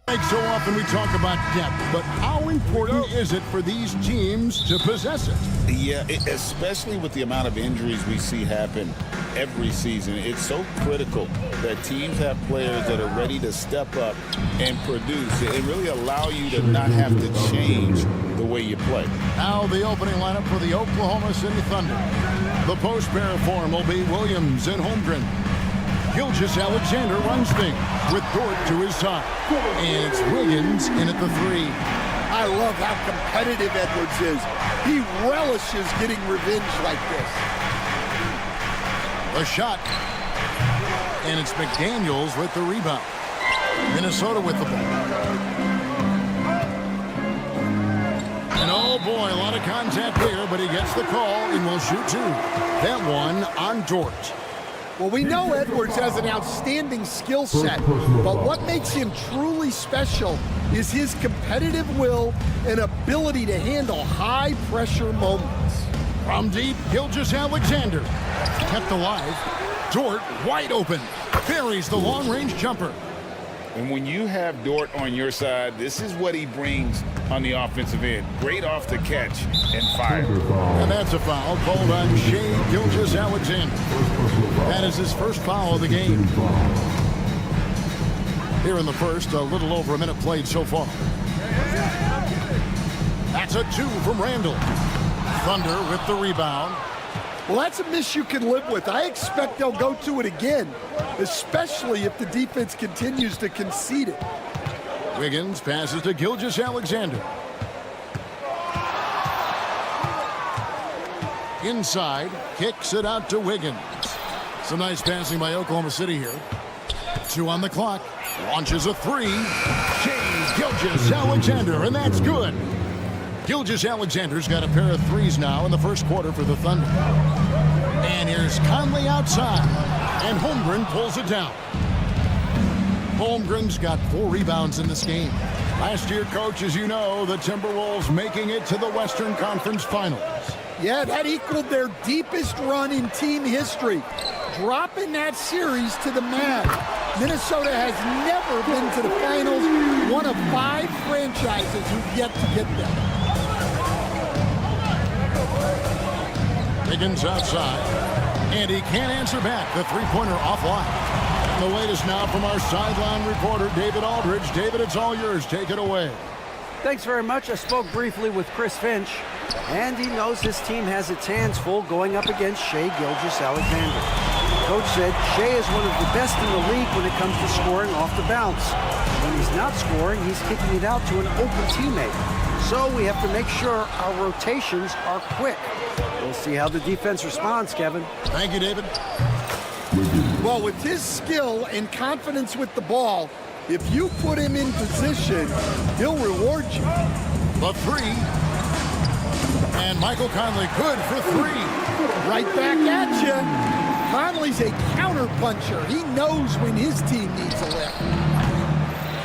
So often we talk about depth, but how important is it for these teams to possess it? Yeah, especially with the amount of injuries we see happen every season. It's so critical that teams have players that are ready to step up and produce and really allow you to not have to change the way you play. Now the opening lineup for the Oklahoma City Thunder. The post pair form will be Williams and Holmgren. Gilgeous-Alexander runs things with Dort to his side. And it's Wiggins in at the 3. I love how competitive Edwards is. He relishes getting revenge like this. The shot. And it's McDaniels with the rebound. Minnesota with the ball. And oh boy, a lot of contact here, but he gets the call and will shoot 2. That one on Dort. Well, we know Edwards has an outstanding skill set, but what makes him truly special is his competitive will and ability to handle high-pressure moments. From deep, Gilgeous-Alexander. Kept alive. Dort wide open. Buries the long-range jumper. And when you have Dort on your side, this is what he brings on the offensive end. Great off the catch and fire. And that's a foul called on Shai Gilgeous-Alexander. That is his first foul of the game. Here in the first, a little over a minute played so far. That's a 2 from Randall. Thunder with the rebound. Well, that's a miss you can live with. I expect they'll go to it again, especially if the defense continues to concede it. Wiggins passes to Gilgeous-Alexander. Inside, kicks it out to Wiggins. Some nice passing by Oklahoma City here. 2 on the clock. Launches a 3. Shai Gilgeous-Alexander, and that's good. Gilgeous-Alexander's got a pair of 3s now in the first quarter for the Thunder. And here's Conley outside. And Holmgren pulls it down. Holmgren's got 4 rebounds in this game. Last year, coach, as you know, the Timberwolves making it to the Western Conference Finals. Yeah, that equaled their deepest run in team history, dropping that series to the Mavs. Minnesota has never been to the finals, one of 5 franchises who've yet to get there. Wiggins outside, and he can't answer back. The three-pointer offline. The latest now from our sideline reporter, David Aldridge. David, it's all yours. Take it away. Thanks very much. I spoke briefly with Chris Finch, and he knows his team has its hands full going up against Shai Gilgeous-Alexander. Coach said Shai is one of the best in the league when it comes to scoring off the bounce. When he's not scoring, he's kicking it out to an open teammate. So we have to make sure our rotations are quick. We'll see how the defense responds, Kevin. Thank you, David. Well, with his skill and confidence with the ball, if you put him in position, he'll reward you. The 3. And Michael Conley good for 3. Right back at you. Conley's a counter-puncher. He knows when his team needs a lift.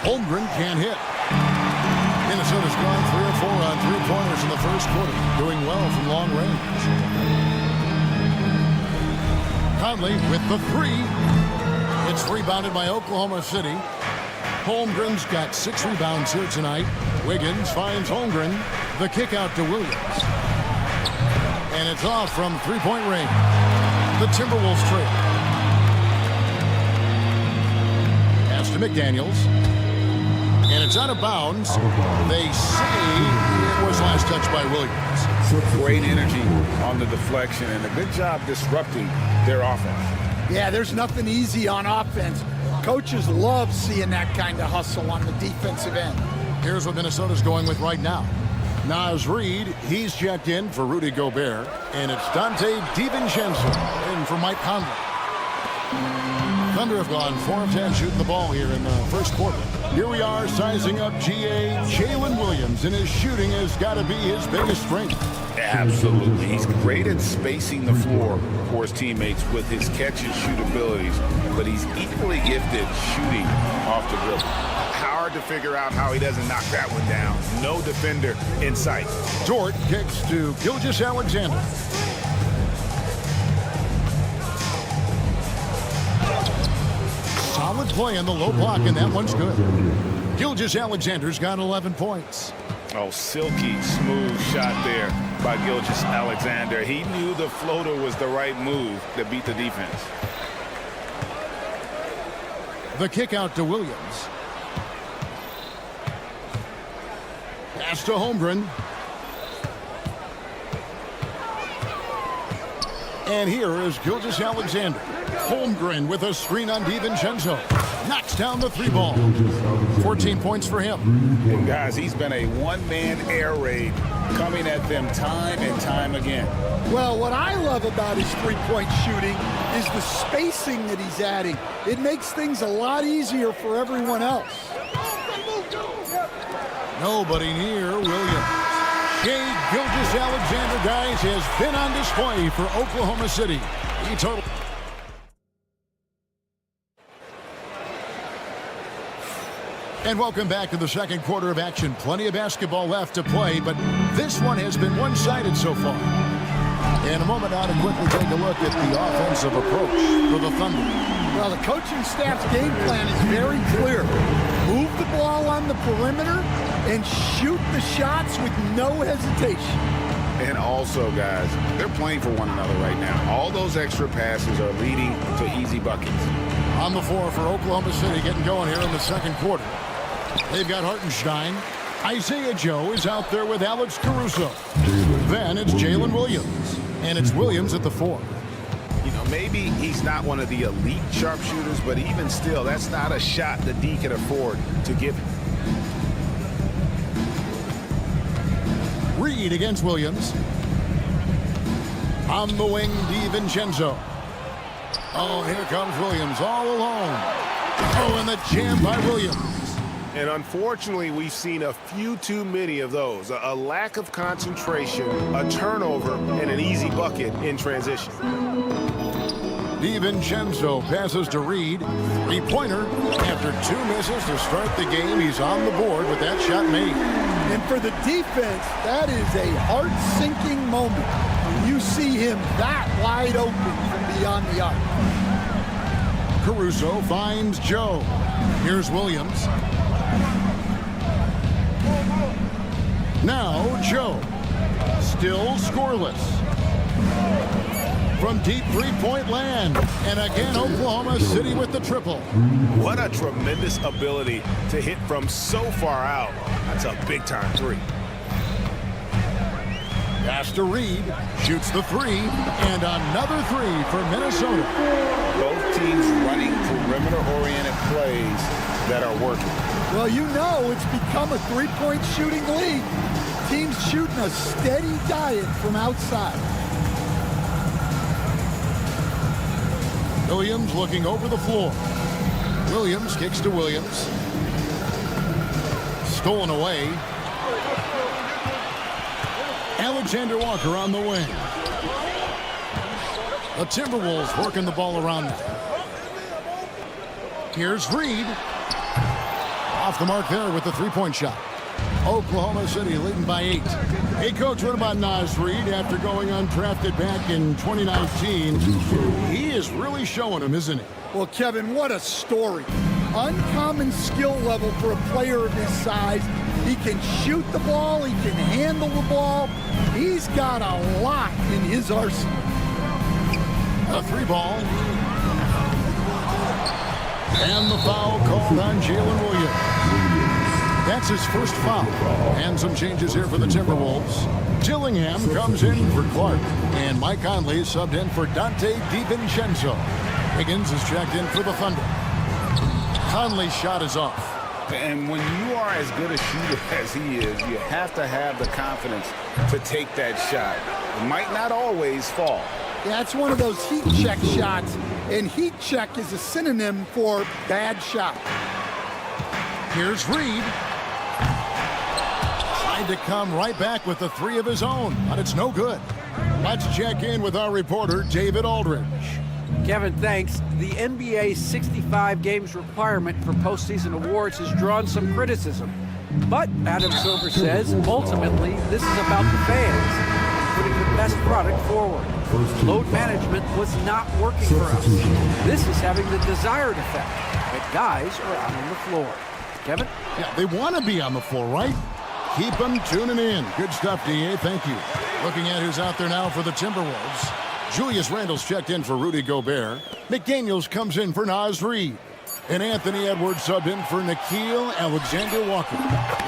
Holmgren can't hit. Minnesota's gone 3 of 4 on 3-pointers in the first quarter, doing well from long range. Conley with the 3. It's rebounded by Oklahoma City. Holmgren's got 6 rebounds here tonight. Wiggins finds Holmgren. The kick out to Williams. And it's off from 3-point range. The Timberwolves trail. Pass to McDaniels. And it's out of bounds. They say it was last touched by Williams. Great energy on the deflection and a good job disrupting their offense. Yeah, there's nothing easy on offense. Coaches love seeing that kind of hustle on the defensive end. Here's what Minnesota's going with right now. Naz Reid, he's checked in for Rudy Gobert. And it's Dante DiVincenzo in for Mike Conley. Thunder have gone 4 of 10 shooting the ball here in the first quarter. Here we are sizing up GA Jalen Williams, and his shooting has got to be his biggest strength. Absolutely. He's great at spacing the floor for his teammates with his catch and shoot abilities, but he's equally gifted shooting off the dribble. Hard to figure out how he doesn't knock that one down. No defender in sight. Dort kicks to Gilgeous-Alexander. Solid play in the low block, and that one's good. Gilgeous-Alexander's got 11 points. Oh, silky smooth shot there by Gilgeous-Alexander. He knew the floater was the right move to beat the defense. The kick out to Williams. Pass to Holmgren. And here is Gilgeous-Alexander. Holmgren with a screen on DiVincenzo. Knocks down the 3 ball. 14 points for him. And guys, he's been a one-man air raid coming at them time and time again. Well, what I love about his three-point shooting is the spacing that he's adding. It makes things a lot easier for everyone else. Nobody near Williams. Shai Gilgeous-Alexander, guys, has been on display for Oklahoma City. He totaled. And welcome back to the second quarter of action. Plenty of basketball left to play, but this one has been one-sided so far. In a moment now to quickly take a look at the offensive approach for the Thunder. Well, the coaching staff's game plan is very clear. Move the ball on the perimeter and shoot the shots with no hesitation. And also, guys, they're playing for one another right now. All those extra passes are leading to easy buckets. On the floor for Oklahoma City, getting going here in the second quarter. They've got Hartenstein. Isaiah Joe is out there with Alex Caruso. Then it's Jalen Williams. And it's Williams at the 4. You know, maybe he's not one of the elite sharpshooters, but even still, that's not a shot that D can afford to give him. Reed against Williams. On the wing, DiVincenzo. Oh, here comes Williams all alone. Oh, and the jam by Williams. And unfortunately, we've seen a few too many of those. A lack of concentration, a turnover, and an easy bucket in transition. DiVincenzo passes to Reed. 3-pointer. After 2 misses to start the game, he's on the board with that shot made. And for the defense, that is a heart-sinking moment when you see him that wide open from beyond the arc. Caruso finds Joe. Here's Williams. Now Joe. Still scoreless. From deep 3-point land. And again, Oklahoma City with the triple. What a tremendous ability to hit from so far out. That's a big-time 3. Pass to Reed. Shoots the 3. And another 3 for Minnesota. Both teams running perimeter-oriented plays that are working. Well, you know it's become a 3-point shooting league. Teams shooting a steady diet from outside. Williams looking over the floor. Williams kicks to Williams. Stolen away. Alexander Walker on the wing. The Timberwolves working the ball around them. Here's Reed. Off the mark there with the 3-point shot. Oklahoma City leading by 8. Hey, Coach, what about Naz Reid after going undrafted back in 2019? He is really showing them, isn't he? Well, Kevin, what a story. Uncommon skill level for a player of his size. He can shoot the ball. He can handle the ball. He's got a lot in his arsenal. A 3-ball. And the foul called on Jalen Williams. That's his first foul. And some changes here for the Timberwolves. Dillingham comes in for Clark. And Mike Conley subbed in for Dante DiVincenzo. Higgins is checked in for the Thunder. Conley's shot is off. And when you are as good a shooter as he is, you have to have the confidence to take that shot. It might not always fall. That's one of those heat check shots. And heat check is a synonym for bad shot. Here's Reed. Tried to come right back with the 3 of his own, but it's no good. Let's check in with our reporter, David Aldridge. Kevin, thanks. The NBA's 65 games requirement for postseason awards has drawn some criticism. But Adam Silver says, ultimately, this is about the fans, putting the best product forward. Load management was not working for us. This is having the desired effect, that guys are out on the floor. Kevin? Yeah, they want to be on the floor, right? Keep them tuning in. Good stuff, DA. Thank you. Looking at who's out there now for the Timberwolves. Julius Randle's checked in for Rudy Gobert. McDaniels comes in for Naz Reid. And Anthony Edwards subbed in for Nickeil Alexander-Walker.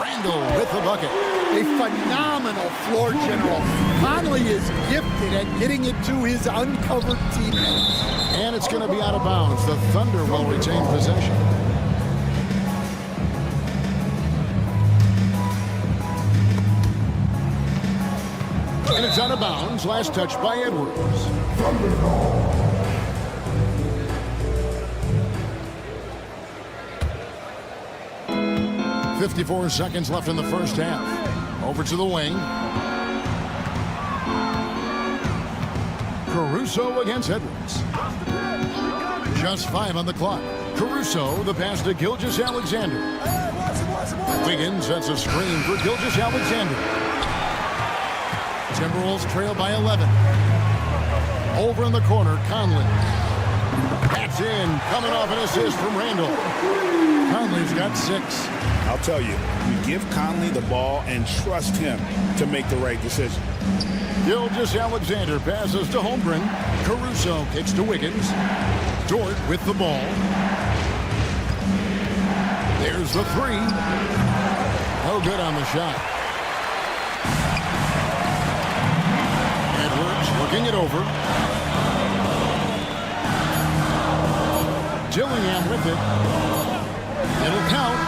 Randle with the bucket. A phenomenal floor general. Conley is gifted at getting it to his uncovered teammates. And it's going to be out of bounds. The Thunder will retain possession. And it's out of bounds. Last touch by Edwards. 54 seconds left in the first half. Over to the wing. Caruso against Edwards. Just 5 on the clock. Caruso, the pass to Gilgeous-Alexander. Wiggins sets a screen for Gilgeous-Alexander. Timberwolves trail by 11. Over in the corner, Conley. That's in, coming off an assist from Randle. Conley's got 6. I'll tell you, you give Conley the ball and trust him to make the right decision. Gilgeous-Alexander passes to Holmgren. Caruso kicks to Wiggins. Dort with the ball. There's the 3. No good on the shot. Edwards looking it over. Dillingham with it. It'll count.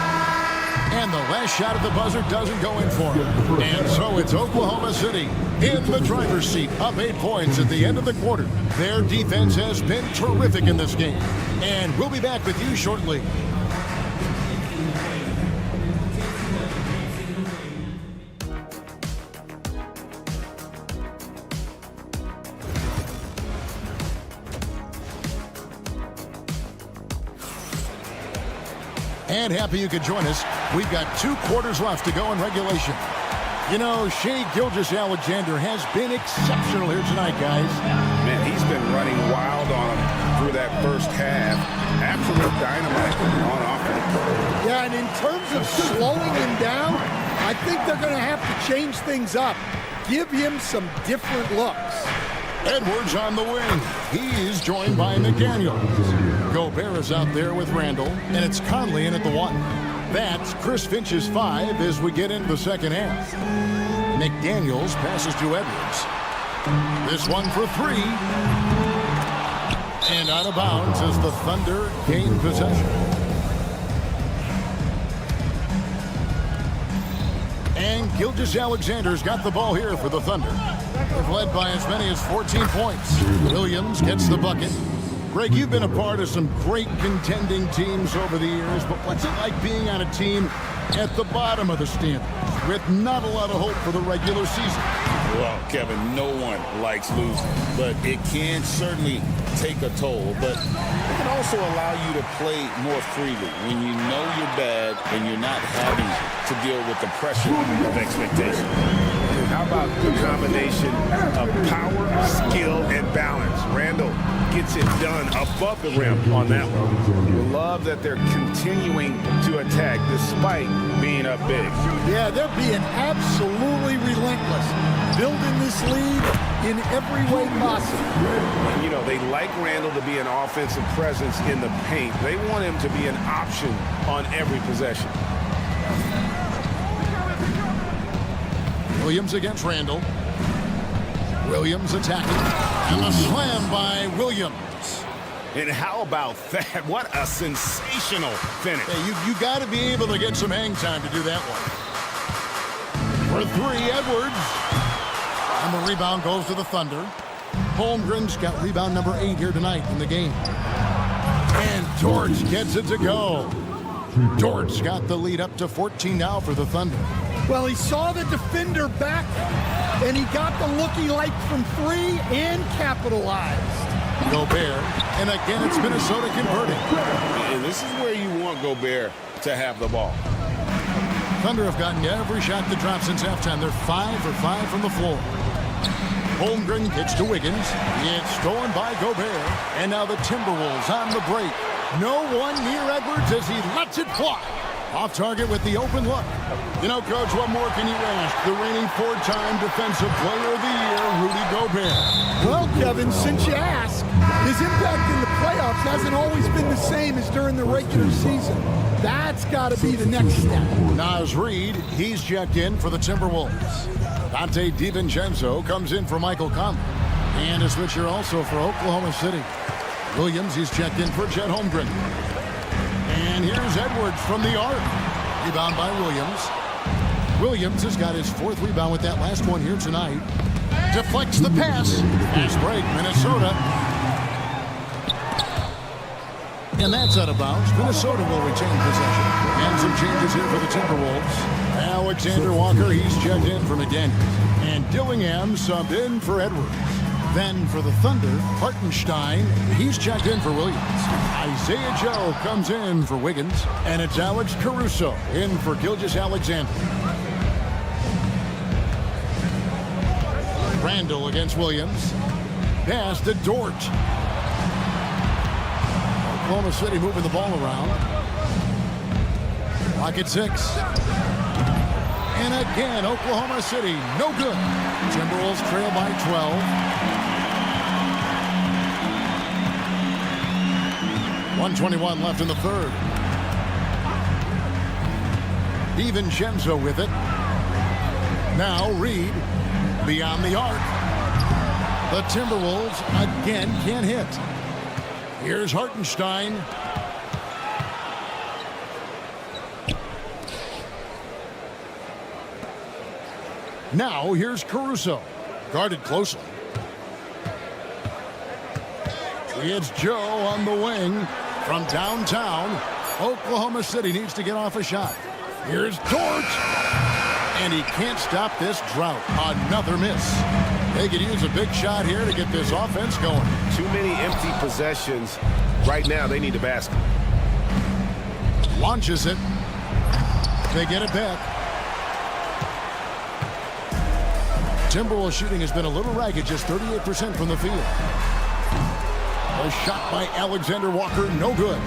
And the last shot at the buzzer doesn't go in for him. And so it's Oklahoma City in the driver's seat, up 8 points at the end of the quarter. Their defense has been terrific in this game. And we'll be back with you shortly. And happy you could join us. We've got 2 quarters left to go in regulation. You know, Shai Gilgeous-Alexander has been exceptional here tonight, guys. Man, he's been running wild on him through that first half. Absolute dynamite on offense. Yeah, and in terms of slowing him down, I think they're going to have to change things up. Give him some different looks. Edwards on the wing. He's joined by McDaniels. Gobert is out there with Randle, and it's Conley in at the 1. That's Chris Finch's 5 as we get into the second half. McDaniels passes to Edwards. This one for 3. And out of bounds as the Thunder gain possession. And Gilgeous-Alexander's got the ball here for the Thunder. They've led by as many as 14 points. Williams gets the bucket. Greg, you've been a part of some great contending teams over the years, but what's it like being on a team at the bottom of the standings with not a lot of hope for the regular season? Well, Kevin, no one likes losing, but it can certainly take a toll. But it can also allow you to play more freely when you know you're bad and you're not having to deal with the pressure of expectation. How about the combination of power, skill, and balance? Randle gets it done above the rim on that one. Love that they're continuing to attack despite being up big. Yeah, they're being absolutely relentless, building this lead in every way possible. And, you know, they like Randle to be an offensive presence in the paint. They want him to be an option on every possession. Williams against Randle. Williams attacking. And a slam by Williams. And how about that? What a sensational finish. Hey, you got to be able to get some hang time to do that one. For 3, Edwards. And the rebound goes to the Thunder. Holmgren's got rebound number 8 here tonight in the game. And Dort gets it to go. Dort's got the lead up to 14 now for the Thunder. Well, he saw the defender back, and he got the look he liked from 3 and capitalized. Gobert, and again it's Minnesota converting. And this is where you want Gobert to have the ball. Thunder have gotten every shot to drop since halftime. They're 5 for 5 from the floor. Holmgren kicks to Wiggins. It's stolen by Gobert. And now the Timberwolves on the break. No one near Edwards as he lets it fly. Off target with the open look. You know, Coach, what more can you ask? The reigning 4-time Defensive Player of the Year, Rudy Gobert. Well, Kevin, since you ask, his impact in the playoffs hasn't always been the same as during the regular season. That's got to be the next step. Naz Reid, he's checked in for the Timberwolves. Dante DiVincenzo comes in for Michael Conley. And a switcher also for Oklahoma City. Williams, he's checked in for Chet Holmgren. And here's Edwards from the arc. Rebound by Williams. Williams has got his 4th rebound with that last one here tonight. Deflects the pass. Fast break, Minnesota. And that's out of bounds. Minnesota will retain possession. And some changes here for the Timberwolves. Alexander Walker, he's checked in for McDaniels. And Dillingham subbed in for Edwards. Then for the Thunder, Hartenstein, he's checked in for Williams. Isaiah Joe comes in for Wiggins. And it's Alex Caruso in for Gilgeous-Alexander. Randall against Williams. Pass to Dort. Oklahoma City moving the ball around. Clock at 6. And again, Oklahoma City, no good. Timberwolves trail by 12. 1:21 left in the third. DiVincenzo with it. Now Reid beyond the arc. The Timberwolves again can't hit. Here's Hartenstein. Now here's Caruso. Guarded closely. It's Joe on the wing from downtown. Oklahoma City needs to get off a shot. Here's Dort. And he can't stop this drought. Another miss. They could use a big shot here to get this offense going. Too many empty possessions. Right now, they need a basket. Launches it. They get it back. Timberwolves shooting has been a little ragged, just 38% from the field. A shot by Alexander Walker, no good.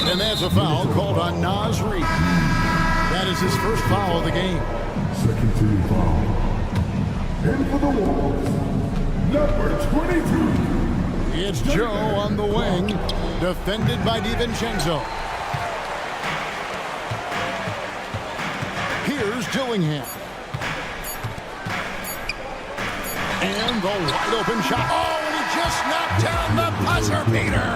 And that's a foul called on Naz Reid. That is his first foul of the game. Second team foul. And for the Wolves, number 22. It's Joe on the wing, defended by DiVincenzo. Here's Dillingham. And the wide open shot. Oh, and he just knocked down the buzzer beater.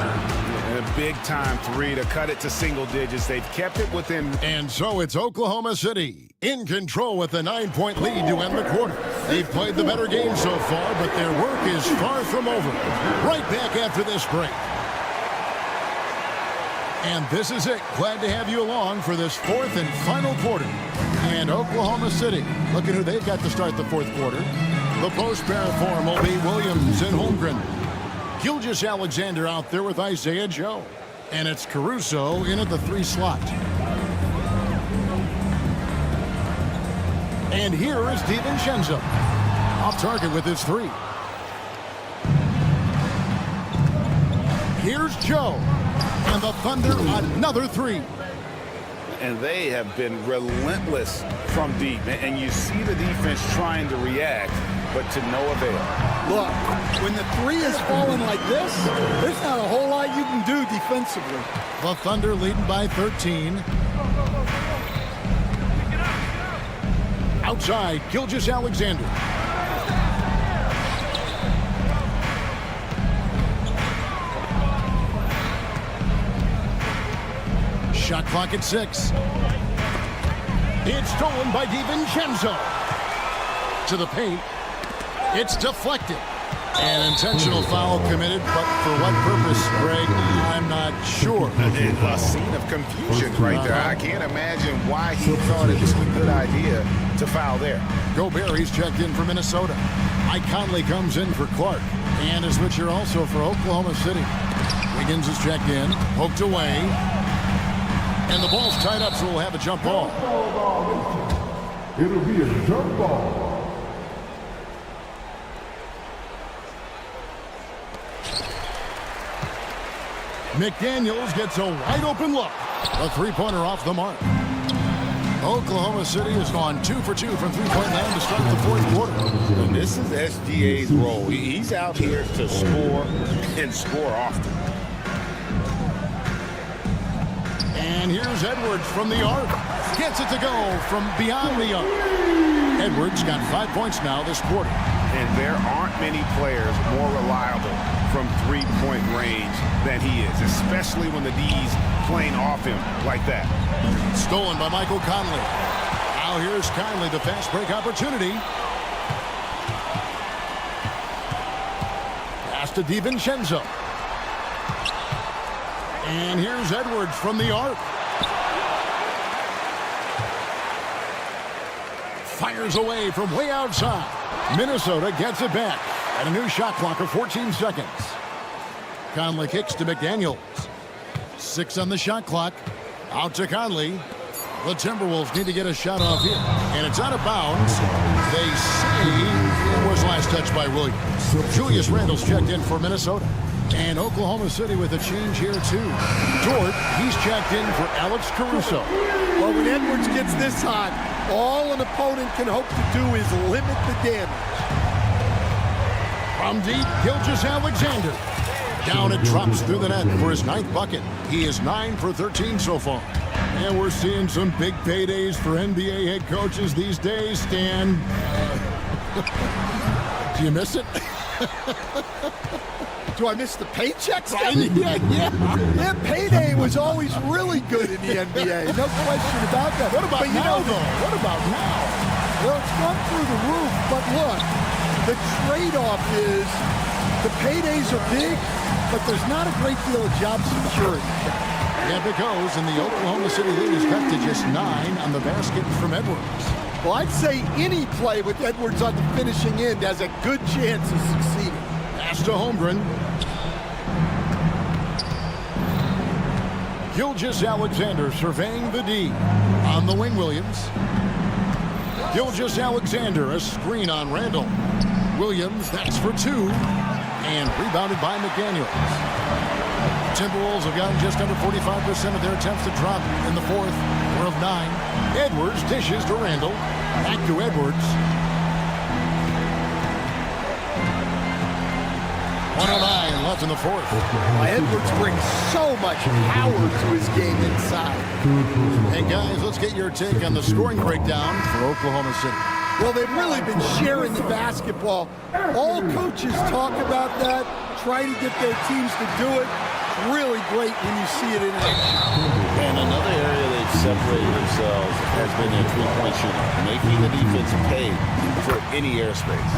And a big-time 3 to cut it to single digits. They've kept it within. And so it's Oklahoma City in control with a 9-point lead to end the quarter. They've played the better game so far, but their work is far from over. Right back after this break. And this is it. Glad to have you along for this 4th and final quarter. And Oklahoma City, look at who they've got to start the 4th quarter. The post pair form will be Williams and Holmgren. Gilgeous-Alexander out there with Isaiah Joe. And it's Caruso in at the 3 slot. And here is DiVincenzo. Off target with his 3. Here's Joe. And the Thunder another 3. And they have been relentless from deep. And you see the defense trying to react, but to no avail. Look, when the 3 is falling like this, there's not a whole lot you can do defensively. The Thunder leading by 13. Outside, Gilgeous-Alexander. Shot clock at 6. It's stolen by DiVincenzo. To the paint. It's deflected. An intentional foul committed, but for what purpose, Greg, I'm not sure. A scene of confusion right there. I can't imagine why he thought it was a good idea to foul there. Gobert, he's checked in for Minnesota. Mike Conley comes in for Clark. And a switcher also for Oklahoma City. Wiggins is checked in, poked away. And the ball's tied up, so we'll have a jump ball. It'll be a jump ball. McDaniels gets a wide open look. A three-pointer off the mark. Oklahoma City has gone 2 for 2 from three-point land to start the fourth quarter. And this is SGA's role. He's out here to score and score often. And here's Edwards from the arc. Gets it to go from beyond the arc. Edwards got 5 points now this quarter. And there aren't many players more reliable from three-point range than he is, especially when the D's playing off him like that. Stolen by Michael Conley. Now here's Conley, the fast break opportunity. Pass to DiVincenzo. And here's Edwards from the arc. Fires away from way outside. Minnesota gets it back at a new shot clock of 14 seconds. Conley kicks to McDaniels. 6 on the shot clock. Out to Conley. The Timberwolves need to get a shot off here. And it's out of bounds. They say it was last touched by Williams. Julius Randle's checked in for Minnesota. And Oklahoma City with a change here, too. Dort, he's checked in for Alex Caruso. Well, when Edwards gets this hot, all an opponent can hope to do is limit the damage. From deep, Gilgeous-Alexander. Down it drops through the net for his 9th bucket. He is 9 for 13 so far. And we're seeing some big paydays for NBA head coaches these days, Stan. Do you miss it? Do I miss the paychecks? Yeah. Payday was always really good in the NBA. No question about that. What about but now, though? What about now? Well, it's gone through the roof, but look, the trade-off is the paydays are big, but there's not a great deal of job security. Yeah, because in the Oklahoma City lead is cut to just 9 on the basket from Edwards. Well, I'd say any play with Edwards on the finishing end has a good chance of succeeding. Pass to Holmgren. Gilgeous-Alexander surveying the D. On the wing, Williams. Gilgeous-Alexander, a screen on Randle. Williams, that's for 2. And rebounded by McDaniels. Timberwolves have gotten just under 45% of their attempts to drop in the fourth. 4 of 9. Edwards dishes to Randle. Back to Edwards. 109 left in the fourth. Edwards brings so much power to his game inside. Hey guys, let's get your take on the scoring breakdown for Oklahoma City. Well, they've really been sharing the basketball. All coaches talk about that, try to get their teams to do it. Really great when you see it in action. And another area they've separated themselves has been their three-point shooting, making the defense pay for any airspace.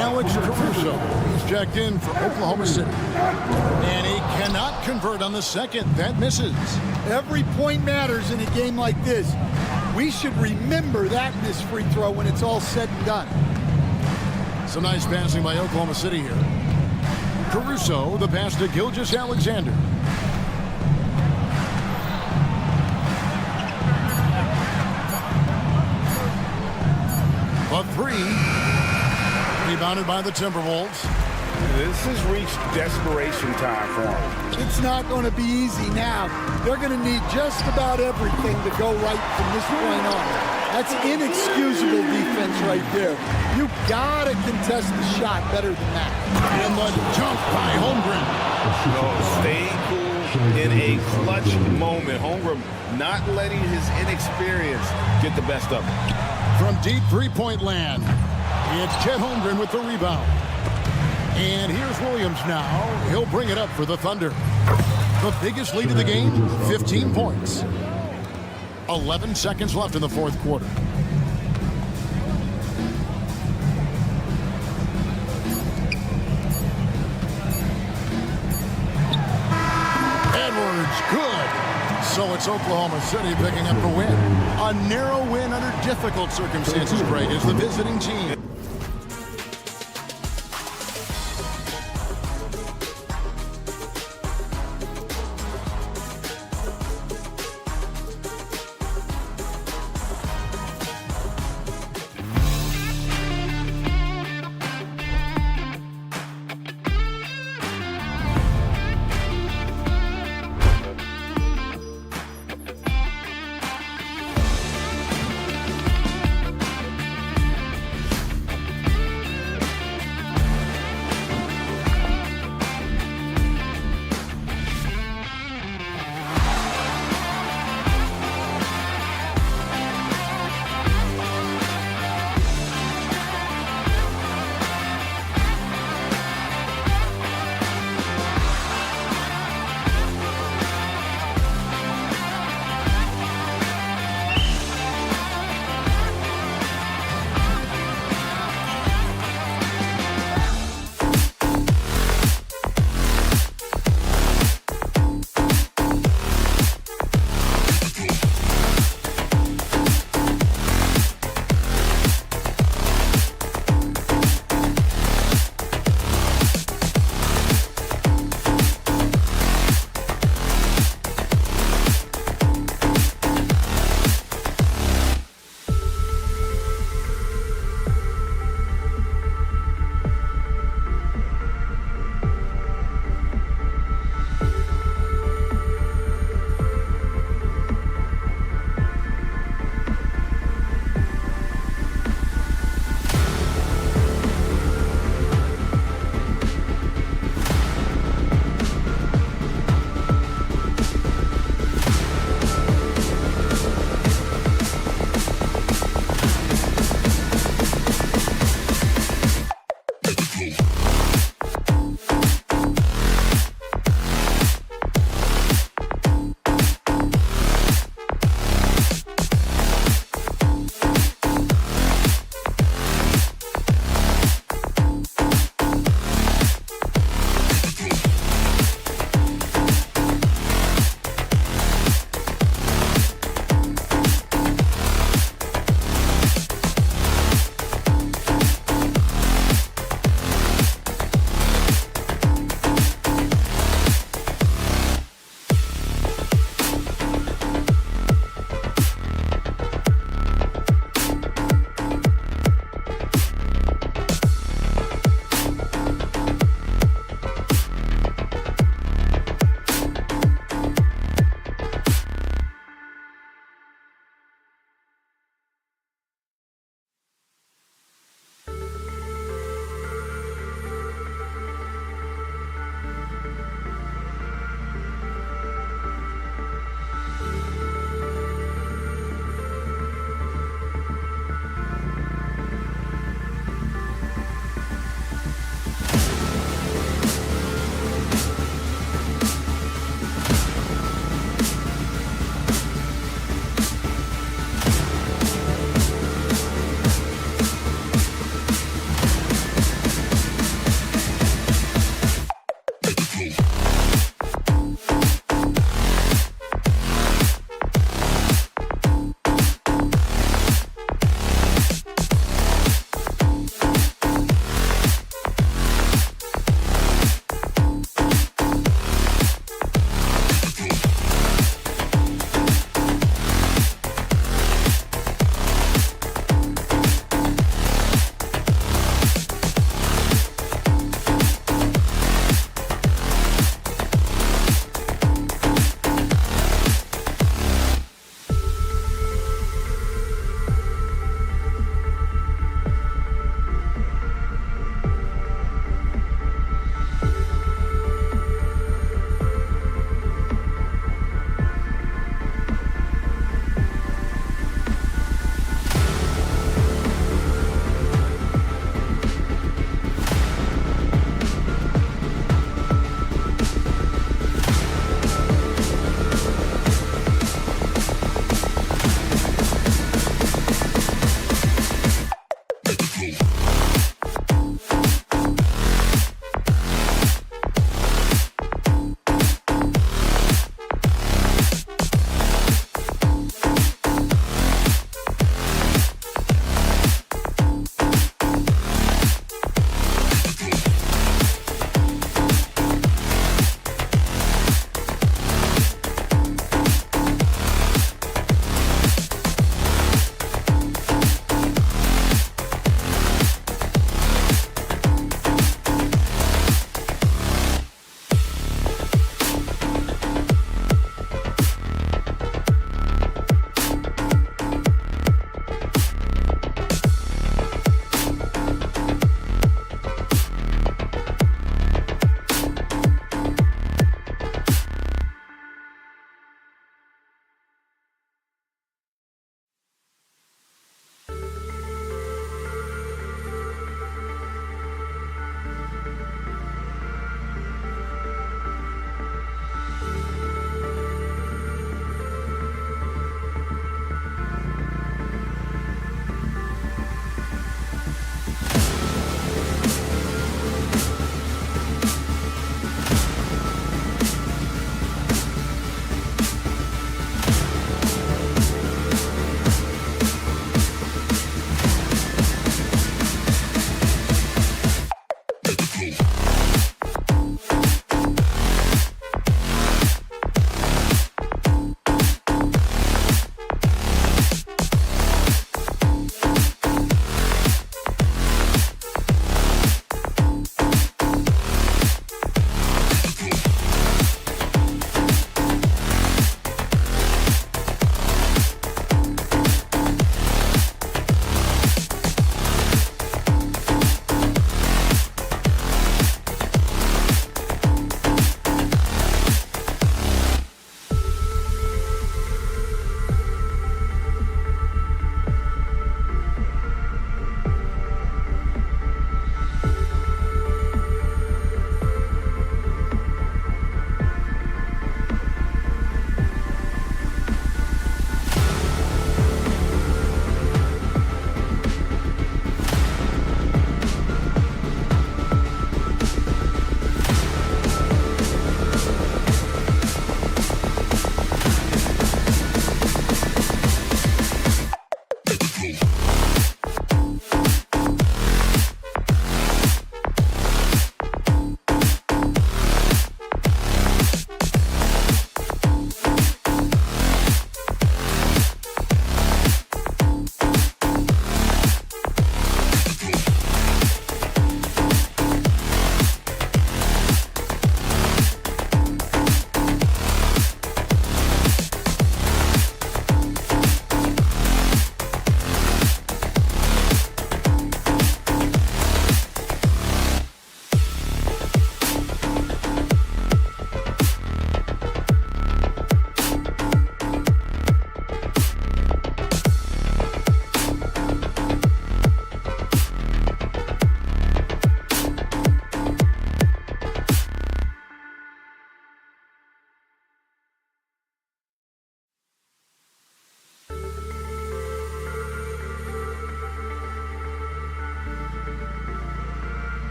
Alex Caruso is checked in for Oklahoma City. And he cannot convert on the second. That misses. Every point matters in a game like this. We should remember that in this free throw when it's all said and done. Some nice passing by Oklahoma City here. Caruso, the pass to Gilgeous-Alexander. A 3. Rebounded by the Timberwolves. This has reached desperation time for them. It's not going to be easy now. They're going to need just about everything to go right from this point on. That's inexcusable defense right there. You got to contest the shot better than that. And the jump by Holmgren. Staying cool in a clutch moment. Holmgren not letting his inexperience get the best of him. From deep three-point land, it's Chet Holmgren with the rebound. And here's Williams now. He'll bring it up for the Thunder. The biggest lead of the game, 15 points. 11 seconds left in the fourth quarter. Edwards, good. So it's Oklahoma City picking up the win. A narrow win under difficult circumstances, Greg, as the visiting team.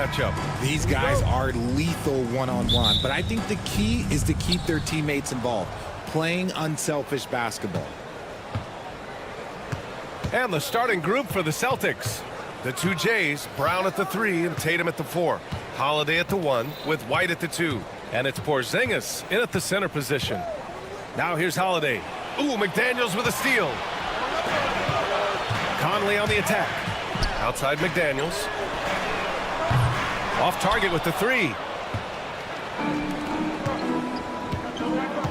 matchup. These guys are lethal one-on-one, but I think the key is to keep their teammates involved, playing unselfish basketball. And the starting group for the Celtics. The two Jays, Brown at the 3 and Tatum at the 4. Holiday at the 1 with White at the 2. And it's Porzingis in at the center position. Now here's Holiday. Ooh, McDaniels with a steal. Conley on the attack. Outside McDaniels. Off target with the 3.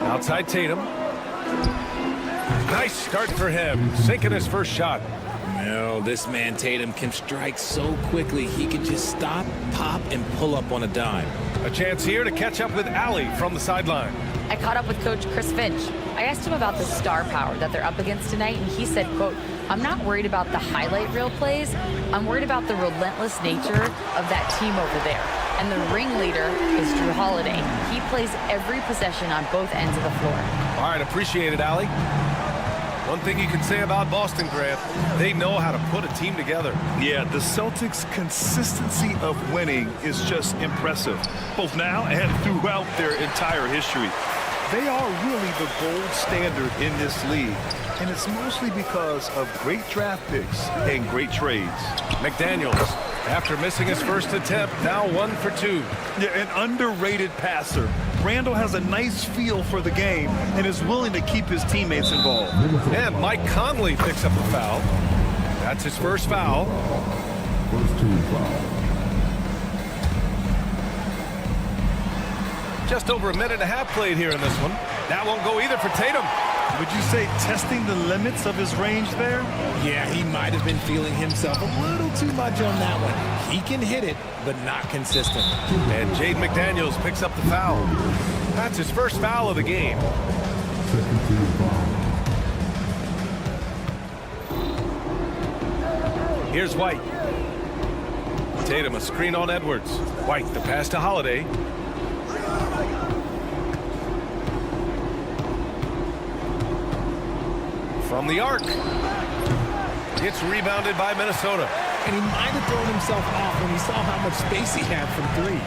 Outside Tatum. Nice start for him. Sinking his first shot. No, this man Tatum can strike so quickly. He can just stop, pop, and pull up on a dime. A chance here to catch up with Allie from the sideline. I caught up with Coach Chris Finch. I asked him about the star power that they're up against tonight, and he said, quote, "I'm not worried about the highlight reel plays. I'm worried about the relentless nature of that team over there. And the ringleader is Drew Holiday. He plays every possession on both ends of the floor." All right, appreciate it, Allie. One thing you can say about Boston, Grant, they know how to put a team together. Yeah, the Celtics' consistency of winning is just impressive, both now and throughout their entire history. They are really the gold standard in this league, and it's mostly because of great draft picks and great trades. McDaniels, after missing his first attempt, now 1 for 2. Yeah, an underrated passer. Randall has a nice feel for the game and is willing to keep his teammates involved. And Mike Conley picks up the foul. That's his first foul. First team foul. Just over a minute and a half played here in this one. That won't go either for Tatum. Would you say testing the limits of his range there? Yeah, he might have been feeling himself a little too much on that one. He can hit it, but not consistent. And Jaden McDaniels picks up the foul. That's his first foul of the game. Second team foul. Here's White. Tatum, a screen on Edwards. White, the pass to Holiday. From the arc. It's rebounded by Minnesota. And he might have thrown himself off when he saw how much space he had from 3.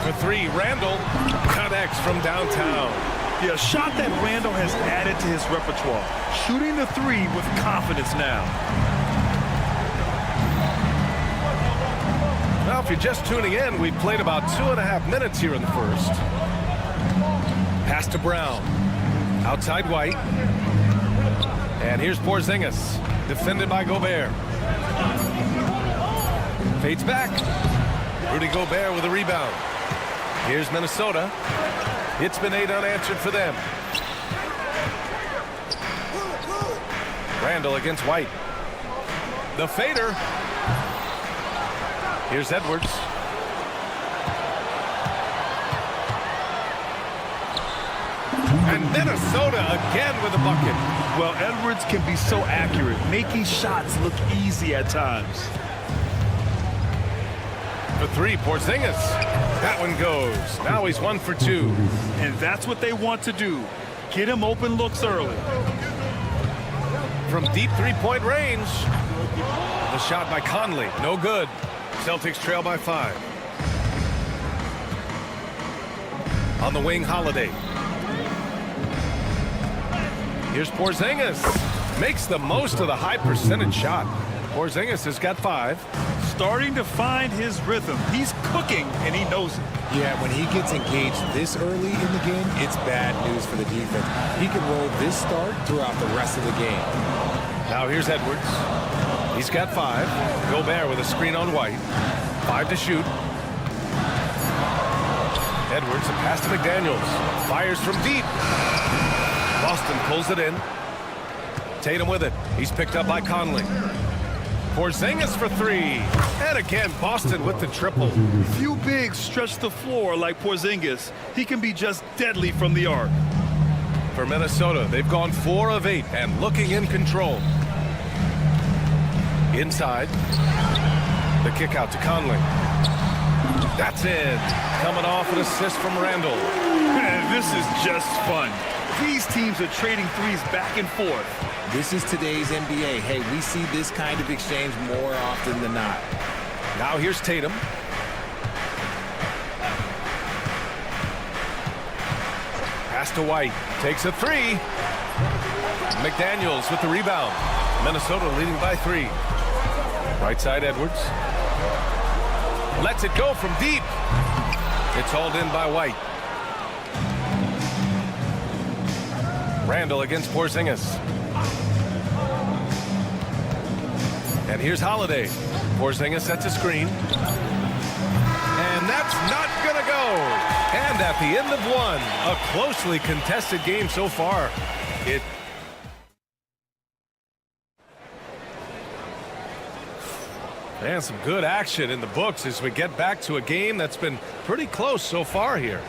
For 3, Randall connects from downtown. Yeah, a shot that Randall has added to his repertoire. Shooting the 3 with confidence now. Now, if you're just tuning in, we've played about 2.5 minutes here in the first. Pass to Brown. Outside White. And here's Porzingis. Defended by Gobert. Fades back. Rudy Gobert with a rebound. Here's Minnesota. It's been 8 unanswered for them. Randall against White. The fader. Here's Edwards. And Minnesota again with a bucket. Well, Edwards can be so accurate, making shots look easy at times. For 3, Porzingis. That one goes. Now he's 1 for 2. And that's what they want to do. Get him open looks early. From deep 3-point range. The shot by Conley. No good. Celtics trail by 5. On the wing, Holiday. Here's Porzingis. Makes the most of the high percentage shot. Porzingis has got 5. Starting to find his rhythm. He's cooking, and he knows it. Yeah, when he gets engaged this early in the game, it's bad news for the defense. He can roll this start throughout the rest of the game. Now here's Edwards. He's got 5. Gobert with a screen on White. 5 to shoot. Edwards, a pass to McDaniels. Fires from deep. Boston pulls it in. Tatum with it. He's picked up by Conley. Porzingis for 3. And again, Boston with the triple. Few bigs stretch the floor like Porzingis. He can be just deadly from the arc. For Minnesota, they've gone 4 of 8 and looking in control. Inside. The kick out to Conley. That's in. Coming off an assist from Randall. Man, this is just fun. These teams are trading threes back and forth. This is today's NBA. Hey, we see this kind of exchange more often than not. Now here's Tatum. Pass to White. Takes a three. McDaniels with the rebound. Minnesota leading by 3. Right side, Edwards. Lets it go from deep. It's hauled in by White. Randall against Porzingis. And here's Holiday. Porzingis sets a screen. And that's not going to go. And at the end of one, a closely contested game so far. And some good action in the books as we get back to a game that's been pretty close so far here.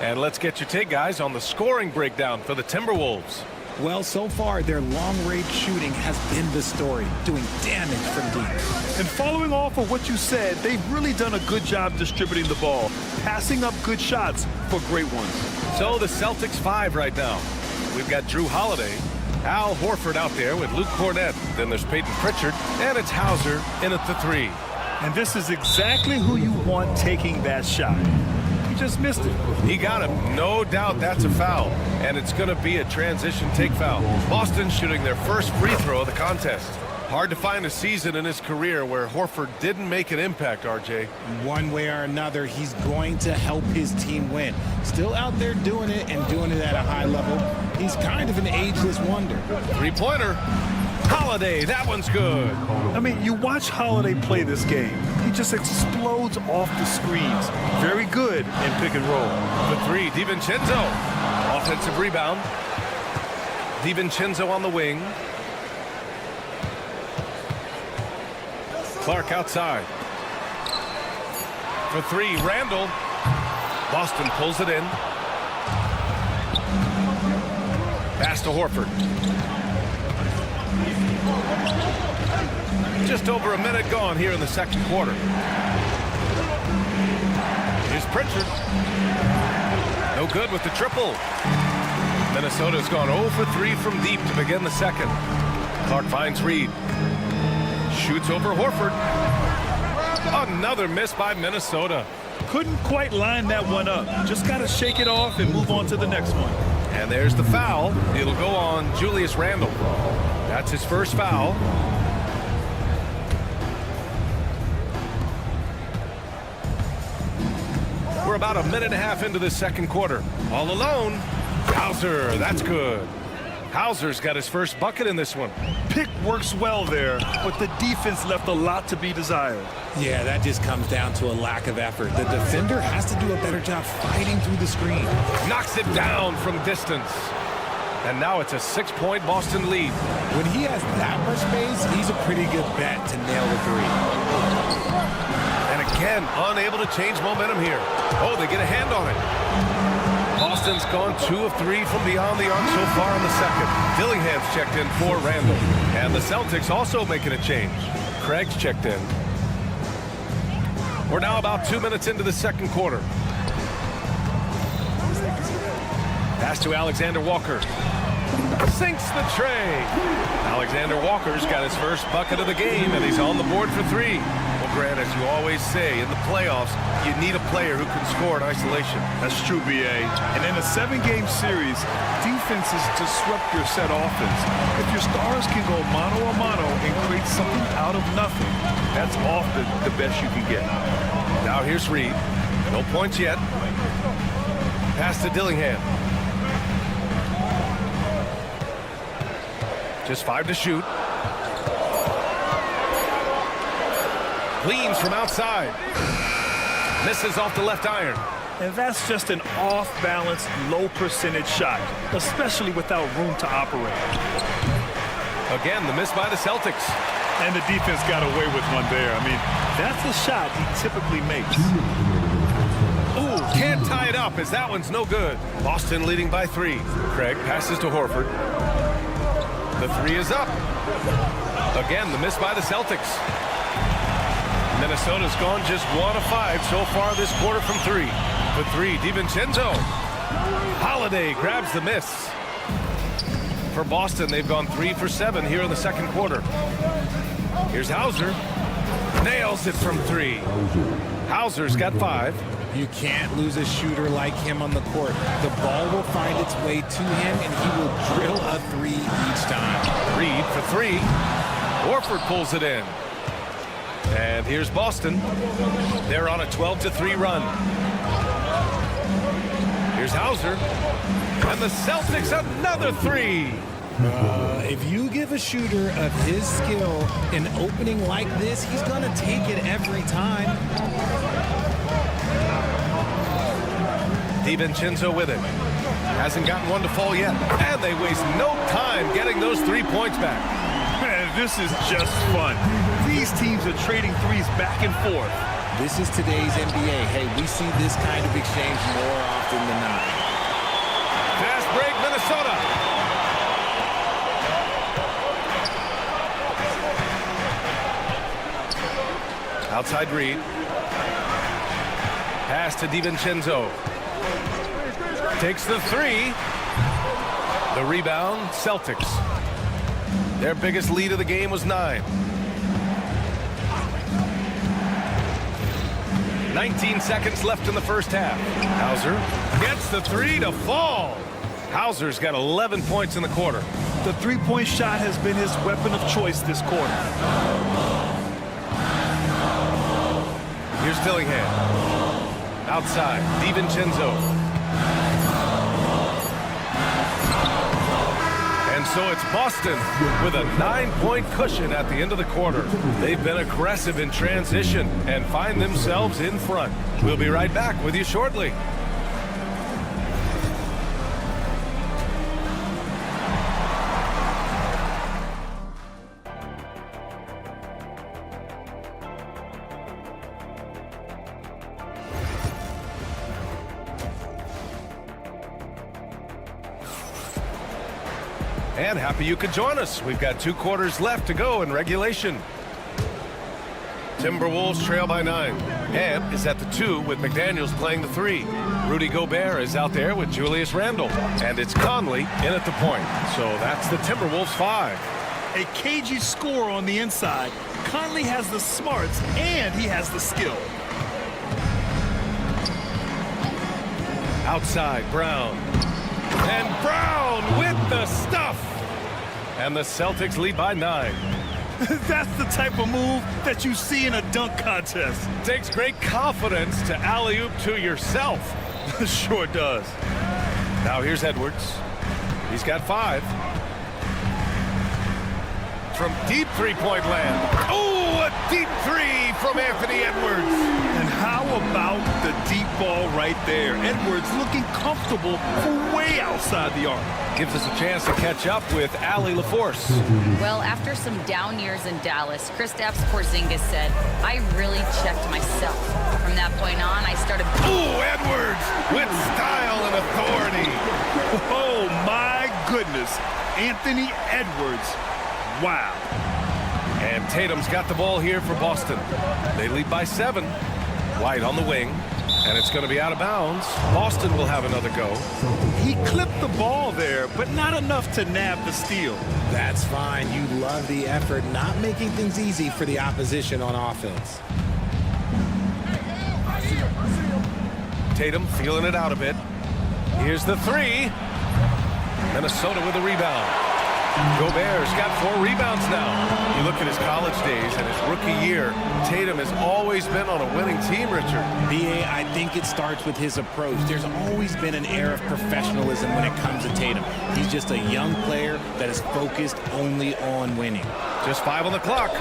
And let's get your take, guys, on the scoring breakdown for the Timberwolves. Well, so far, their long-range shooting has been the story, doing damage from deep. And following off of what you said, they've really done a good job distributing the ball, passing up good shots for great ones. So the Celtics 5 right now. We've got Drew Holiday, Al Horford out there with Luke Cornett. Then there's Peyton Pritchard, and it's Hauser in at the 3. And this is exactly who you want taking that shot. He just missed it. He got him. No doubt that's a foul. And it's going to be a transition take foul. Boston shooting their first free throw of the contest. Hard to find a season in his career where Horford didn't make an impact, RJ. One way or another, he's going to help his team win. Still out there doing it and doing it at a high level. He's kind of an ageless wonder. Three-pointer. Holiday, that one's good. I mean, you watch Holiday play this game. He just explodes off the screens. Very good in pick and roll. The 3, DiVincenzo. Offensive rebound. DiVincenzo on the wing. Clark outside. For 3, Randall. Boston pulls it in. Pass to Horford. Just over a minute gone here in the second quarter. Here's Pritchard. No good with the triple. Minnesota's gone 0 for 3 from deep to begin the second. Clark finds Reed. Shoots over Horford. Another miss by Minnesota. Couldn't quite line that one up. Just got to shake it off and move on to the next one. And there's the foul. It'll go on Julius Randle. That's his first foul. We're about a minute and a half into the second quarter. All alone. Hauser, that's good. Hauser's got his first bucket in this one. Pick works well there, but the defense left a lot to be desired. Yeah, that just comes down to a lack of effort. The defender has to do a better job fighting through the screen. Knocks it down from distance. And now it's a 6-point Boston lead. When he has that much space, he's a pretty good bet to nail the 3. And again, unable to change momentum here. Oh, they get a hand on it. Boston's gone 2 of 3 from beyond the arc so far in the second. Dillingham's checked in for Randall. And the Celtics also making a change. Craig's checked in. We're now about 2 minutes into the second quarter. Pass to Alexander Walker. Sinks the tray. Alexander Walker's got his first bucket of the game, and he's on the board for 3. Well, Grant, as you always say, in the playoffs, you need a player who can score in isolation. That's true, B.A. And in a 7-game series, defenses disrupt your set offense. If your stars can go mano a mano and create something out of nothing, that's often the best you can get. Now here's Reed. No points yet. Pass to Dillingham. Just 5 to shoot. Leans from outside. Misses off the left iron. And that's just an off-balance, low-percentage shot, especially without room to operate. Again, the miss by the Celtics. And the defense got away with one there. I mean, that's a shot he typically makes. Ooh, can't tie it up as that one's no good. Boston leading by 3. Craig passes to Horford. The 3 is up. Again, the miss by the Celtics. Minnesota's gone just 1 of 5 so far this quarter from 3. For 3, DiVincenzo. Holiday grabs the miss. For Boston, they've gone 3 for 7 here in the second quarter. Here's Hauser. Nails it from 3. Hauser's got 5. You can't lose a shooter like him on the court. The ball will find its way to him, and he will drill a 3 each time. Reed for 3. Horford pulls it in. And here's Boston. They're on a 12-3 run. Here's Hauser. And the Celtics another 3. If you give a shooter of his skill an opening like this, he's going to take it every time. DiVincenzo with it. Hasn't gotten one to fall yet. And they waste no time getting those 3 points back. Man, this is just fun. These teams are trading threes back and forth. This is today's NBA. Hey, we see this kind of exchange more often than not. Fast break, Minnesota. Outside Reed. Pass to DiVincenzo. Takes the 3. The rebound, Celtics. Their biggest lead of the game was 9. 19 seconds left in the first half. Hauser gets the 3 to fall. Hauser's got 11 points in the quarter. The three-point shot has been his weapon of choice this quarter. Here's Dillingham. Outside, DiVincenzo. And so it's Boston with a 9-point cushion at the end of the quarter. They've been aggressive in transition and find themselves in front. We'll be right back with you shortly. And happy you could join us. We've got 2 quarters left to go in regulation. Timberwolves trail by 9. Ant is at the 2 with McDaniels playing the 3. Rudy Gobert is out there with Julius Randle. And it's Conley in at the point. So that's the Timberwolves 5. A cagey score on the inside. Conley has the smarts and he has the skill. Outside, Brown. And Brown with the stuff. And the Celtics lead by 9. That's the type of move that you see in a dunk contest. Takes great confidence to alley-oop to yourself. Sure does. Now here's Edwards. He's got 5. From deep three-point land. Oh, a deep 3 from Anthony Edwards. And how about the deep ball right there? Edwards looking comfortable for way outside the arc. Gives us a chance to catch up with Allie LaForce. Well, after some down years in Dallas, Kristaps Porzingis said, I really checked myself. From that point on, I started... Ooh, Edwards with style and authority. Oh, my goodness. Anthony Edwards. Wow. And Tatum's got the ball here for Boston. They lead by 7. White on the wing. And it's going to be out of bounds. Boston will have another go. He clipped the ball there, but not enough to nab the steal. That's fine. You love the effort, not making things easy for the opposition on offense. Tatum feeling it out a bit. Here's the 3. Minnesota with a rebound. Gobert's got 4 rebounds now. You look at his college days and his rookie year, Tatum has always been on a winning team, Richard. B.A., I think it starts with his approach. There's always been an air of professionalism when it comes to Tatum. He's just a young player that is focused only on winning. Just 5 on the clock.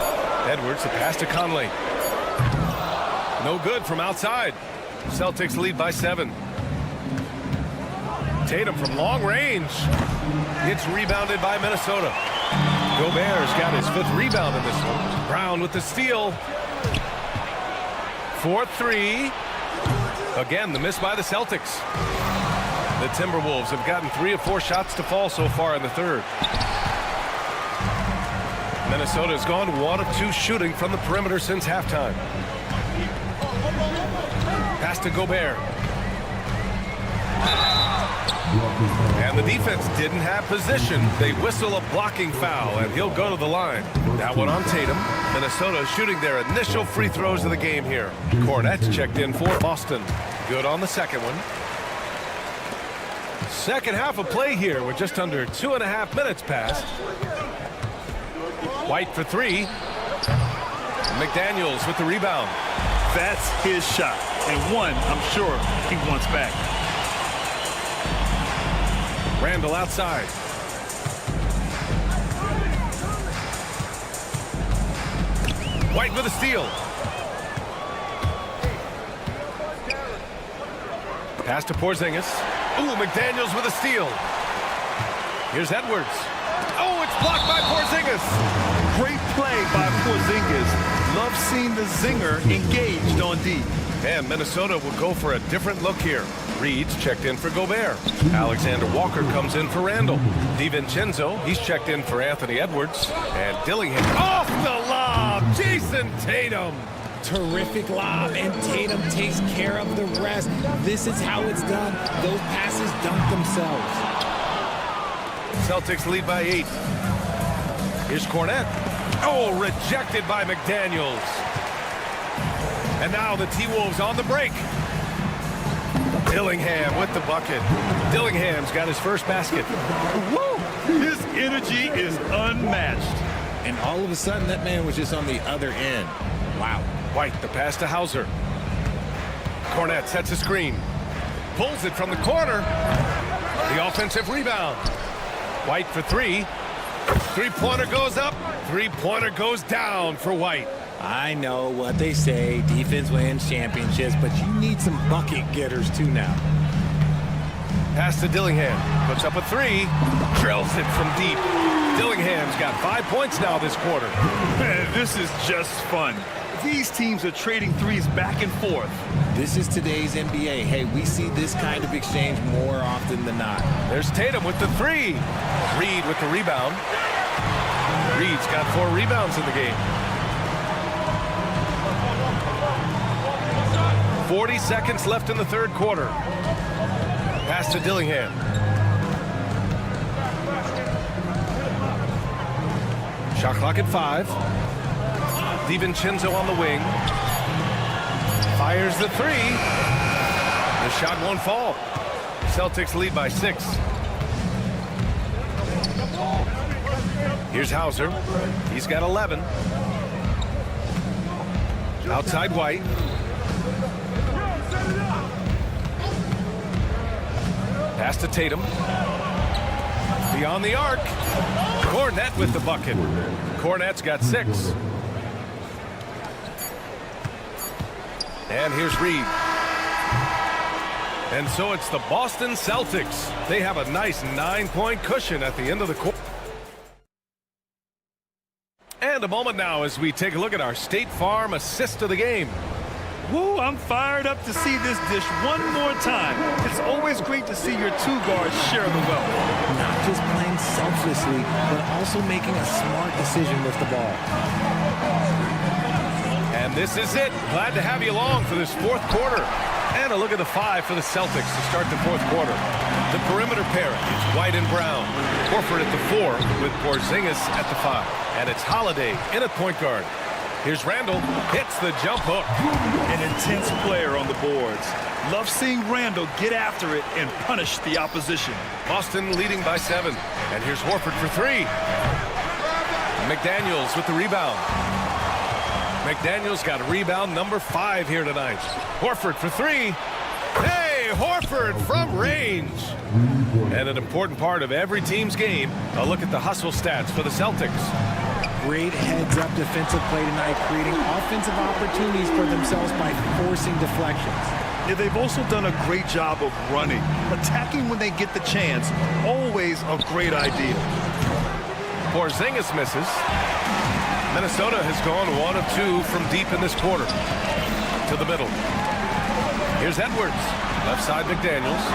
Edwards, the pass to Conley. No good from outside. Celtics lead by 7. Tatum from long range. It's rebounded by Minnesota. Gobert's got his 5th rebound in this one. Brown with the steal. 4-3. Again, the miss by the Celtics. The Timberwolves have gotten 3 of 4 shots to fall so far in the 3rd. Minnesota has gone 1 of 2 shooting from the perimeter since halftime. Pass to Gobert. And And the defense didn't have position. They whistle a blocking foul, and he'll go to the line. That one on Tatum. Minnesota shooting their initial free throws of the game here. Cornette's checked in for Boston. Good on the second one. Second half of play here with just under 2.5 minutes passed. White for three. McDaniels with the rebound. That's his shot, and one I'm sure he wants back. Randall outside. White with a steal. Pass to Porzingis. Ooh, McDaniels with a steal. Here's Edwards. Oh, it's blocked by Porzingis. Great play by Porzingis. Love seeing the zinger engaged on D. And Minnesota will go for a different look here. Reed's checked in for Gobert. Alexander Walker comes in for Randall. DiVincenzo, he's checked in for Anthony Edwards. And Dillingham off the lob. Jason Tatum. Terrific lob, and Tatum takes care of the rest. This is how it's done. Those passes dunk themselves. Celtics lead by 8. Here's Cornette. Oh, rejected by McDaniels. And now the T-Wolves on the break. Dillingham with the bucket. Dillingham's got his first basket. Woo! His energy is unmatched. And all of a sudden, that man was just on the other end. Wow. White, the pass to Hauser. Cornette sets a screen. Pulls it from the corner. The offensive rebound. White for three. Three-pointer goes up. Three-pointer goes down for White. I know what they say, defense wins championships, but you need some bucket getters too now. Pass to Dillingham. Puts up a three. Drills it from deep. Dillingham's got 5 points now this quarter. Man, this is just fun. These teams are trading threes back and forth. This is today's NBA. Hey, we see this kind of exchange more often than not. There's Tatum with the three. Reed with the rebound. Reed's got 4 rebounds in the game. 40 seconds left in the third quarter. Pass to Dillingham. Shot clock at 5. DiVincenzo on the wing. Fires the three. The shot won't fall. Celtics lead by 6. Here's Hauser. He's got 11. Outside White. Pass to Tatum. Beyond the arc. Cornette with the bucket. Cornette's got 6. And here's Reed. And so it's the Boston Celtics. They have a nice 9-point cushion at the end of the quarter. And a moment now as we take a look at our State Farm assist of the game. Woo, I'm fired up to see this dish one more time. It's always great to see your two guards share the wealth. Not just playing selflessly, but also making a smart decision with the ball. And this is it. Glad to have you along for this fourth quarter. And a look at the 5 for the Celtics to start the fourth quarter. The perimeter pairing is White and Brown. Horford at the 4 with Porzingis at the 5. And it's Holiday in at point guard. Here's Randall. Hits the jump hook. An intense player on the boards. Love seeing Randall get after it and punish the opposition. Boston leading by 7. And here's Horford for 3. McDaniels with the rebound. McDaniels got rebound number 5 here tonight. Horford for 3. Hey, Horford from range. And an important part of every team's game, a look at the hustle stats for the Celtics. Great heads-up defensive play tonight, creating offensive opportunities for themselves by forcing deflections. Yeah, they've also done a great job of running. Attacking when they get the chance, always a great idea. Porzingis misses. Minnesota has gone 1 of 2 from deep in this quarter. To the middle. Here's Edwards. Left side McDaniels.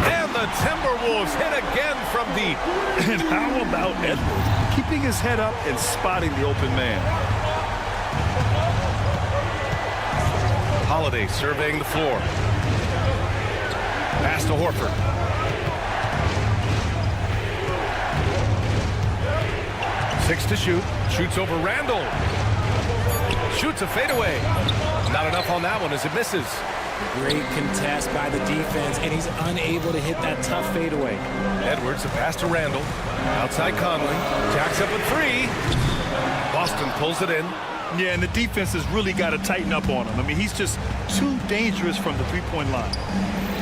And the Timberwolves hit again from deep. And how about Edwards? Keeping his head up and spotting the open man. Holiday surveying the floor. Pass to Horford. 6 to shoot. Shoots over Randall. Shoots a fadeaway. Not enough on that one as it misses. Great contest by the defense, and he's unable to hit that tough fadeaway. Edwards, a pass to Randall. Outside Conley. Jacks up a 3. Boston pulls it in. Yeah, and the defense has really got to tighten up on him. I mean, he's just too dangerous from the three-point line.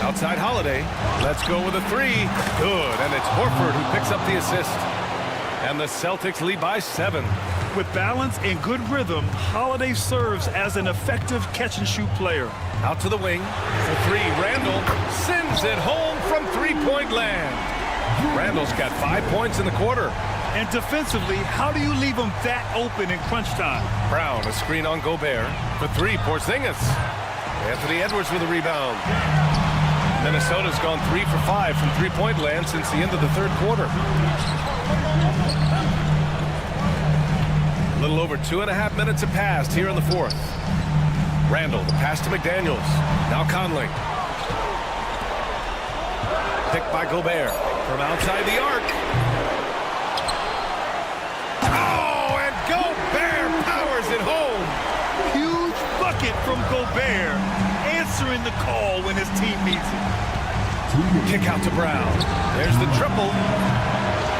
Outside Holiday. Let's go with a 3. Good, and it's Horford who picks up the assist. And the Celtics lead by 7. With balance and good rhythm, Holiday serves as an effective catch-and-shoot player. Out to the wing. For 3, Randall sends it home from three-point land. Randall's got 5 points in the quarter. And defensively, how do you leave him that open in crunch time? Brown, a screen on Gobert. For 3, Porzingis. Anthony Edwards with a rebound. Minnesota's gone 3 for 5 from three-point land since the end of the third quarter. A little over 2.5 minutes have passed here in the fourth. Randall, the pass to McDaniels. Now Conley. Picked by Gobert from outside the arc. Oh, and Gobert powers it home. Huge bucket from Gobert, answering the call when his team needs it. Kick out to Brown. There's the triple.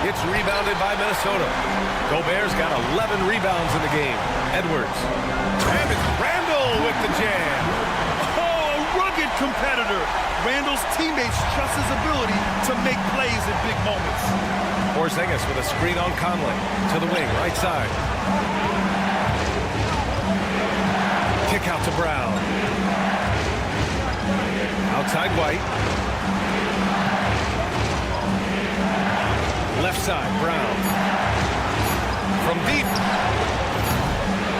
It's rebounded by Minnesota. Gobert's got 11 rebounds in the game. Edwards. And it's Randall with the jam. Oh, a rugged competitor. Randall's teammates trust his ability to make plays in big moments. Porzingis with a screen on Conley. To the wing, right side. Kick out to Brown. Outside White. Left side, Brown. From deep.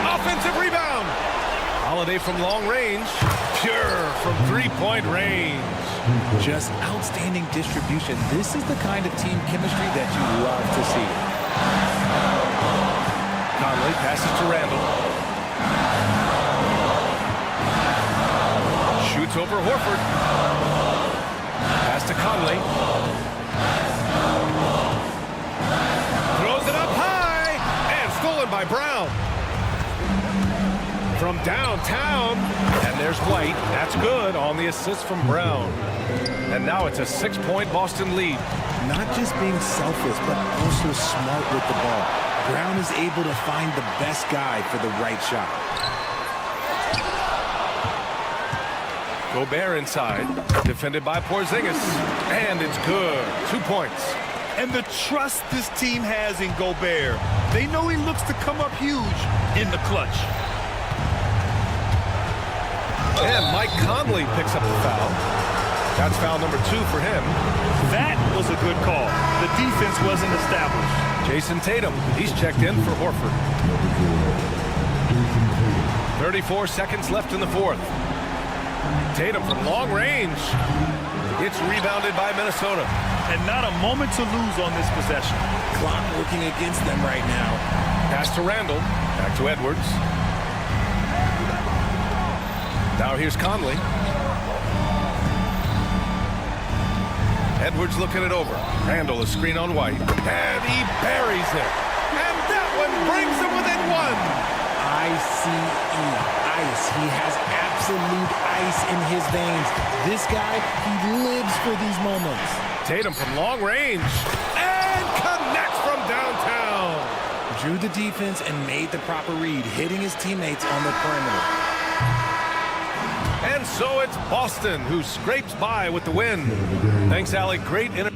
Offensive rebound. Holiday from long range. Pure from three-point range. Just outstanding distribution. This is the kind of team chemistry that you love to see. Conley passes to Randall. Shoots over Horford. Pass to Conley. Throws it up high. And stolen by Brown. From downtown. And there's White. That's good on the assist from Brown. And now it's a 6-point Boston lead. Not just being selfless, but also smart with the ball. Brown is able to find the best guy for the right shot. Gobert inside. Defended by Porzingis. And it's good. 2 points. And the trust this team has in Gobert. They know he looks to come up huge in the clutch. And Mike Conley picks up the foul. That's foul number 2 for him. That was a good call. The defense wasn't established. Jason Tatum, he's checked in for Horford. 34 seconds left in the fourth. Tatum from long range. It's rebounded by Minnesota. And not a moment to lose on this possession. Clock working against them right now. Pass to Randall. Back to Edwards. Now here's Conley. Edwards looking it over. Randall, a screen on White. And he buries it. And that one brings him within 1. ICE. Ice. He has absolute ice in his veins. This guy, he lives for these moments. Tatum from long range. And connects from downtown. Drew the defense and made the proper read, hitting his teammates on the perimeter. And so it's Boston who scrapes by with the win. Thanks, Allie. Great inter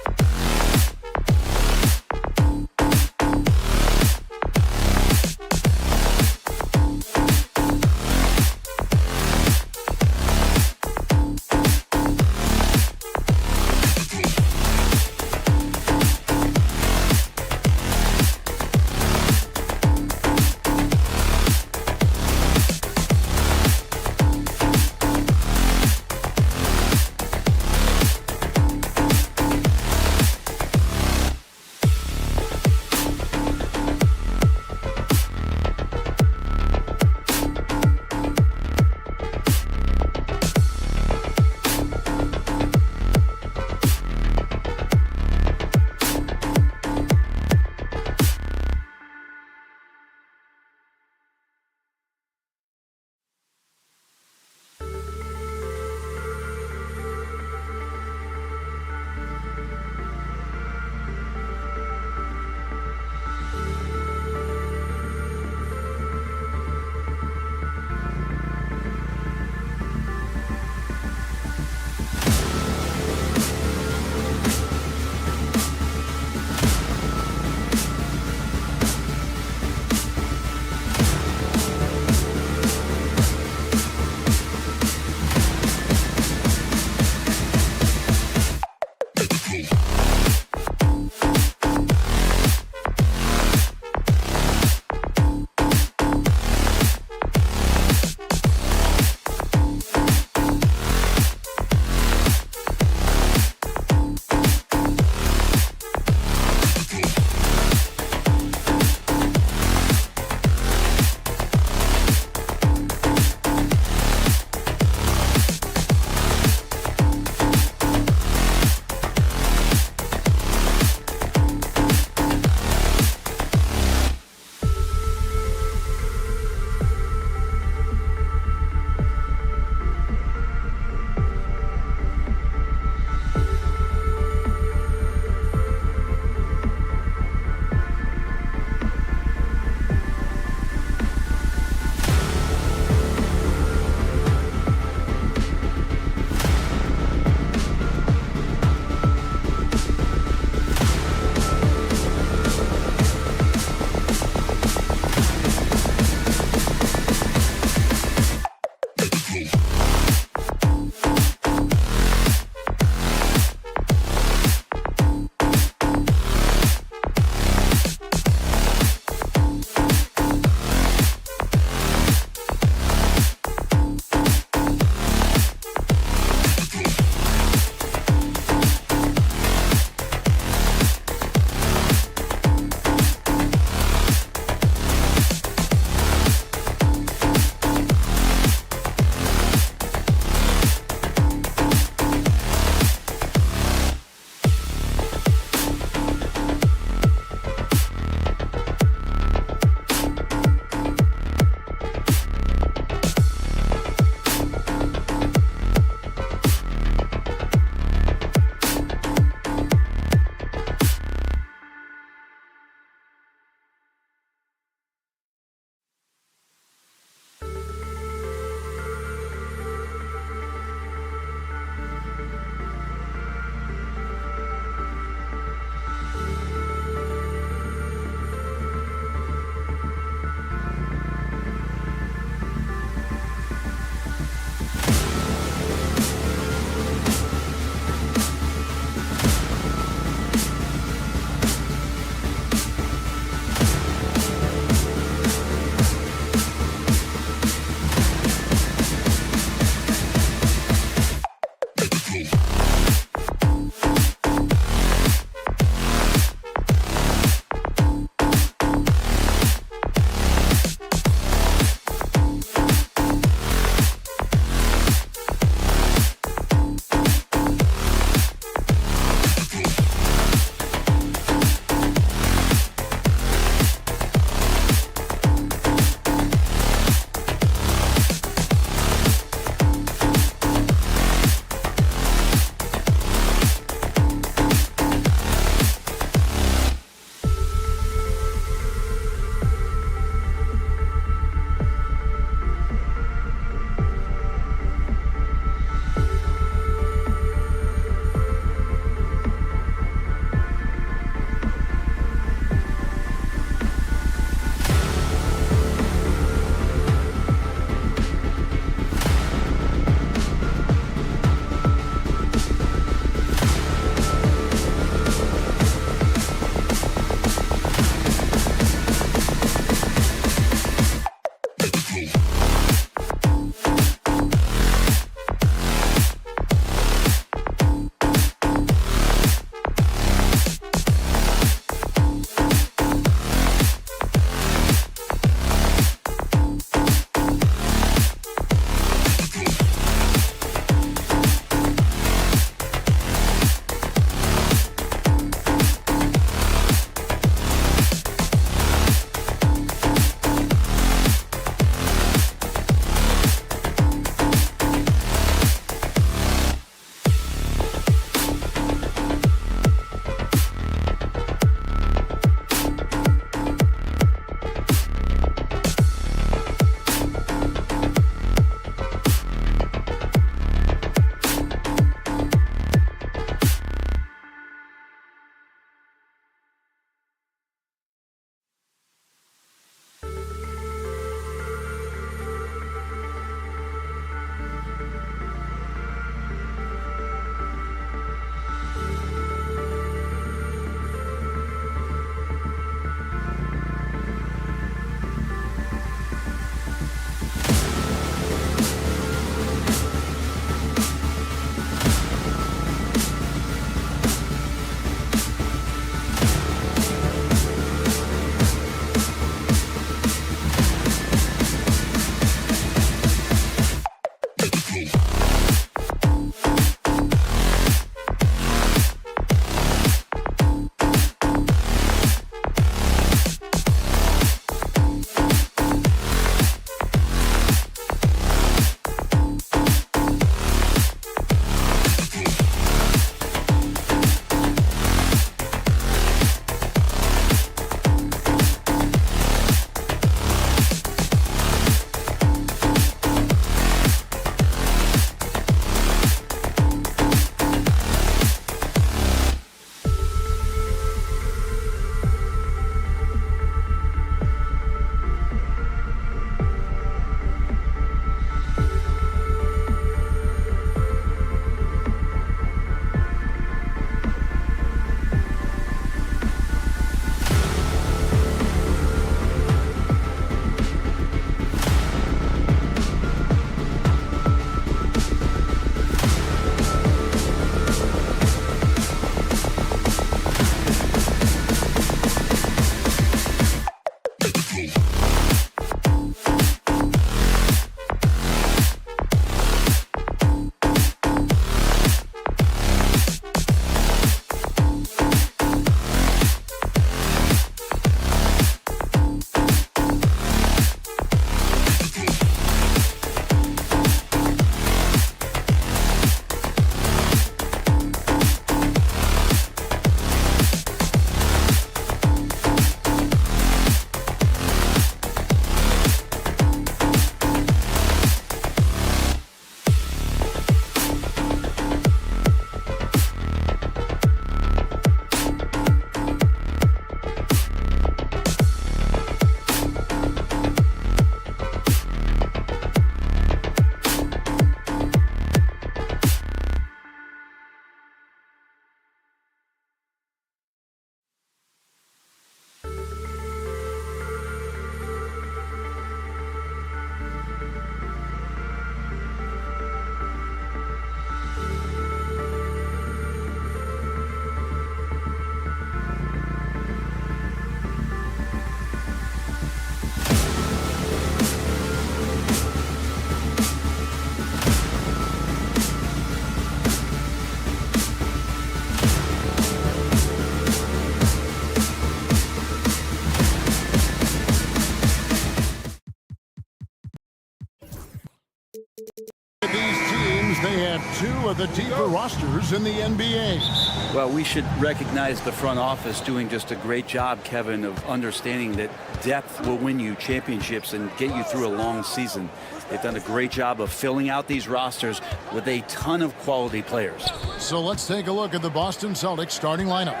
two of the deeper rosters in the NBA. Well, we should recognize the front office doing just a great job, Kevin, of understanding that depth will win you championships and get you through a long season. They've done a great job of filling out these rosters with a ton of quality players. So let's take a look at the Boston Celtics starting lineup.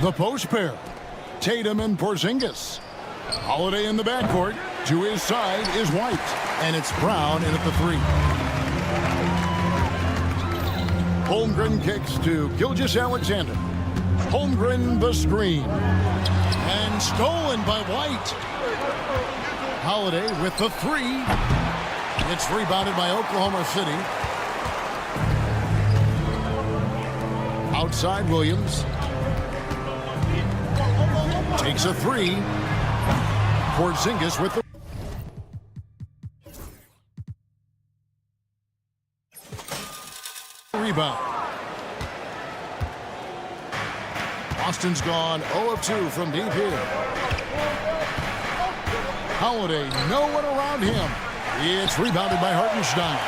The post pair, Tatum and Porzingis. Holiday in the backcourt. To his side is White. And it's Brown in at the 3. Holmgren kicks to Gilgeous-Alexander. Holmgren the screen. And stolen by White. Holiday with the 3. It's rebounded by Oklahoma City. Outside Williams. Takes a 3. Porzingis with the rebound. Boston's gone 0 of 2 from deep here. Holiday, no one around him. It's rebounded by Hartenstein.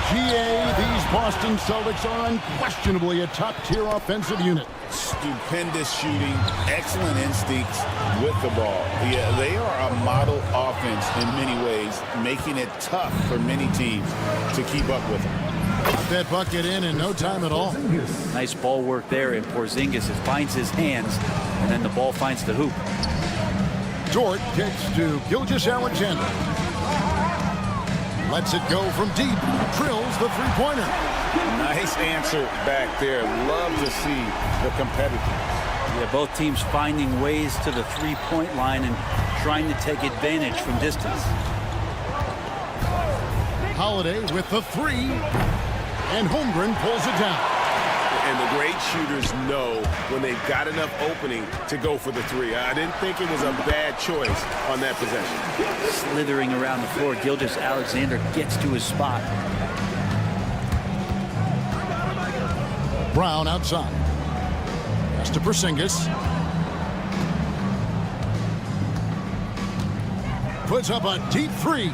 GA, these Boston Celtics are unquestionably a top-tier offensive unit. Stupendous shooting, excellent instincts with the ball. Yeah, they are a model offense in many ways, making it tough for many teams to keep up with them. Got that bucket in no time at all. Nice ball work there, and Porzingis finds his hands, and then the ball finds the hoop. Dort kicks to Gilgeous-Alexander. Lets it go from deep. Drills the three-pointer. Nice answer back there. Love to see the competitors. Yeah, both teams finding ways to the three-point line and trying to take advantage from distance. Holiday with the 3. And Holmgren pulls it down. And the great shooters know when they've got enough opening to go for the 3. I didn't think it was a bad choice on that possession. Slithering around the floor, Gilgeous-Alexander gets to his spot. Brown outside. Pass to Porzingis. Puts up a deep 3.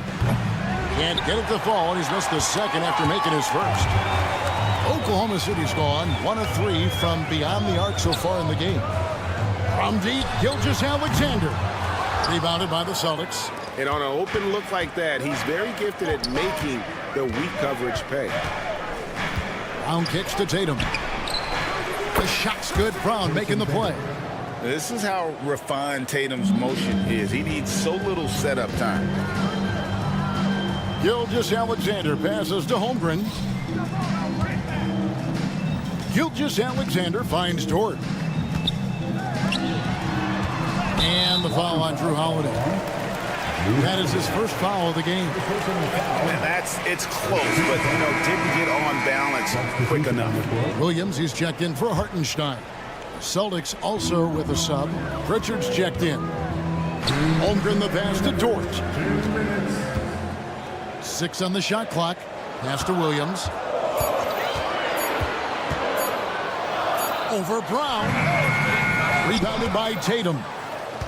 Can't get it to fall, and he's missed the second after making his first. Oklahoma City's gone 1 of 3 from beyond the arc so far in the game. From deep, Gilgeous-Alexander. Rebounded by the Celtics. And on an open look like that, he's very gifted at making the weak coverage pay. Brown kicks to Tatum. The shot's good. Brown making the play. This is how refined Tatum's motion is. He needs so little setup time. Gilgeous-Alexander passes to Holmgren. Gilgeous-Alexander finds Dort. And the foul on Drew Holiday. That is his first foul of the game. And it's close, but didn't get on balance quick enough. Williams, he's checked in for Hartenstein. Celtics also with a sub. Pritchard's checked in. Holmgren the pass to Dort. 6 on the shot clock. Pass to Williams. Over Brown. Rebounded by Tatum.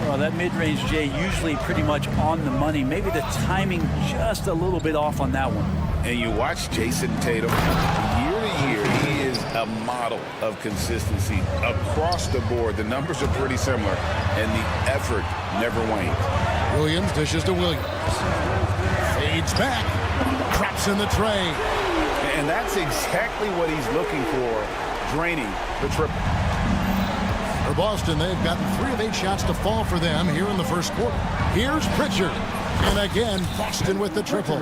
Well, that mid-range, Jay, usually pretty much on the money. Maybe the timing just a little bit off on that one. And you watch Jason Tatum, year to year, he is a model of consistency across the board. The numbers are pretty similar, and the effort never wanes. Williams dishes to Williams. Fades back. Drops in the tray. And that's exactly what he's looking for, draining the triple. For Boston, they've gotten 3 of 8 shots to fall for them here in the first quarter. Here's Pritchard. And again, Boston with the triple.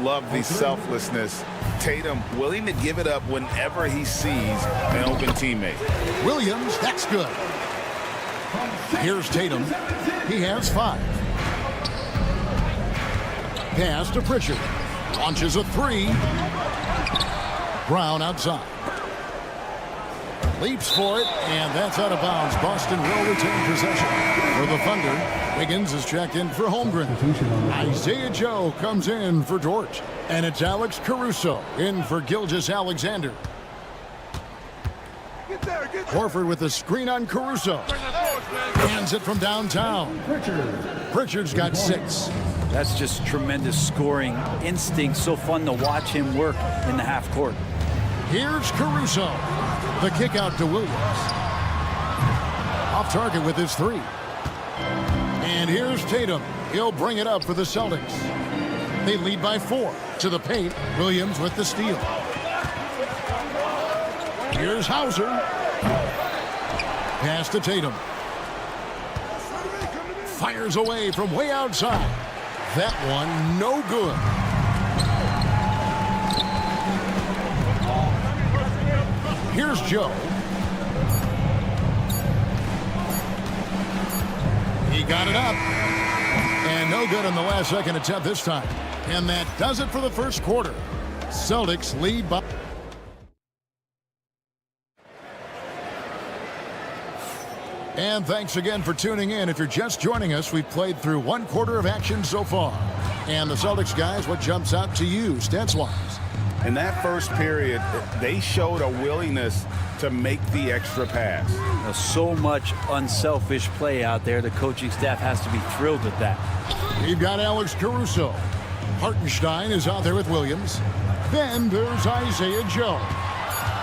Love the selflessness. Tatum willing to give it up whenever he sees an open teammate. Williams, that's good. Here's Tatum. He has 5. Pass to Pritchard. Launches a 3. Brown outside. Leaps for it, and that's out of bounds. Boston will retain possession. For the Thunder, Wiggins is checked in for Holmgren. Isaiah Joe comes in for Dort. And it's Alex Caruso in for Gilgeous-Alexander. Horford with the screen on Caruso. Hands it from downtown. Pritchard's got 6. That's just tremendous scoring instinct. So fun to watch him work in the half court. Here's Caruso. The kick out to Williams. Off target with his three. And here's Tatum. He'll bring it up for the Celtics. They lead by 4. To the paint. Williams with the steal. Here's Hauser. Pass to Tatum. Fires away from way outside. That one no good. Here's Joe. He got it up. And no good on the last second attempt this time. And that does it for the first quarter. Celtics lead by... And thanks again for tuning in. If you're just joining us, we've played through 1 quarter of action so far. And the Celtics guys, what jumps out to you stats-wise? In that first period, they showed a willingness to make the extra pass. So much unselfish play out there. The coaching staff has to be thrilled with that. We've got Alex Caruso. Hartenstein is out there with Williams. Then there's Isaiah Joe.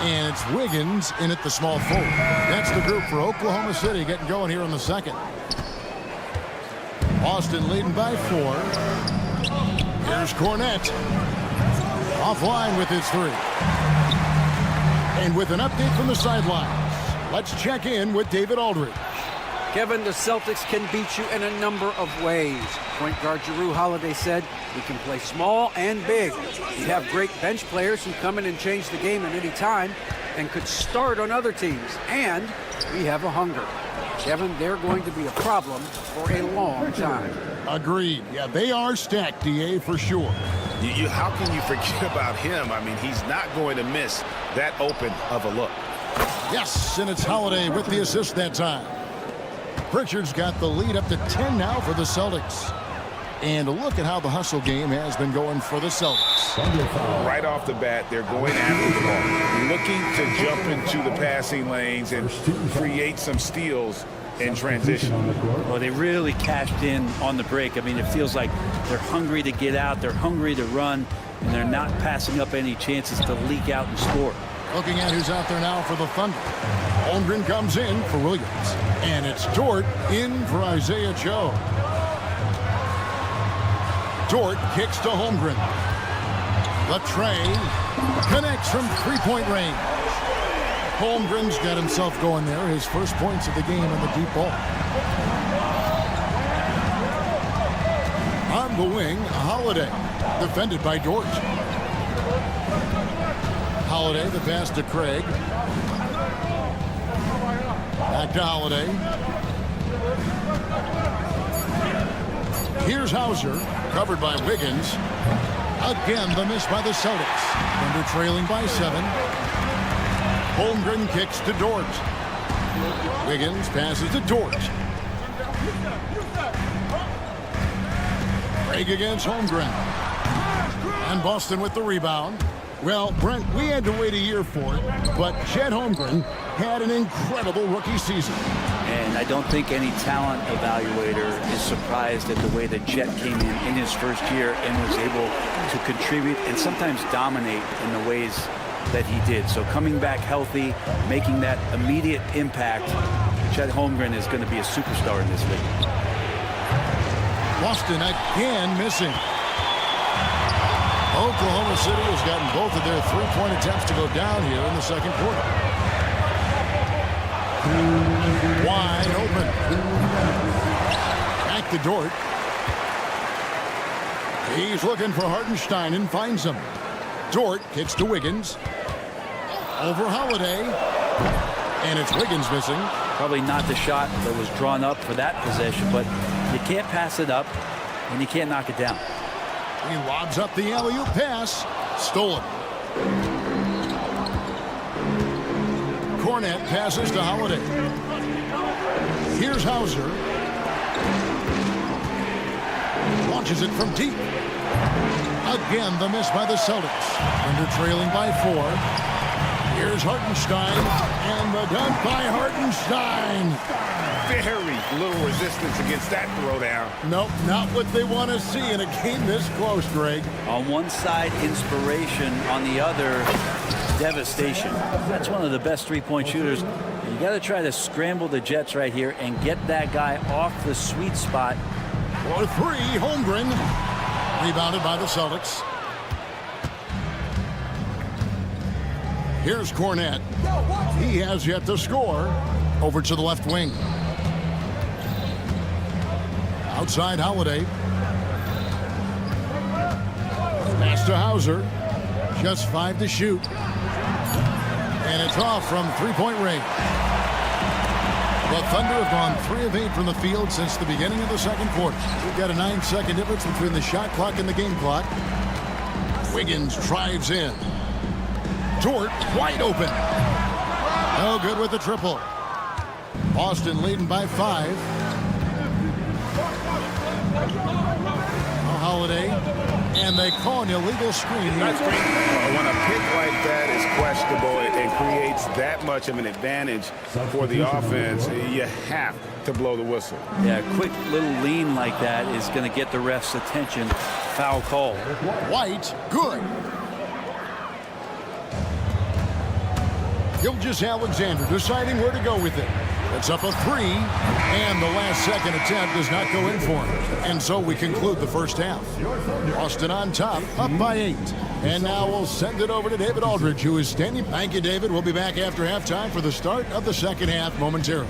And it's Wiggins in at the small forward. That's the group for Oklahoma City getting going here in the second. Boston leading by 4. Here's Cornette. Offline with his 3. And with an update from the sidelines, let's check in with David Aldridge. Kevin, the Celtics can beat you in a number of ways. Point guard Jrue Holiday said, we can play small and big. We have great bench players who come in and change the game at any time and could start on other teams. And we have a hunger. Kevin, they're going to be a problem for a long time. Agreed. Yeah, they are stacked, DA, for sure. How can you forget about him? I mean, he's not going to miss that open of a look. Yes, and it's Holiday with the assist that time. Pritchard's got the lead up to 10 now for the Celtics. And look at how the hustle game has been going for the Celtics. Right off the bat, they're going after the ball, looking to jump into the passing lanes and create some steals in transition. Well, they really cashed in on the break. I mean, it feels like they're hungry to get out, they're hungry to run, and they're not passing up any chances to leak out and score. Looking at who's out there now for the Thunder. Holmgren comes in for Williams. And it's Dort in for Isaiah Joe. Dort kicks to Holmgren. Latre connects from three-point range. Holmgren's got himself going there. His first points of the game on the deep ball. On the wing, Holiday. Defended by Dort. Holiday, the pass to Craig. Back to Holiday. Here's Hauser, covered by Wiggins. Again, the miss by the Celtics. Thunder trailing by 7. Holmgren kicks to Dort. Wiggins passes to Dort. Craig against Holmgren. And Boston with the rebound. Well, Brent, we had to wait a year for it, but Chet Holmgren had an incredible rookie season. And I don't think any talent evaluator is surprised at the way that Chet came in his first year and was able to contribute and sometimes dominate in the ways that he did. So coming back healthy, making that immediate impact, Chet Holmgren is going to be a superstar in this league. Boston again missing. Oklahoma City has gotten both of their three-point attempts to go down here in the second quarter. Wide open. Back to Dort. He's looking for Hartenstein and finds him. Dort kicks to Wiggins. Over Holiday. And it's Wiggins missing. Probably not the shot that was drawn up for that possession, but you can't pass it up and you can't knock it down. He lobs up the alley-oop pass. Stolen. Cornette passes to Holiday. Here's Hauser. Launches it from deep. Again, the miss by the Celtics. Under trailing by 4. Here's Hartenstein, and the dunk by Hartenstein. Very little resistance against that throwdown. Nope, not what they want to see in a game this close, Greg. On one side, inspiration. On the other, devastation. That's one of the best three-point shooters. You got to try to scramble the Jets right here and get that guy off the sweet spot. For three, Holmgren. Rebounded by the Celtics. Here's Cornette. He has yet to score. Over to the left wing. Outside Holiday. Pass to Hauser. Just 5 to shoot. And it's off from three-point range. The Thunder have gone 3 of 8 from the field since the beginning of the second quarter. We've got a 9-second difference between the shot clock and the game clock. Wiggins drives in. Dort wide open. No good with the triple. Boston leading by 5. Holiday, and they call an illegal screen. When a pick like that is questionable and creates that much of an advantage for the offense, you have to blow the whistle. Yeah, a quick little lean like that is going to get the ref's attention. Foul call. White, good. Gilgeous-Alexander deciding where to go with it. It's up a 3, and the last second attempt does not go in for him. And so we conclude the first half. Boston on top, up by 8. And now we'll send it over to David Aldridge, who is standing. Thank you, David. We'll be back after halftime for the start of the second half momentarily.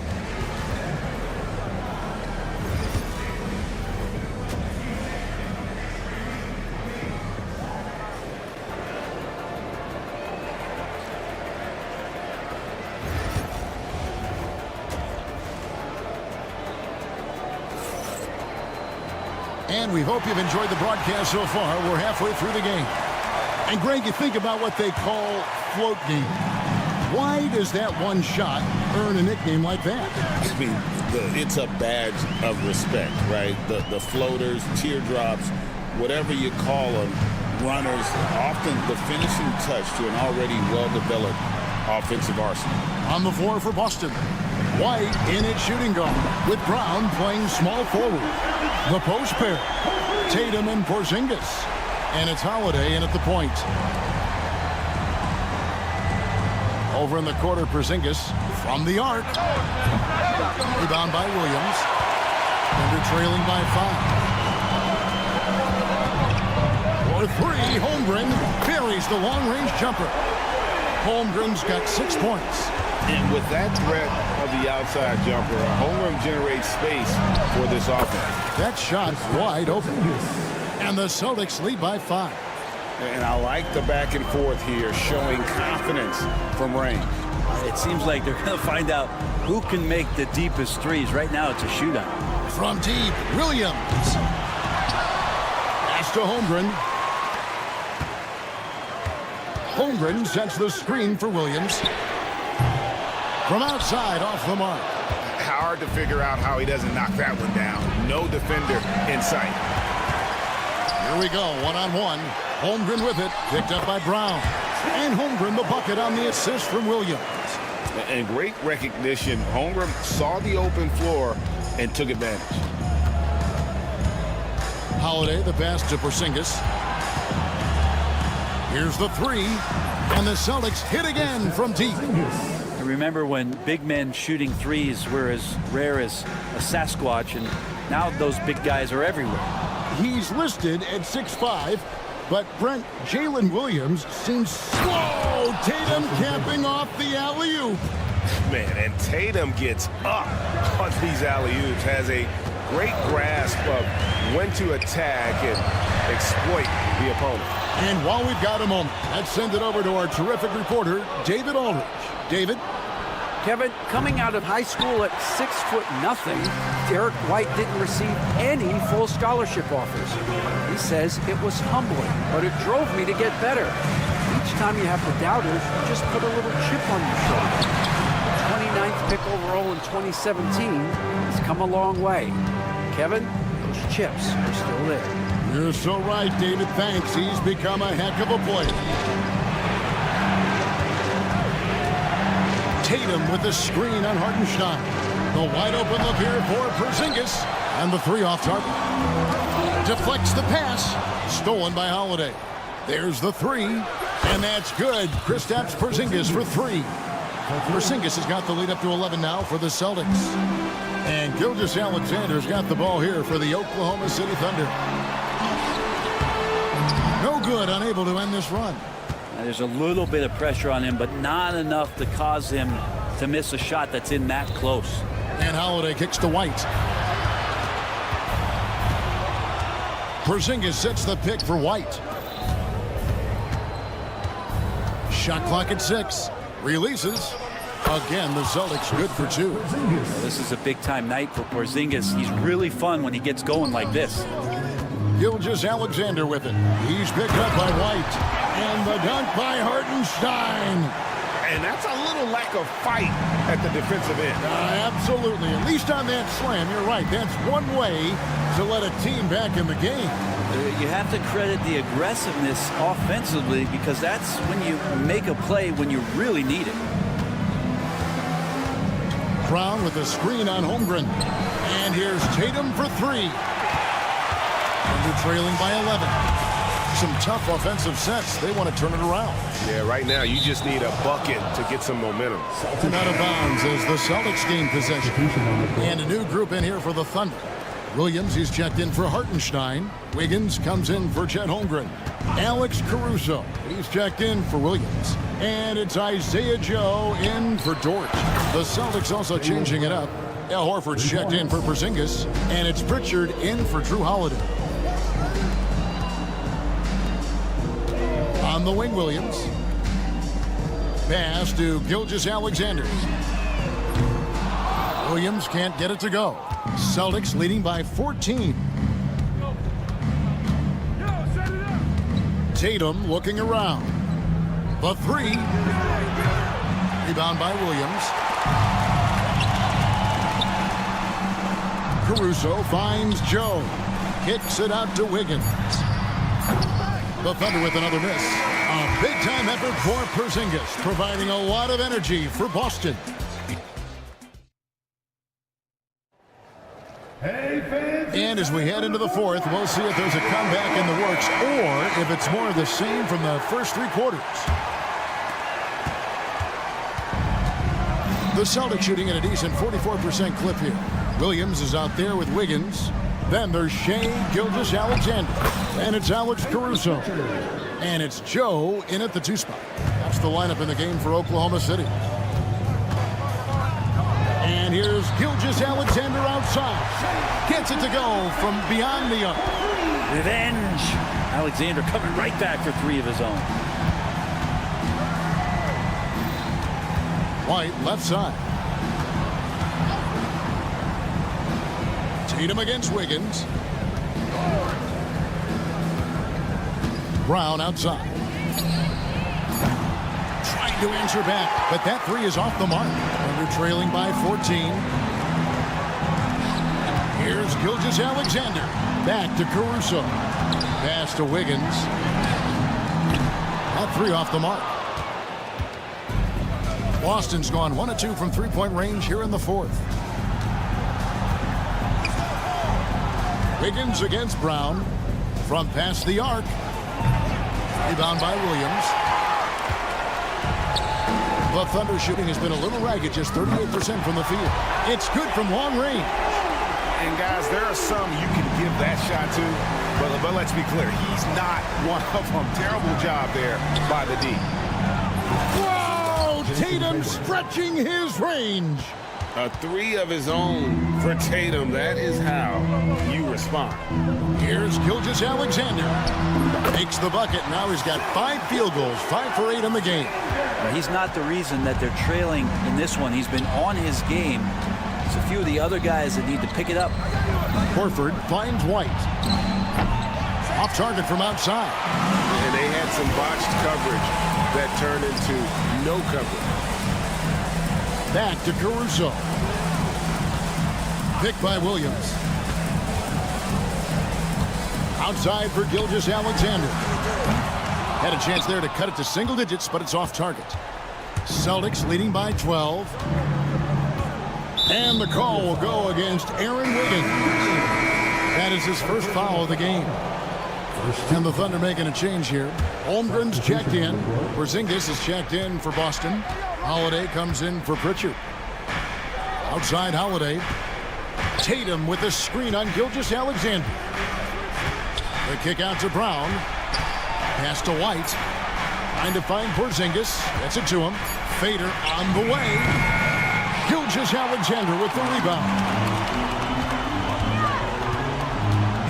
And we hope you've enjoyed the broadcast so far. We're halfway through the game. And Greg, you think about what they call float game. Why does that one shot earn a nickname like that? I mean, it's a badge of respect, right? The floaters, teardrops, whatever you call them, runners, often the finishing touch to an already well-developed offensive arsenal. On the floor for Boston. White in its shooting guard, with Brown playing small forward. The post pair, Tatum and Porzingis. And it's Holiday in at the point. Over in the quarter, Porzingis from the arc. Rebound by Williams. Thunder trailing by 5. For 3, Holmgren buries the long-range jumper. Holmgren's got 6 points. And with that threat of the outside jumper, Holmgren generates space for this offense. That shot wide open. And the Celtics lead by 5. And I like the back and forth here, showing confidence from range. It seems like they're going to find out who can make the deepest threes. Right now, it's a shootout. From deep, Williams. Pass to Holmgren. Holmgren sets the screen for Williams. From outside, off the mark. Hard to figure out how he doesn't knock that one down. No defender in sight. Here we go, one-on-one. Holmgren with it, picked up by Brown. And Holmgren the bucket on the assist from Williams. And great recognition. Holmgren saw the open floor and took advantage. Holiday, the pass to Porzingis. Here's the 3. And the Celtics hit again from deep. Remember when big men shooting threes were as rare as a Sasquatch, and now those big guys are everywhere. He's listed at 6'5", but Brent, Jalen Williams seems slow. Tatum camping off the alley-oop. Man, and Tatum gets up on these alley-oops, has a great grasp of when to attack and exploit the opponent. And while we've got a moment, let's send it over to our terrific reporter, David Aldridge. David? Kevin, coming out of high school at 6'0", Derek White didn't receive any full scholarship offers. He says it was humbling, but it drove me to get better. Each time you have the doubters, you just put a little chip on your shoulder. The 29th pick overall in 2017 has come a long way. Kevin, those chips are still there. You're so right, David. Thanks. He's become a heck of a player. Tatum with the screen on Hartenstein. The wide open look here for Porzingis. And the three off target. Deflects the pass. Stolen by Holiday. There's the three. And that's good. Kristaps Porzingis for three. Porzingis has got the lead up to 11 now for the Celtics. And Gilgeous-Alexander's got the ball here for the Oklahoma City Thunder. No good, unable to end this run. There's a little bit of pressure on him, but not enough to cause him to miss a shot that's in that close. And Holiday kicks to White. Porzingis sets the pick for White. Shot clock at 6. Releases. Again, the Celtics good for 2. This is a big-time night for Porzingis. He's really fun when he gets going like this. Gilgeous-Alexander with it. He's picked up by White. And the dunk by Hartenstein. And that's a little lack of fight at the defensive end. Absolutely. At least on that slam, you're right. That's one way to let a team back in the game. You have to credit the aggressiveness offensively because that's when you make a play when you really need it. Brown with the screen on Holmgren. And here's Tatum for 3. Under trailing by 11. Some tough offensive sets. They want to turn it around. Yeah, right now you just need a bucket to get some momentum. And out of bounds as the Celtics gain possession. And a new group in here for the Thunder. Williams, he's checked in for Hartenstein. Wiggins comes in for Chet Holmgren. Alex Caruso, he's checked in for Williams. And it's Isaiah Joe in for Dort. The Celtics also changing it up. Al Horford's checked in for Porzingis. And it's Pritchard in for Drew Holiday. On the wing, Williams. Pass to Gilgeous-Alexander. Williams can't get it to go. Celtics leading by 14. Tatum looking around. The 3. Rebound by Williams. Caruso finds Joe. Kicks it out to Wiggins. The Thunder with another miss. A big-time effort for Porzingis, providing a lot of energy for Boston. And as we head into the fourth, we'll see if there's a comeback in the works or if it's more of the same from the first 3 quarters. The Celtics shooting at a decent 44% clip here. Williams is out there with Wiggins. Then there's Shea Gilgeous-Alexander. And it's Alex Caruso. And it's Joe in at the 2 spot. That's the lineup in the game for Oklahoma City. And here's Gilgeous-Alexander outside. Gets it to go from beyond the arc. Revenge. Alexander coming right back for 3 of his own. White left side. Tatum against Wiggins. Brown outside. Trying to answer back, but that 3 is off the mark. Under trailing by 14. Here's Gilgeous-Alexander. Back to Caruso. Pass to Wiggins. That 3 off the mark. Boston's gone 1 of 2 from 3-point range here in the fourth. Wiggins against Brown. From past the arc. Rebound by Williams. The Thunder shooting has been a little ragged, just 38% from the field. It's good from long range. And guys, there are some you can give that shot to, but let's be clear, he's not one of them. Terrible job there by the D. Whoa! Tatum stretching his range. A 3 of his own for Tatum. That is how you respond. Here's Gilgeous-Alexander. Makes the bucket. Now he's got 5 field goals, 5 for 8 in the game. He's not the reason that they're trailing in this one. He's been on his game. There's a few of the other guys that need to pick it up. Horford finds White. Off target from outside. And they had some botched coverage that turned into no coverage. Back to Caruso. Picked by Williams. Outside for Gilgeous-Alexander. Had a chance there to cut it to single digits, but it's off target. Celtics leading by 12. And the call will go against Aaron Wiggins. That is his first foul of the game. And the Thunder making a change here. Holmgren's checked in. Porzingis is checked in for Boston. Holiday comes in for Pritchard. Outside Holiday. Tatum with a screen on Gilgeous-Alexander. The kick out to Brown. Pass to White. Trying to find Porzingis. Gets it to him. Fader on the way. Gilgeous-Alexander with the rebound.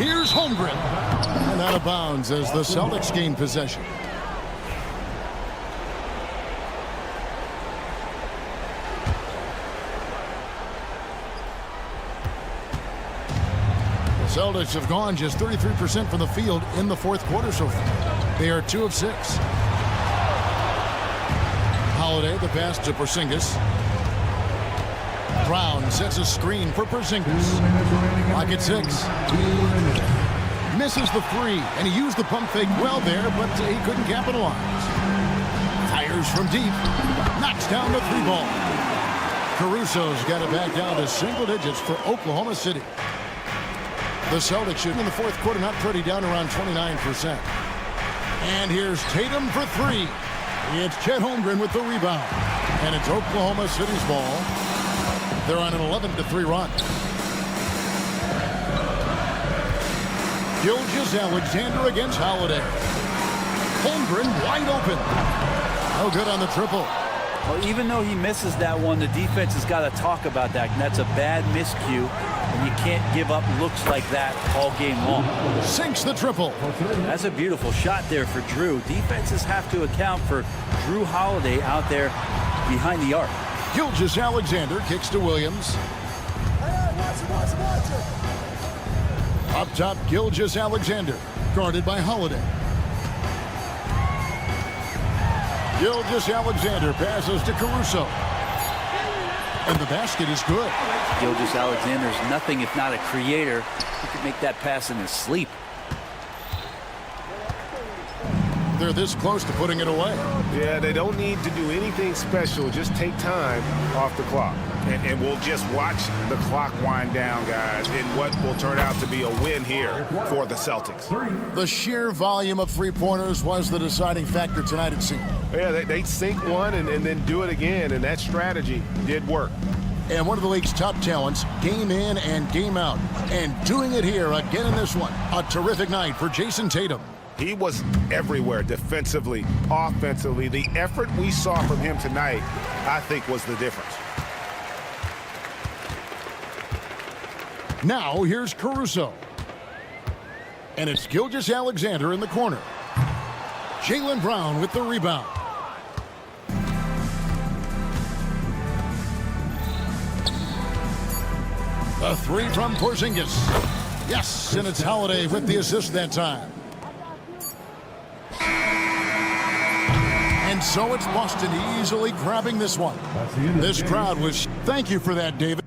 Here's Holmgren. And out of bounds as the Celtics gain possession. The Celtics have gone just 33% from the field in the fourth quarter so far. They are 2 of 6. Holiday, the pass to Porzingis. Brown sets a screen for Porzingis. Clock at 6. Misses the 3, and he used the pump fake well there, but he couldn't capitalize. Fires from deep. Knocks down the 3 ball. Caruso's got it back down to single digits for Oklahoma City. The Celtics shooting in the fourth quarter, not pretty, down around 29%. And here's Tatum for 3. It's Chet Holmgren with the rebound. And it's Oklahoma City's ball. They're on an 11-3 run. Gilgeous-Alexander against Holiday. Holmgren wide open. No good on the triple. Well, even though he misses that one, the defense has got to talk about that. And that's a bad miscue. And you can't give up looks like that all game long. Sinks the triple. That's a beautiful shot there for Drew. Defenses have to account for Drew Holiday out there behind the arc. Gilgeous-Alexander kicks to Williams. Up top, Gilgeous-Alexander, guarded by Holiday. Gilgeous-Alexander passes to Caruso. And the basket is good. Gilgeous-Alexander's nothing if not a creator. He could make that pass in his sleep. They're this close to putting it away. Yeah, they don't need to do anything special. Just take time off the clock. And we'll just watch the clock wind down, guys, in what will turn out to be a win here for the Celtics. The sheer volume of three-pointers was the deciding factor tonight, it seemed. Yeah, they sink one and then do it again, and that strategy did work. And one of the league's top talents, game in and game out. And doing it here again in this one. A terrific night for Jason Tatum. He was everywhere defensively, offensively. The effort we saw from him tonight, I think, was the difference. Now, here's Caruso. And it's Gilgeous-Alexander in the corner. Jaylen Brown with the rebound. A 3 from Porzingis. Yes, and it's Holiday with the assist that time. And so it's Boston easily grabbing this one. This crowd was... Thank you for that, David.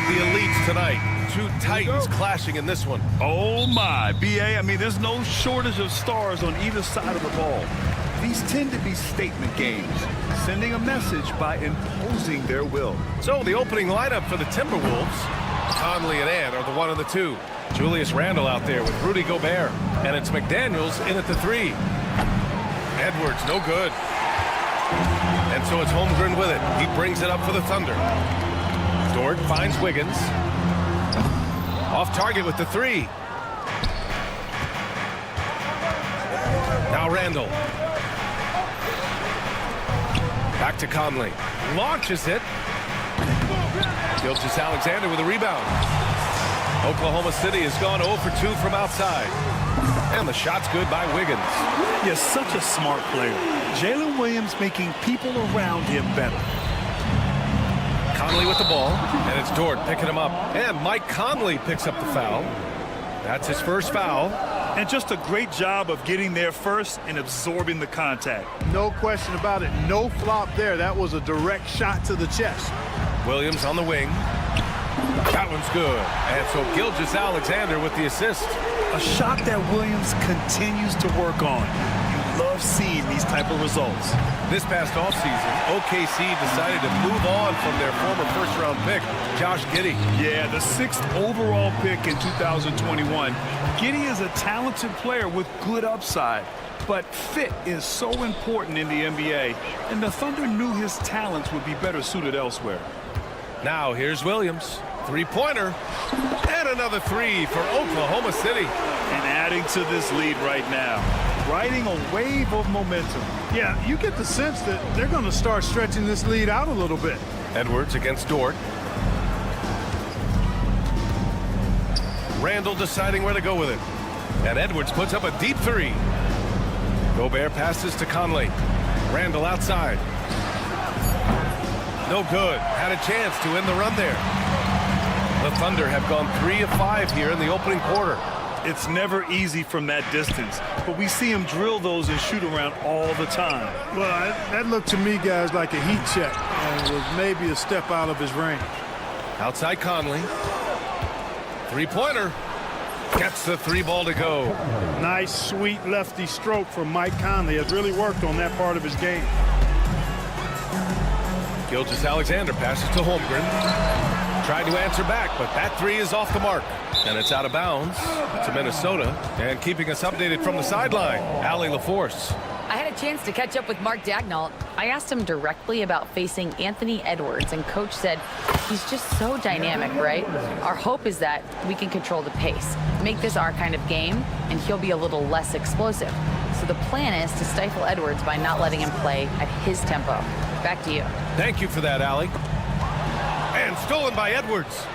of the elites tonight. Two titans clashing in this one. Oh my, BA, I mean, there's no shortage of stars on either side of the ball. These tend to be statement games, sending a message by imposing their will. So the opening lineup for the Timberwolves, Conley and Ant are the 1 and the 2. Julius Randle out there with Rudy Gobert. And it's McDaniels in at the 3. Edwards, no good. And so it's Holmgren with it. He brings it up for the Thunder. Dort finds Wiggins. Off target with the 3. Now Randle. Back to Conley. Launches it. Gilgeous-Alexander with a rebound. Oklahoma City has gone 0 for 2 from outside. And the shot's good by Wiggins. You're such a smart player. Jalen Williams making people around him better. Conley with the ball, and it's Dort picking him up. And Mike Conley picks up the foul. That's his first foul. And just a great job of getting there first and absorbing the contact. No question about it. No flop there. That was a direct shot to the chest. Williams on the wing. That one's good. And so Gilgeous-Alexander with the assist. A shot that Williams continues to work on. You love seeing these type of results. This past offseason, OKC decided to move on from their former first-round pick, Josh Giddey. Yeah, the 6th overall pick in 2021. Giddey is a talented player with good upside. But fit is so important in the NBA, and the Thunder knew his talents would be better suited elsewhere. Now here's Williams. Three-pointer. And another 3 for Oklahoma City. And adding to this lead right now. Riding a wave of momentum. Yeah, you get the sense that they're going to start stretching this lead out a little bit. Edwards against Dort. Randle deciding where to go with it. And Edwards puts up a deep 3. Gobert passes to Conley. Randle outside. No good. Had a chance to end the run there. The Thunder have gone 3 of 5 here in the opening quarter. It's never easy from that distance, but we see him drill those and shoot around all the time. Well, that looked to me, guys, like a heat check and was maybe a step out of his range. Outside Conley. Three-pointer. Gets the 3 ball to go. Nice, sweet lefty stroke from Mike Conley. Has really worked on that part of his game. Gilgeous-Alexander passes to Holmgren. Tried to answer back, but that 3 is off the mark. And it's out of bounds to Minnesota. And keeping us updated from the sideline, Allie LaForce. I had a chance to catch up with Mark Daigneault. I asked him directly about facing Anthony Edwards, and Coach said he's just so dynamic, right? Our hope is that we can control the pace, make this our kind of game, and he'll be a little less explosive. So the plan is to stifle Edwards by not letting him play at his tempo. Back to you. Thank you for that, Allie. And stolen by Edwards.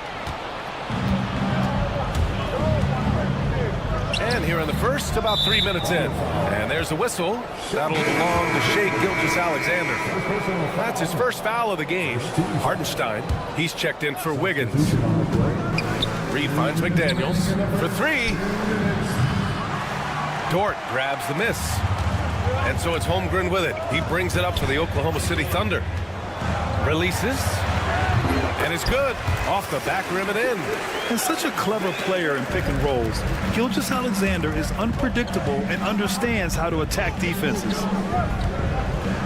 And here in the first, about 3 minutes in. And there's the whistle. That'll belong to Shai Gilgeous-Alexander. That's his first foul of the game. Hartenstein, he's checked in for Wiggins. Reed finds McDaniels for 3. Dort grabs the miss. And so it's Holmgren with it. He brings it up for the Oklahoma City Thunder. Releases. And it's good. Off the back rim and in. And such a clever player in pick and rolls. Gilgeous-Alexander is unpredictable and understands how to attack defenses.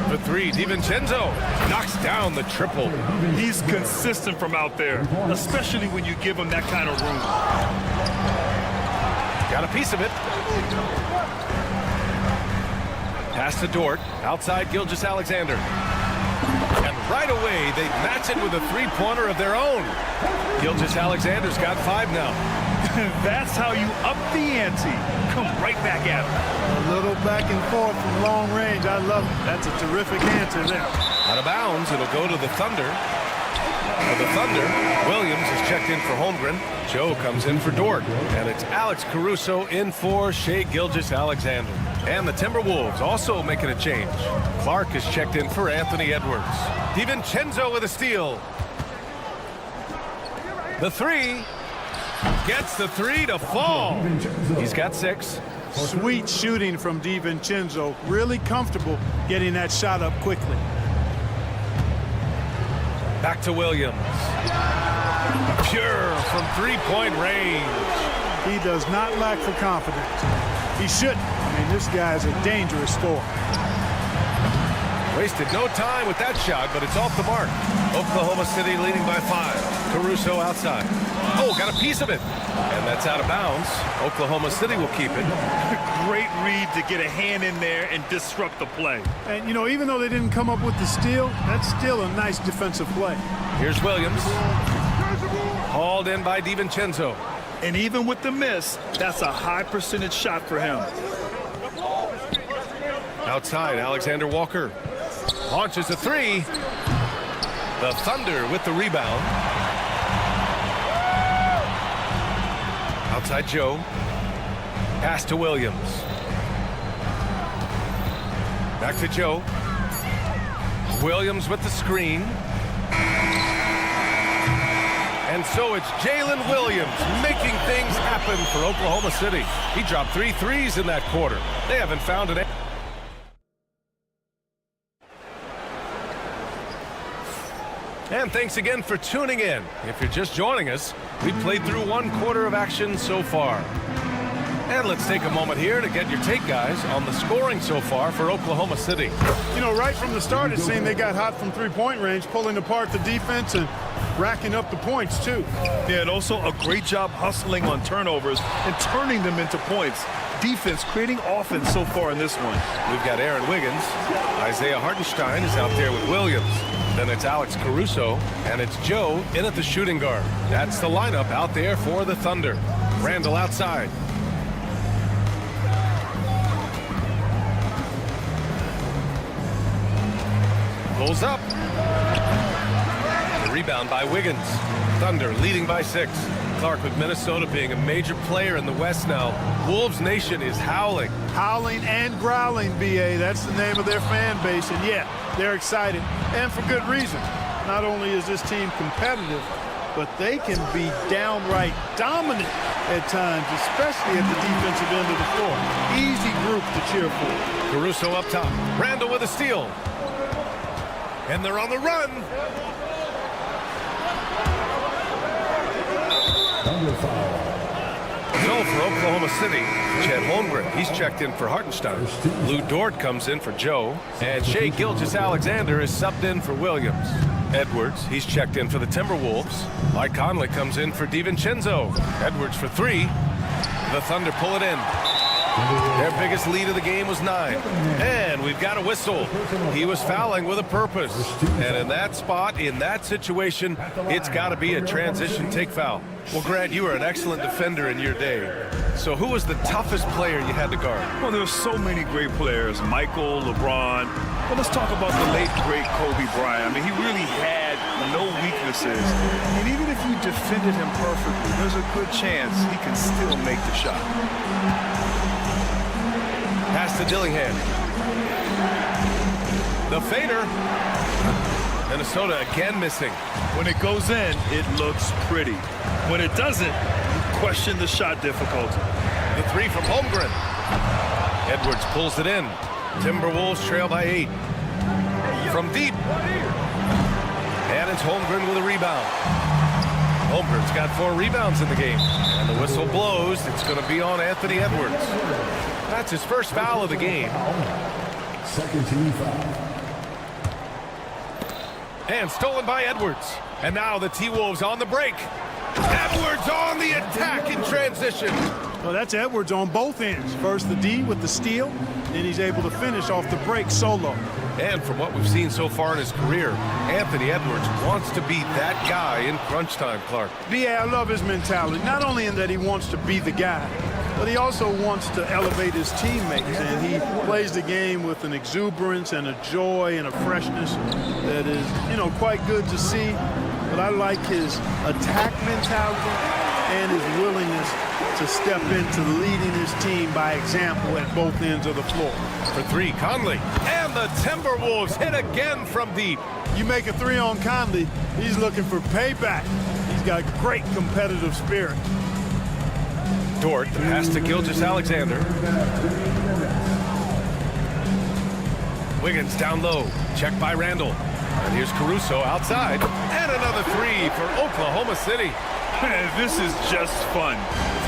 For 3, DiVincenzo knocks down the triple. He's consistent from out there, especially when you give him that kind of room. Got a piece of it. Pass to Dort. Outside Gilgeous-Alexander. And right away, they match it with a 3-pointer of their own. Gilgeous-Alexander's got 5 now. That's how you up the ante. Come right back at him. A little back and forth from long range. I love it. That's a terrific answer there. Out of bounds, it'll go to the Thunder. For the Thunder, Williams is checked in for Holmgren. Joe comes in for Dort. And it's Alex Caruso in for Shai Gilgeous-Alexander. And the Timberwolves also making a change. Clark is checked in for Anthony Edwards. DiVincenzo with a steal. The 3. Gets the 3 to fall. He's got 6. Sweet shooting from DiVincenzo. Really comfortable getting that shot up quickly. Back to Williams. Pure from three-point range. He does not lack for confidence. He shouldn't. I mean, this guy's a dangerous scorer. Wasted no time with that shot, but it's off the mark. Oklahoma City leading by 5. Caruso outside. Oh, got a piece of it. And that's out of bounds. Oklahoma City will keep it. Great read to get a hand in there and disrupt the play. And, you know, even though they didn't come up with the steal, that's still a nice defensive play. Here's Williams. Hauled in by DiVincenzo. And even with the miss, that's a high percentage shot for him. Outside, Alexander Walker. Launches a three. The Thunder with the rebound. Outside Joe. Pass to Williams. Back to Joe. Williams with the screen. And so it's Jalen Williams making things happen for Oklahoma City. He dropped 3 threes in that quarter. They haven't found an... And thanks again for tuning in. If you're just joining us, we've played through 1 quarter of action so far. And let's take a moment here to get your take, guys, on the scoring so far for Oklahoma City. You know, right from the start, it seemed they got hot from three-point range, pulling apart the defense and racking up the points, too. Yeah, and also a great job hustling on turnovers and turning them into points. Defense creating offense so far in this one. We've got Aaron Wiggins. Isaiah Hartenstein is out there with Williams. Then it's Alex Caruso, and it's Joe in at the shooting guard. That's the lineup out there for the Thunder. Randall outside. Pulls up. The rebound by Wiggins. Thunder leading by 6. Clark with Minnesota being a major player in the West now. Wolves Nation is howling. Howling and growling, B.A. That's the name of their fan base. And, yeah, they're excited. And for good reason. Not only is this team competitive, but they can be downright dominant at times, especially at the defensive end of the floor. Easy group to cheer for. Caruso up top. Randall with a steal. And they're on the run. So for Oklahoma City, Chet Holmgren, he's checked in for Hartenstein. Lou Dort comes in for Joe. And Shai Gilgeous-Alexander is subbed in for Williams. Edwards, he's checked in for the Timberwolves. Mike Conley comes in for DiVincenzo. Edwards for 3. The Thunder pull it in. Their biggest lead of the game was 9. And we've got a whistle. He was fouling with a purpose. And in that spot, in that situation, it's got to be a transition take foul. Well, Grant, you were an excellent defender in your day. So who was the toughest player you had to guard? Well, there were so many great players. Michael, LeBron. Well, let's talk about the late, great Kobe Bryant. I mean, he really had no weaknesses. And even if you defended him perfectly, there's a good chance he can still make the shot. Pass to Dillingham. The fader. Minnesota again missing. When it goes in, it looks pretty. When it doesn't, you question the shot difficulty. The 3 from Holmgren. Edwards pulls it in. Timberwolves trail by 8. From deep. And it's Holmgren with a rebound. Holmgren's got 4 rebounds in the game. And the whistle blows. It's going to be on Anthony Edwards. That's his first foul of the game. Second team foul. And stolen by Edwards. And now the T-Wolves on the break. Edwards on the attack in transition. Well, that's Edwards on both ends. First the D with the steal, then he's able to finish off the break solo. And from what we've seen so far in his career, Anthony Edwards wants to be that guy in crunch time, Clark. Yeah, I love his mentality. Not only in that he wants to be the guy, but he also wants to elevate his teammates. And he plays the game with an exuberance and a joy and a freshness that is, you know, quite good to see. But I like his attack mentality and his willingness to step into leading his team by example at both ends of the floor. For 3, Conley. And the Timberwolves hit again from deep. You make a 3 on Conley, he's looking for payback. He's got great competitive spirit. Dort, the pass to Gilgeous-Alexander. Wiggins down low. Checked by Randall. And here's Caruso outside. And another three for Oklahoma City. Man, this is just fun.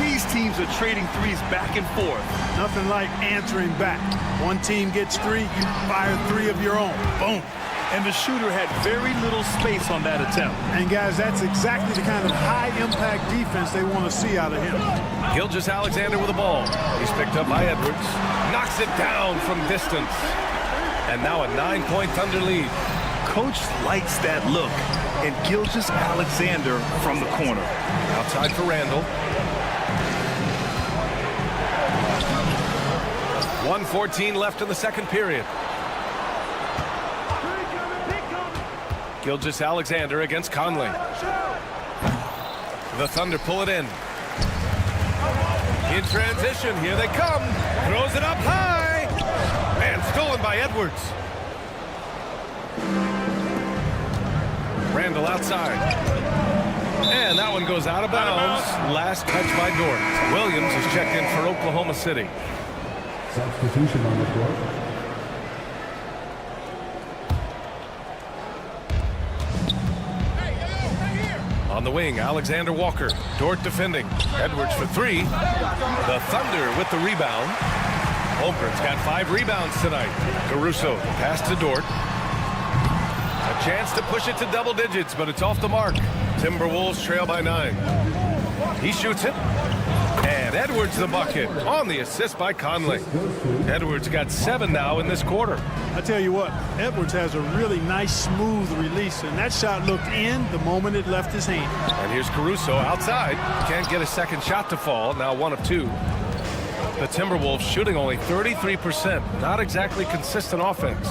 These teams are trading threes back and forth. Nothing like answering back. One team gets three, you fire three of your own. Boom. And the shooter had very little space on that attempt. And guys, that's exactly the kind of high-impact defense they want to see out of him. Gilgeous-Alexander with the ball. He's picked up by Edwards. Knocks it down from distance. And now a 9-point Thunder lead. Coach likes that look. And Gilgeous-Alexander from the corner. Outside for Randall. 1:14 left in the second period. Gilgeous-Alexander against Conley. The Thunder pull it in. In transition, here they come. Throws it up high. And stolen by Edwards. Randall outside. And that one goes out of bounds. Last touch by Dort. Williams is checked in for Oklahoma City. Substitution on the court. On the wing, Alexander Walker. Dort defending. Edwards for three. The Thunder with the rebound. Holmgren's got 5 rebounds tonight. Caruso pass to Dort. A chance to push it to double digits, but it's off the mark. Timberwolves trail by 9. He shoots it. And Edwards the bucket on the assist by Conley. Edwards got 7 now in this quarter. I tell you what, Edwards has a really nice, smooth release, and that shot looked in the moment it left his hand. And here's Caruso outside. Can't get a second shot to fall. Now 1 of 2. The Timberwolves shooting only 33%. Not exactly consistent offense.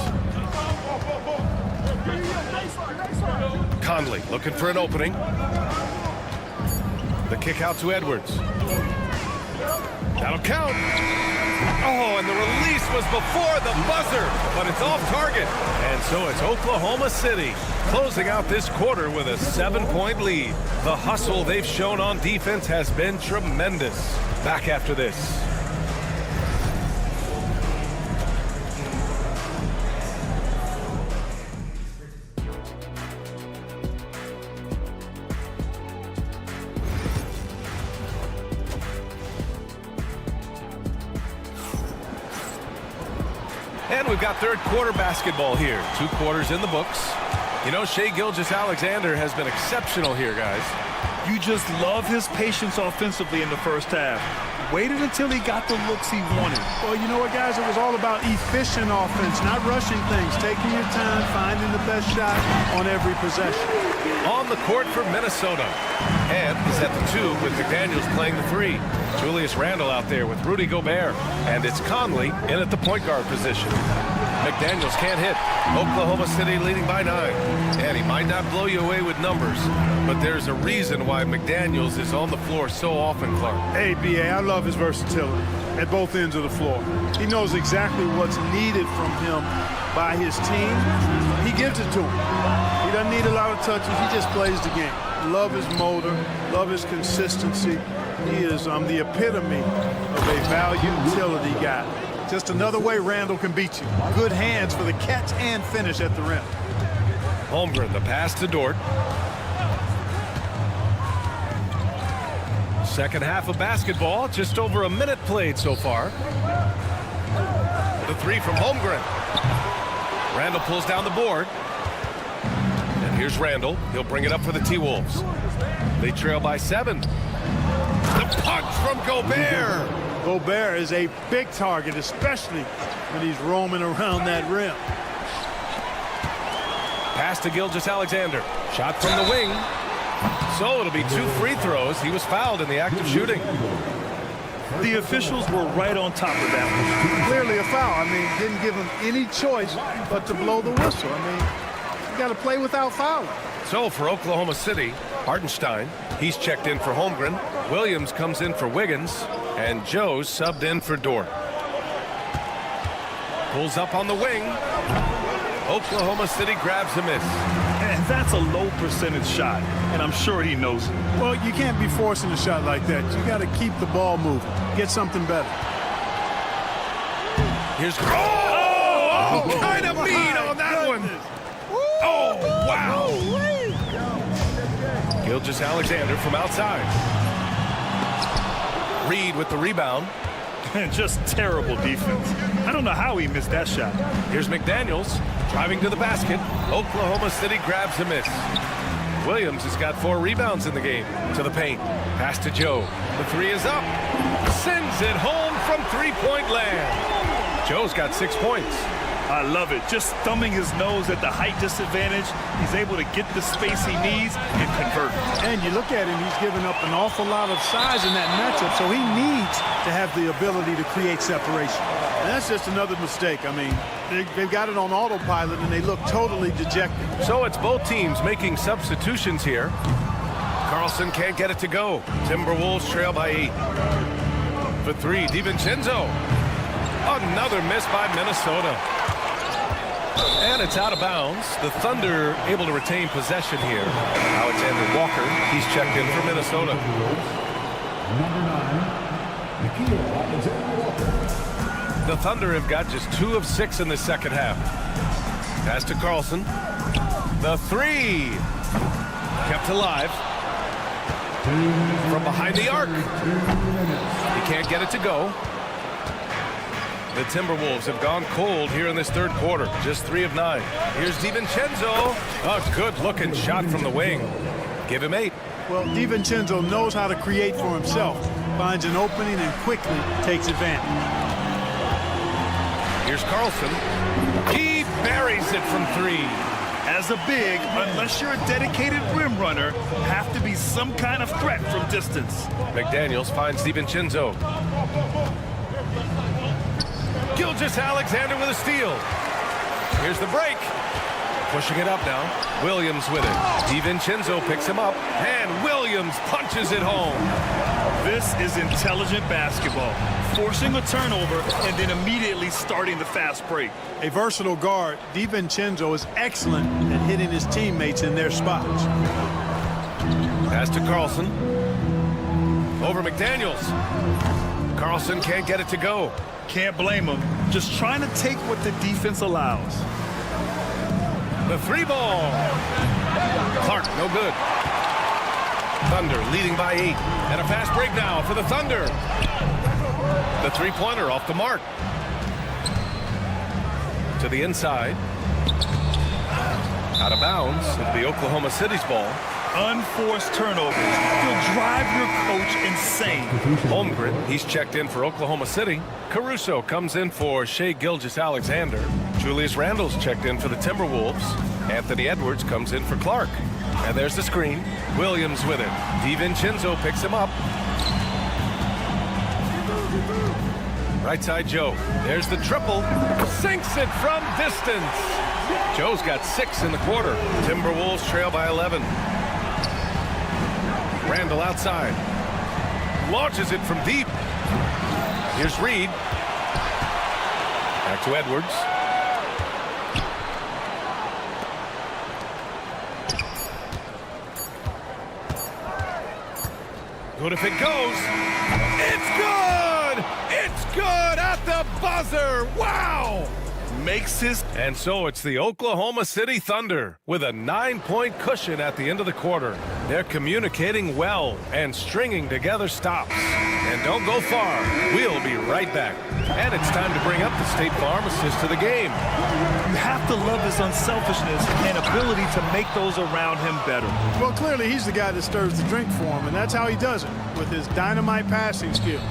Conley looking for an opening. The kick out to Edwards. That'll count. Oh, and the release was before the buzzer, but it's off target. And so it's Oklahoma City closing out this quarter with a 7-point lead. The hustle they've shown on defense has been tremendous. Back after this. And we've got third quarter basketball here. 2 quarters in the books. You know, Shai Gilgeous-Alexander has been exceptional here, guys. You just love his patience offensively in the first half. Waited until he got the looks he wanted. Well, you know what, guys? It was all about efficient offense, not rushing things, taking your time, finding the best shot on every possession. On the court for Minnesota. And he's at the 2 with McDaniels playing the 3. Julius Randle out there with Rudy Gobert. And it's Conley in at the point guard position. McDaniels can't hit. Oklahoma City leading by 9. And he might not blow you away with numbers, but there's a reason why McDaniels is on the floor so often, Clark. Hey, B.A., I love his versatility at both ends of the floor. He knows exactly what's needed from him by his team. He gives it to him. He doesn't need a lot of touches. He just plays the game. Love his motor. Love his consistency. He is the epitome of a value utility guy. Just another way Randall can beat you. Good hands for the catch and finish at the rim. Holmgren, the pass to Dort. Second half of basketball, just over a minute played so far. The 3 from Holmgren. Randall pulls down the board. And here's Randall. He'll bring it up for the T-Wolves. They trail by 7. The punch from Gobert. Gobert is a big target, especially when he's roaming around that rim. Pass to Gilgeous-Alexander. Shot from the wing. So it'll be 2 free throws. He was fouled in the act of shooting. The officials were right on top of that one. Clearly a foul. I mean, didn't give him any choice but to blow the whistle. I mean, you got to play without fouling. So for Oklahoma City, Hartenstein, he's checked in for Holmgren. Williams comes in for Wiggins. And Joe's subbed in for Dort. Pulls up on the wing. Oklahoma City grabs a miss. And that's a low percentage shot, and I'm sure he knows it. Well, you can't be forcing a shot like that. You got to keep the ball moving. Get something better. Here's kind of mean on that one. Oh, Gilgeous-Alexander from outside. Reed with the rebound. Just terrible defense. I don't know how he missed that shot. Here's McDaniels driving to the basket. Oklahoma City grabs a miss. Williams has got 4 rebounds in the game. To the paint. Pass to Joe. The 3 is up. Sends it home from three-point land. Joe's got 6 points. I love it. Just thumbing his nose at the height disadvantage. He's able to get the space he needs and convert. And you look at him, he's given up an awful lot of size in that matchup, so he needs to have the ability to create separation. And that's just another mistake. I mean, they've got it on autopilot, and they look totally dejected. So it's both teams making substitutions here. Carlson can't get it to go. Timberwolves trail by 8. For 3, DiVincenzo. Another miss by Minnesota. And it's out of bounds. The Thunder able to retain possession here. Alexander Walker, he's checked in for Minnesota. The Thunder have got just 2 of 6 in the second half. Pass to Carlson. The 3. Kept alive. From behind the arc. He can't get it to go. The Timberwolves have gone cold here in this third quarter. Just 3 of 9. Here's DiVincenzo. A good-looking shot from the wing. Give him 8. Well, DiVincenzo knows how to create for himself. Finds an opening and quickly takes advantage. Here's Carlson. He buries it from 3. As a big, unless you're a dedicated rim runner, have to be some kind of threat from distance. McDaniels finds DiVincenzo. Gilgeous-Alexander with a steal. Here's the break. Pushing it up now. Williams with it. DiVincenzo picks him up. And Williams punches it home. This is intelligent basketball. Forcing a turnover and then immediately starting the fast break. A versatile guard, DiVincenzo is excellent at hitting his teammates in their spots. Pass to Carlson. Over McDaniels. Carlson can't get it to go. Can't blame him. Just trying to take what the defense allows. The 3 ball. Clark, no good. Thunder leading by 8. And a fast break now for the Thunder. The 3-pointer off the mark. To the inside. Out of bounds. It'll be Oklahoma City's ball. Unforced turnovers will drive your coach insane. Holmgren, he's checked in for Oklahoma City. Caruso comes in for Shai Gilgeous-Alexander. Julius Randle's checked in for the Timberwolves. Anthony Edwards comes in for Clark. And there's the screen. Williams with it. DiVincenzo picks him up. Right side Joe. There's the triple. Sinks it from distance. Joe's got 6 in the quarter. Timberwolves trail by 11. Randle outside. Launches it from deep. Here's Reed. Back to Edwards. Good if it goes. It's good! It's good at the buzzer! Wow! Makes his... And so it's the Oklahoma City Thunder with a 9-point cushion at the end of the quarter. They're communicating well and stringing together stops. And don't go far. We'll be right back. And it's time to bring up the State Farm assist to the game. You have to love his unselfishness and ability to make those around him better. Well, clearly he's the guy that stirs the drink for him, and that's how he does it, with his dynamite passing skills.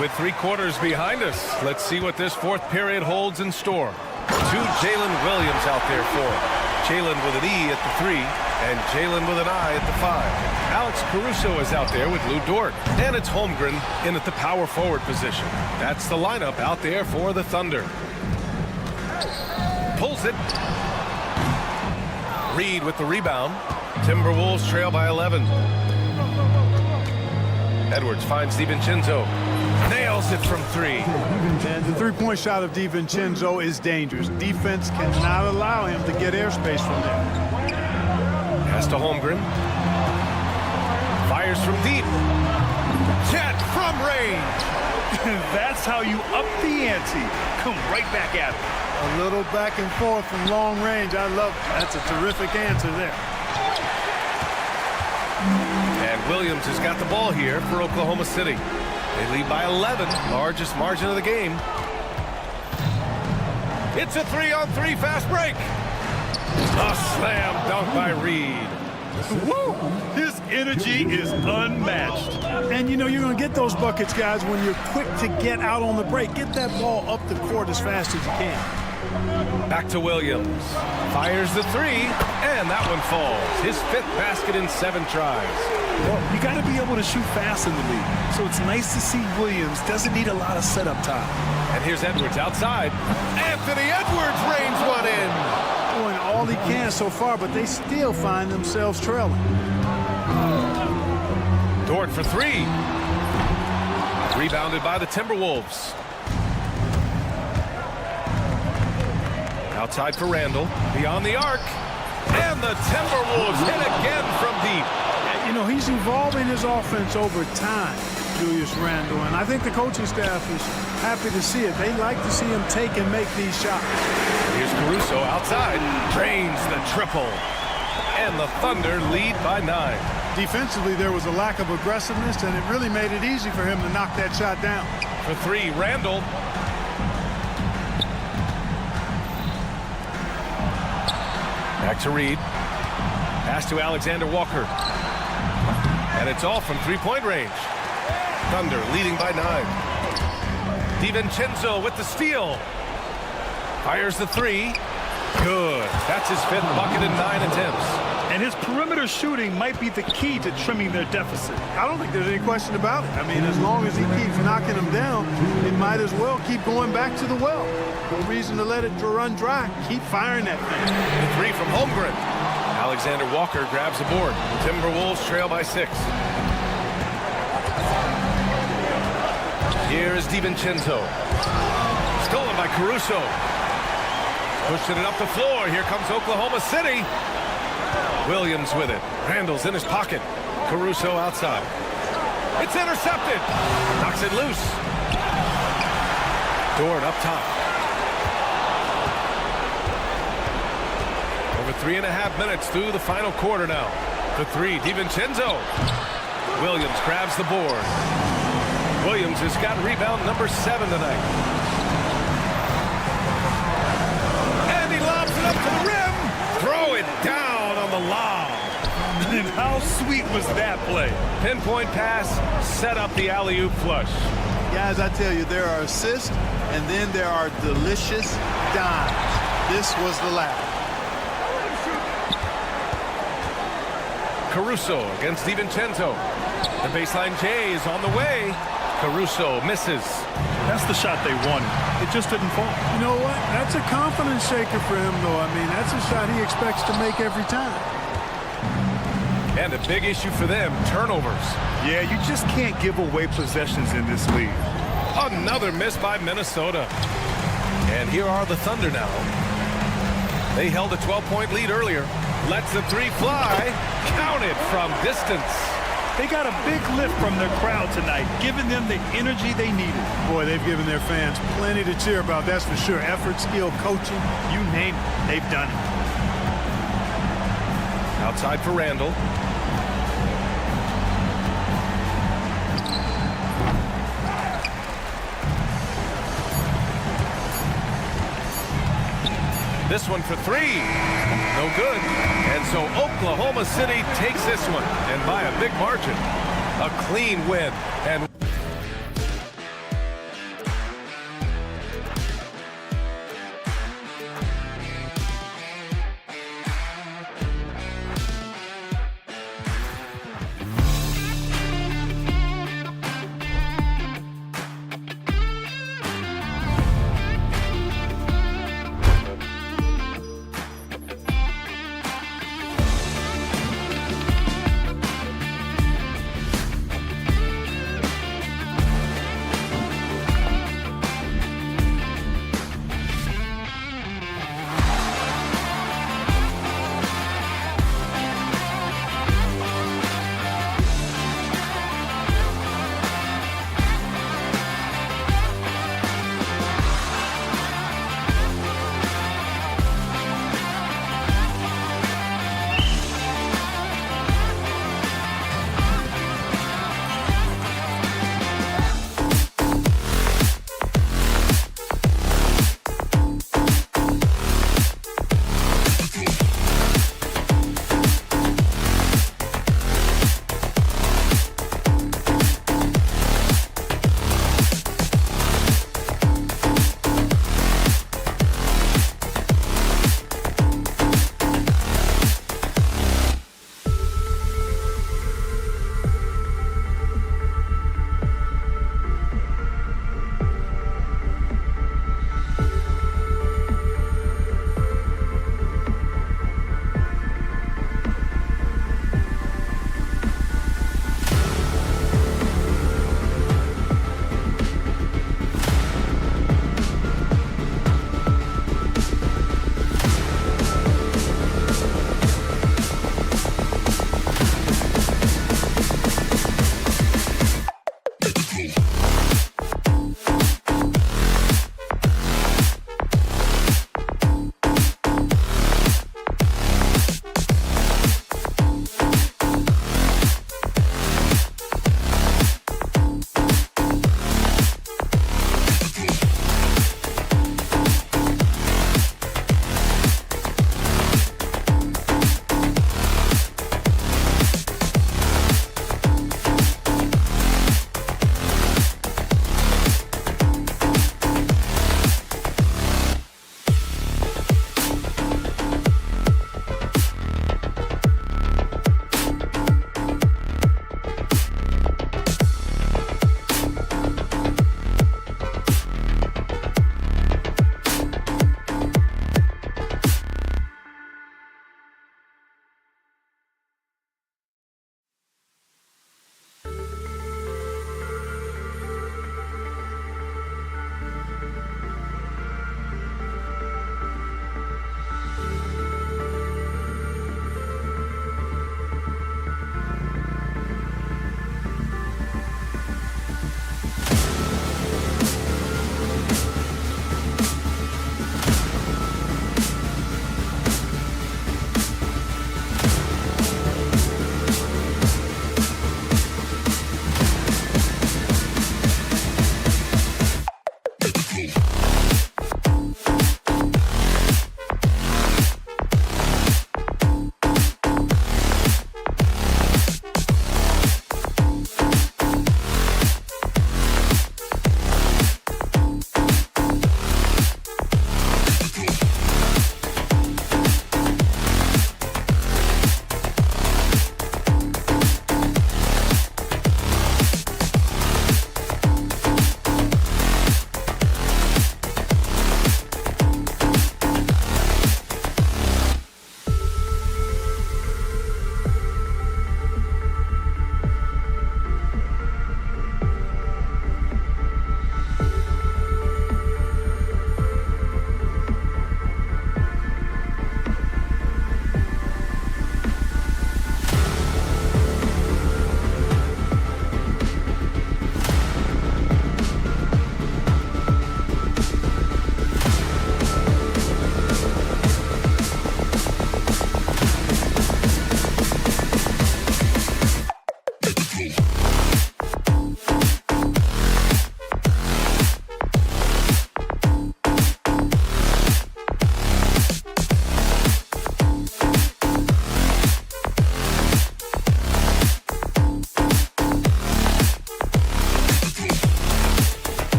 With 3 quarters behind us, let's see what this fourth period holds in store. 2 Jalen Williams out there for him. Jalen with an E at the 3, and Jalen with an I at the 5. Alex Caruso is out there with Lou Dort, and it's Holmgren in at the power forward position. That's the lineup out there for the Thunder. Pulls it. Reed with the rebound. Timberwolves trail by 11. Edwards finds DiVincenzo. Nails it from 3. And the 3-point shot of DiVincenzo is dangerous. Defense cannot allow him to get airspace from there. Pass to Holmgren. Fires from deep. Jet from range. That's how you up the ante. Come right back at it. A little back and forth from long range. I love it. That's a terrific answer there. Williams has got the ball here for Oklahoma City. They lead by 11, largest margin of the game. It's a 3-on-3 fast break. A slam dunk by Reed. Woo! His energy is unmatched. And you know you're going to get those buckets, guys, when you're quick to get out on the break. Get that ball up the court as fast as you can. Back to Williams. Fires the three, and that one falls. His 5th basket in 7 tries. Well, you got to be able to shoot fast in the league. So it's nice to see Williams doesn't need a lot of setup time. And here's Edwards outside. Anthony Edwards rains one in. Doing all he can so far, but they still find themselves trailing. Dort for 3. Rebounded by the Timberwolves. Outside for Randall. Beyond the arc. And the Timberwolves hit again from deep. You know, he's evolving his offense over time, Julius Randle, and I think the coaching staff is happy to see it. They like to see him take and make these shots. Here's Caruso outside. Drains the triple. And the Thunder lead by 9. Defensively, there was a lack of aggressiveness, and it really made it easy for him to knock that shot down. For 3, Randall. Back to Reed. Pass to Alexander Walker. And it's all from 3-point range. Thunder leading by 9. DiVincenzo with the steal. Fires the 3. Good. That's his 5th bucket in 9 attempts. And his perimeter shooting might be the key to trimming their deficit. I don't think there's any question about it. I mean, as long as he keeps knocking them down, they might as well keep going back to the well. No reason to let it run dry. Keep firing that thing. The 3 from Holmgren. Alexander Walker grabs the board. Timberwolves trail by 6. Here is DiVincenzo. Stolen by Caruso. Pushing it up the floor. Here comes Oklahoma City. Williams with it. Randall's in his pocket. Caruso outside. It's intercepted. Knocks it loose. Dort up top. Over 3.5 minutes through the final quarter now. For 3, DiVincenzo. Williams grabs the board. Williams has got rebound number 7 tonight. And he lobs it up to the rim. Throw it down on the lob. And how sweet was that play? Pinpoint pass, set up the alley-oop flush. Guys, I tell you, there are assists, and then there are delicious dimes. This was the latter. Caruso against DiVincenzo. The baseline J is on the way. Caruso misses. That's the shot they wanted. It just didn't fall. You know what? That's a confidence shaker for him, though. I mean, that's a shot he expects to make every time. And a big issue for them, turnovers. Yeah, you just can't give away possessions in this league. Another miss by Minnesota. And here are the Thunder now. They held a 12-point lead earlier. Lets the 3 fly. Counted from distance. They got a big lift from their crowd tonight, giving them the energy they needed. Boy, they've given their fans plenty to cheer about, that's for sure. Effort, skill, coaching, you name it, they've done it. Outside for Randall. This one for 3. No good. And so Oklahoma City takes this one, and by a big margin. A clean win. And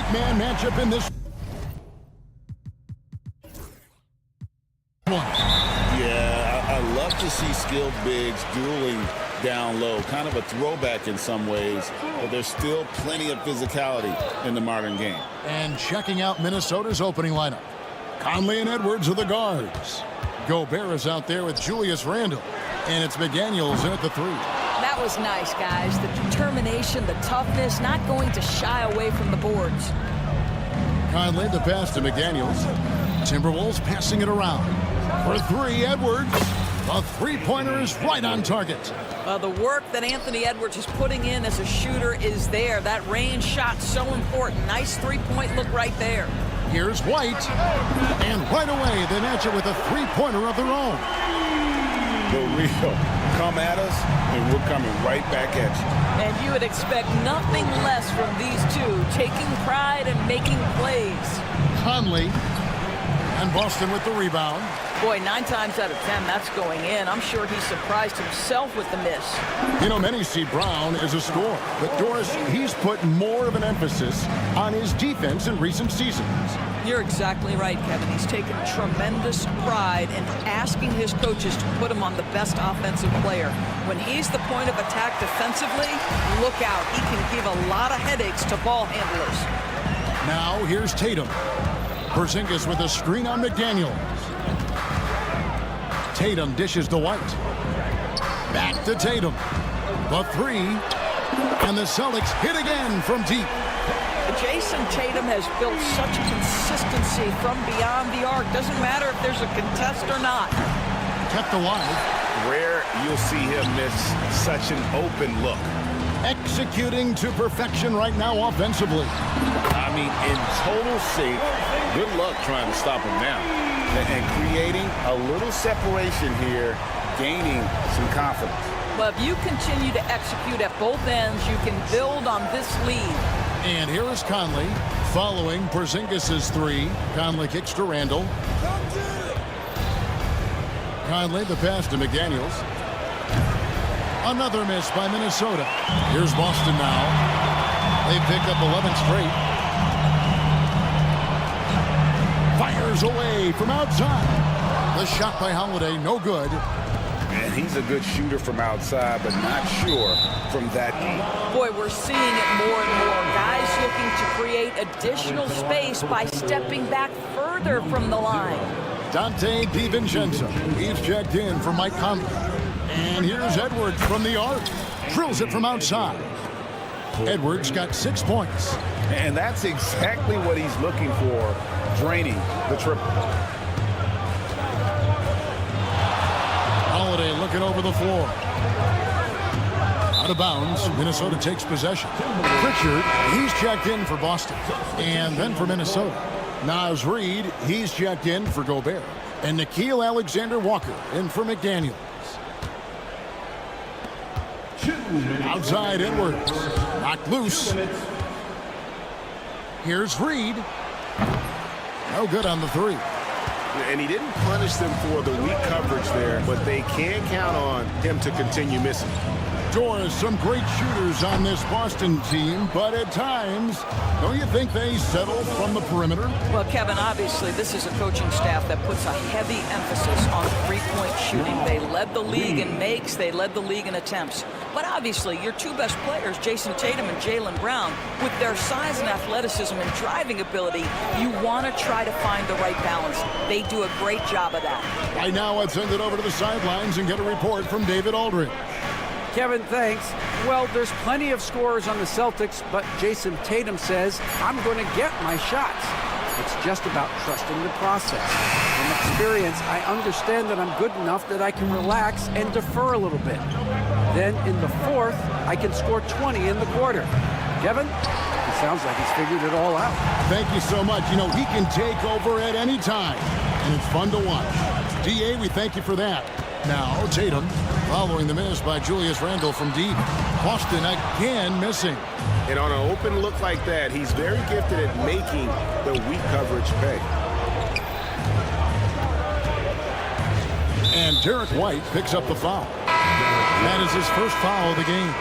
eight-man matchup in this one. Yeah, I love to see skilled bigs dueling down low. Kind of a throwback in some ways, but there's still plenty of physicality in the modern game. And checking out Minnesota's opening lineup. Conley and Edwards are the guards. Gobert is out there with Julius Randle. And it's McDaniels in at the 3. That was nice, guys. The determination, the toughness, not going to shy away from the boards. Conley the pass to McDaniels. Timberwolves passing it around. For 3, Edwards. The three-pointer is right on target. The work that Anthony Edwards is putting in as a shooter is there. That range shot so important. Nice three-point look right there. Here's White. And right away, they match it with a three-pointer of their own. The real come at us, and we're coming right back at you. And you would expect nothing less from these two, taking pride and making plays. Conley. And Boston with the rebound. Boy, 9 times out of 10, that's going in. I'm sure he surprised himself with the miss. You know, many see Brown as a scorer. But, Doris, he's put more of an emphasis on his defense in recent seasons. You're exactly right, Kevin. He's taken tremendous pride in asking his coaches to put him on the best offensive player. When he's the point of attack defensively, look out. He can give a lot of headaches to ball handlers. Now, here's Tatum. Porzingis with a screen on McDaniels. Tatum dishes to White. Back to Tatum. The 3. And the Celtics hit again from deep. Jason Tatum has built such consistency from beyond the arc. Doesn't matter if there's a contest or not. Kept alive. Rare you'll see him miss such an open look. Executing to perfection right now offensively. I mean, in total sync. Good luck trying to stop him now. And creating a little separation here, gaining some confidence. Well, if you continue to execute at both ends, you can build on this lead. And here is Conley following Porzingis' 3. Conley kicks to Randle. Conley the pass to McDaniels. Another miss by Minnesota. Here's Boston now. They pick up 11 straight. Fires away from outside. The shot by Holiday, no good. And he's a good shooter from outside, but not sure from that deep. Boy, we're seeing it more and more. Guys looking to create additional space by stepping back further from the line. Dante DiVincenzo. He's checked in for Mike Conley. And here's Edwards from the arc. Drills it from outside. Edwards got 6 points. And that's exactly what he's looking for, draining the triple. Holiday looking over the floor. Out of bounds, Minnesota takes possession. Pritchard, he's checked in for Boston. And then for Minnesota, Naz Reid, he's checked in for Gobert. And Nickeil Alexander-Walker in for McDaniels. Outside Edwards. Knocked loose. Here's Reid. No good on the 3. And he didn't punish them for the weak coverage there, but they can count on him to continue missing. Doors, some great shooters on this Boston team, but at times, don't you think they settle from the perimeter? Well, Kevin, obviously this is a coaching staff that puts a heavy emphasis on three-point shooting. They led the league in makes, they led the league in attempts. But obviously, your 2 best players, Jason Tatum and Jaylen Brown, with their size and athleticism and driving ability, you want to try to find the right balance. They do a great job of that. Right now, let's send it over to the sidelines and get a report from David Aldridge. Kevin, thanks. Well, there's plenty of scorers on the Celtics, but Jason Tatum says, I'm going to get my shots. It's just about trusting the process. From experience, I understand that I'm good enough that I can relax and defer a little bit. Then in the 4th, I can score 20 in the quarter. Kevin, it sounds like he's figured it all out. Thank you so much. You know, he can take over at any time, and it's fun to watch. DA, we thank you for that. Now, Tatum, following the miss by Julius Randle from deep. Boston again missing. And on an open look like that, he's very gifted at making the weak coverage pay. And Derek White picks up the foul. That is his first foul of the game.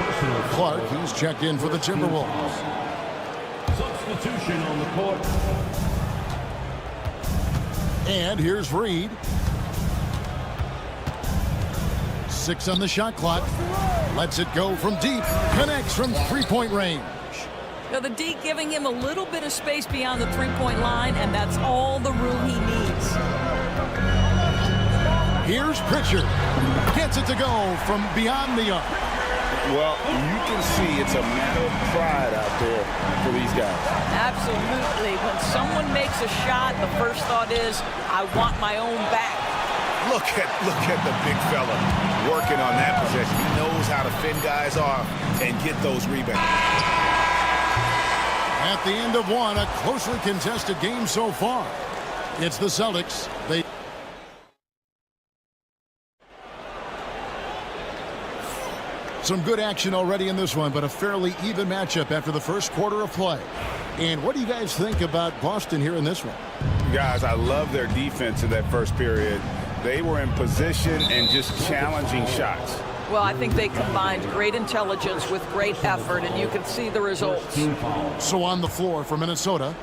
Clark, he's checked in for the Timberwolves. Substitution on the court. And here's Reed. 6 on the shot clock. Lets it go from deep. Connects from three-point range. Now the D giving him a little bit of space beyond the three-point line, and that's all the room he needs. Here's Pritchard. Gets it to go from beyond the arc. Well, you can see it's a matter of pride out there for these guys. Absolutely. When someone makes a shot, the first thought is, I want my own back. Look at the big fella working on that possession. He knows how to fend guys off and get those rebounds. At the end of one, a closely contested game so far. It's the Celtics. Some good action already in this one, but a fairly even matchup after the first quarter of play. And what do you guys think about Boston here in this one? Guys, I love their defense in that first period. They were in position and just challenging shots. Well, I think they combined great intelligence with great effort, and you can see the results. So on the floor for Minnesota,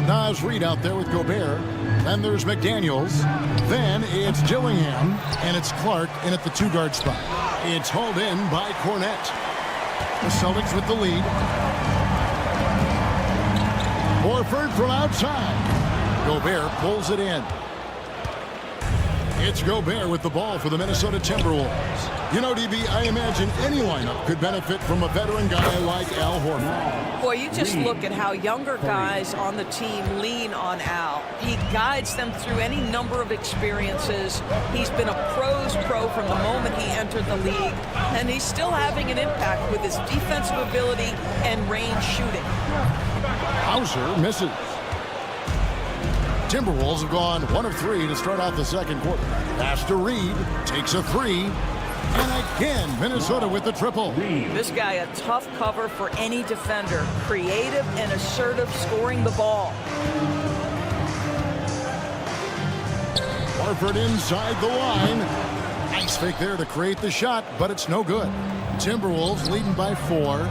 Naz Reid out there with Gobert. Then there's McDaniels. Then it's Dillingham, and it's Clark in at the two-guard spot. It's hauled in by Cornette. The Celtics with the lead. Horford from outside. Gobert pulls it in. It's Gobert with the ball for the Minnesota Timberwolves. You know, DB, I imagine any lineup could benefit from a veteran guy like Al Horford. Boy, you just look at how younger guys on the team lean on Al. He guides them through any number of experiences. He's been a pro's pro from the moment he entered the league, and he's still having an impact with his defensive ability and range shooting. Hauser misses. Timberwolves have gone 1 of 3 to start out the second quarter. Pass to Reed, takes a 3. And again, Minnesota with the triple. This guy a tough cover for any defender. Creative and assertive scoring the ball. Horford inside the line. Nice fake there to create the shot, but it's no good. Timberwolves leading by 4.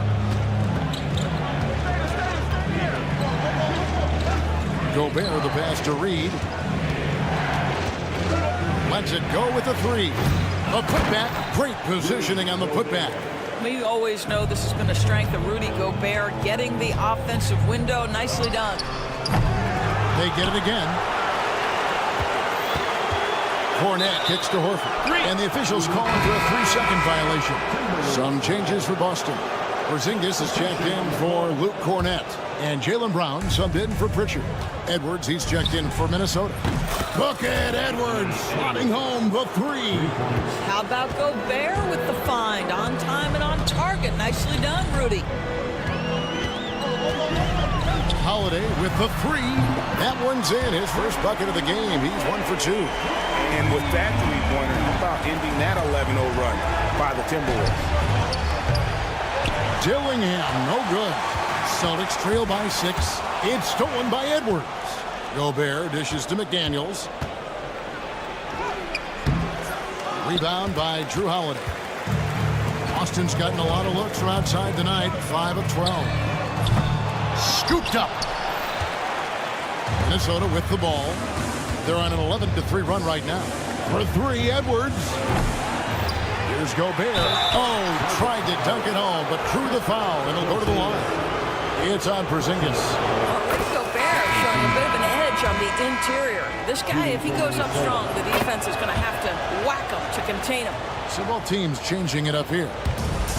Gobert the pass to Reed. Lets it go with the 3. A putback. Great positioning on the putback. We always know this has been a strength of Rudy Gobert, getting the offensive window. Nicely done. They get it again. Cornette kicks to Horford. And the officials calling for a 3-second violation. Some changes for Boston. Porzingis is checked in for Luke Cornette. And Jaylen Brown subbed in for Pritchard. Edwards, he's checked in for Minnesota. Bucket Edwards slotting home the 3. How about Gobert with the find? On time and on target. Nicely done, Rudy. Holiday with the 3. That one's in. His first bucket of the game. He's 1 for 2. And with that three-pointer, how about ending that 11-0 run by the Timberwolves? Dillingham, no good. Celtics trail by 6. It's stolen by Edwards. Gobert dishes to McDaniels. Rebound by Drew Holiday. Austin's gotten a lot of looks from outside tonight. 5 of 12. Scooped up. Minnesota with the ball. They're on an 11-3 run right now. For 3, Edwards. Here's Gobert. Oh, tried to dunk it home, but drew the foul, and he'll go to the line. It's on Porzingis. Rudy Gobert showing a bit of an edge on the interior. This guy, if he goes up strong, the defense is going to have to whack him to contain him. So both teams changing it up here.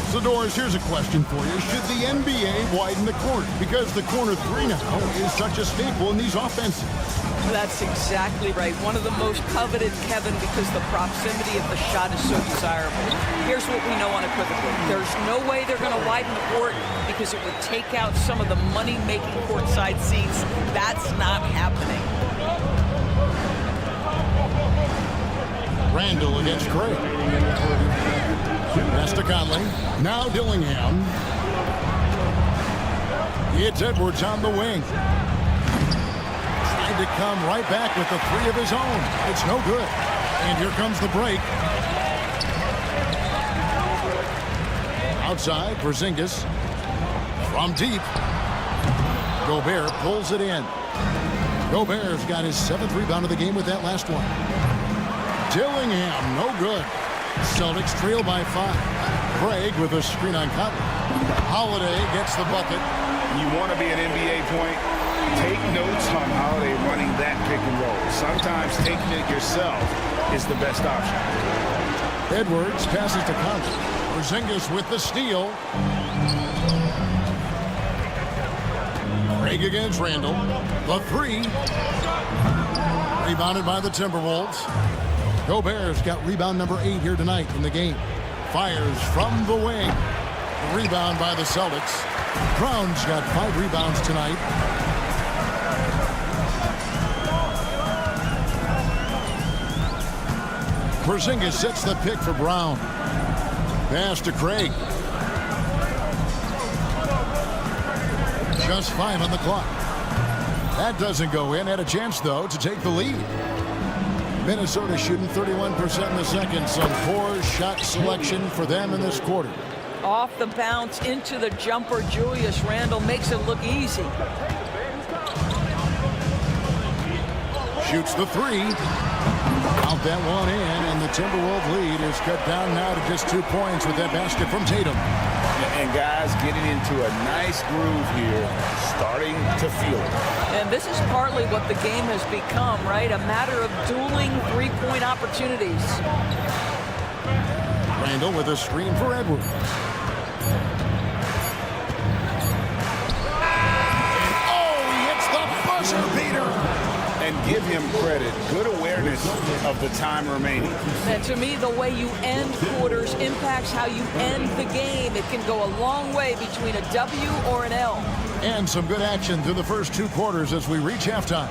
So, Doris, here's a question for you. Should the NBA widen the court? Because the corner 3 now is such a staple in these offenses. That's exactly right. One of the most coveted, Kevin, because the proximity of the shot is so desirable. Here's what we know unequivocally. There's no way they're going to widen the court because it would take out some of the money-making courtside seats. That's not happening. Randall against Craig. Pass to Conley. Now Dillingham. It's Edwards on the wing. Tried to come right back with the 3 of his own. It's no good. And here comes the break. Outside, Porzingis. From deep. Gobert pulls it in. Gobert's got his 7th rebound of the game with that last one. Dillingham, no good. Celtics trail by 5. Craig with a screen on Conley. Holiday gets the bucket. You want to be an NBA point? Take notes on Holiday running that pick and roll. Sometimes taking it yourself is the best option. Edwards passes to Conley. Porzingis with the steal. Craig against Randall. The 3. Rebounded by the Timberwolves. Gobert's got rebound number 8 here tonight in the game. Fires from the wing. Rebound by the Celtics. Brown's got 5 rebounds tonight. Porzingis sets the pick for Brown. Pass to Craig. Just 5 on the clock. That doesn't go in. Had a chance, though, to take the lead. Minnesota shooting 31% in the second. Some poor shot selection for them in this quarter. Off the bounce into the jumper. Julius Randle makes it look easy. Shoots the 3. Out that one in, and the Timberwolves lead is cut down now to just 2 points with that basket from Tatum. And guys getting into a nice groove here, starting to feel it. And this is partly what the game has become, right? A matter of dueling three-point opportunities. Randall with a screen for Edwards. And he hits the buzzer beater. And give him credit. Good awareness of the time remaining. And to me, the way you end quarters impacts how you end the game. It can go a long way between a W or an L. And some good action through the first 2 quarters as we reach halftime.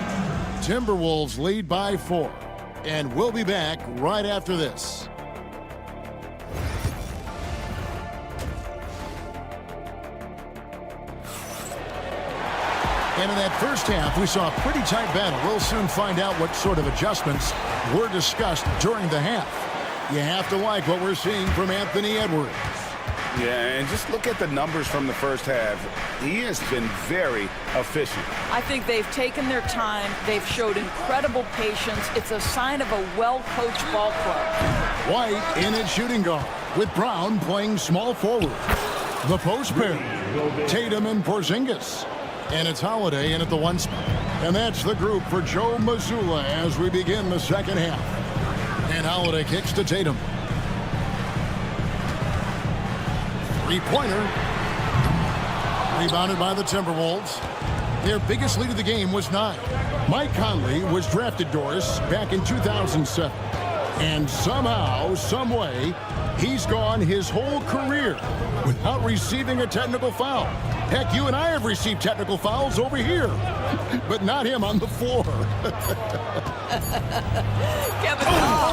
Timberwolves lead by 4. And we'll be back right after this. And in that first half, we saw a pretty tight battle. We'll soon find out what sort of adjustments were discussed during the half. You have to like what we're seeing from Anthony Edwards. Yeah, and just look at the numbers from the first half. He has been very efficient. I think they've taken their time. They've showed incredible patience. It's a sign of a well-coached ball club. White in at shooting guard with Brown playing small forward. The post pair, Tatum and Porzingis. And it's Holiday in at the 1 spot. And that's the group for Joe Mazzulla as we begin the second half. And Holiday kicks to Tatum. 3-pointer. Rebounded by the Timberwolves. Their biggest lead of the game was 9. Mike Conley was drafted, Doris, back in 2007. And somehow, some way, he's gone his whole career without receiving a technical foul. Heck, you and I have received technical fouls over here, but not him on the floor. Kevin, wow.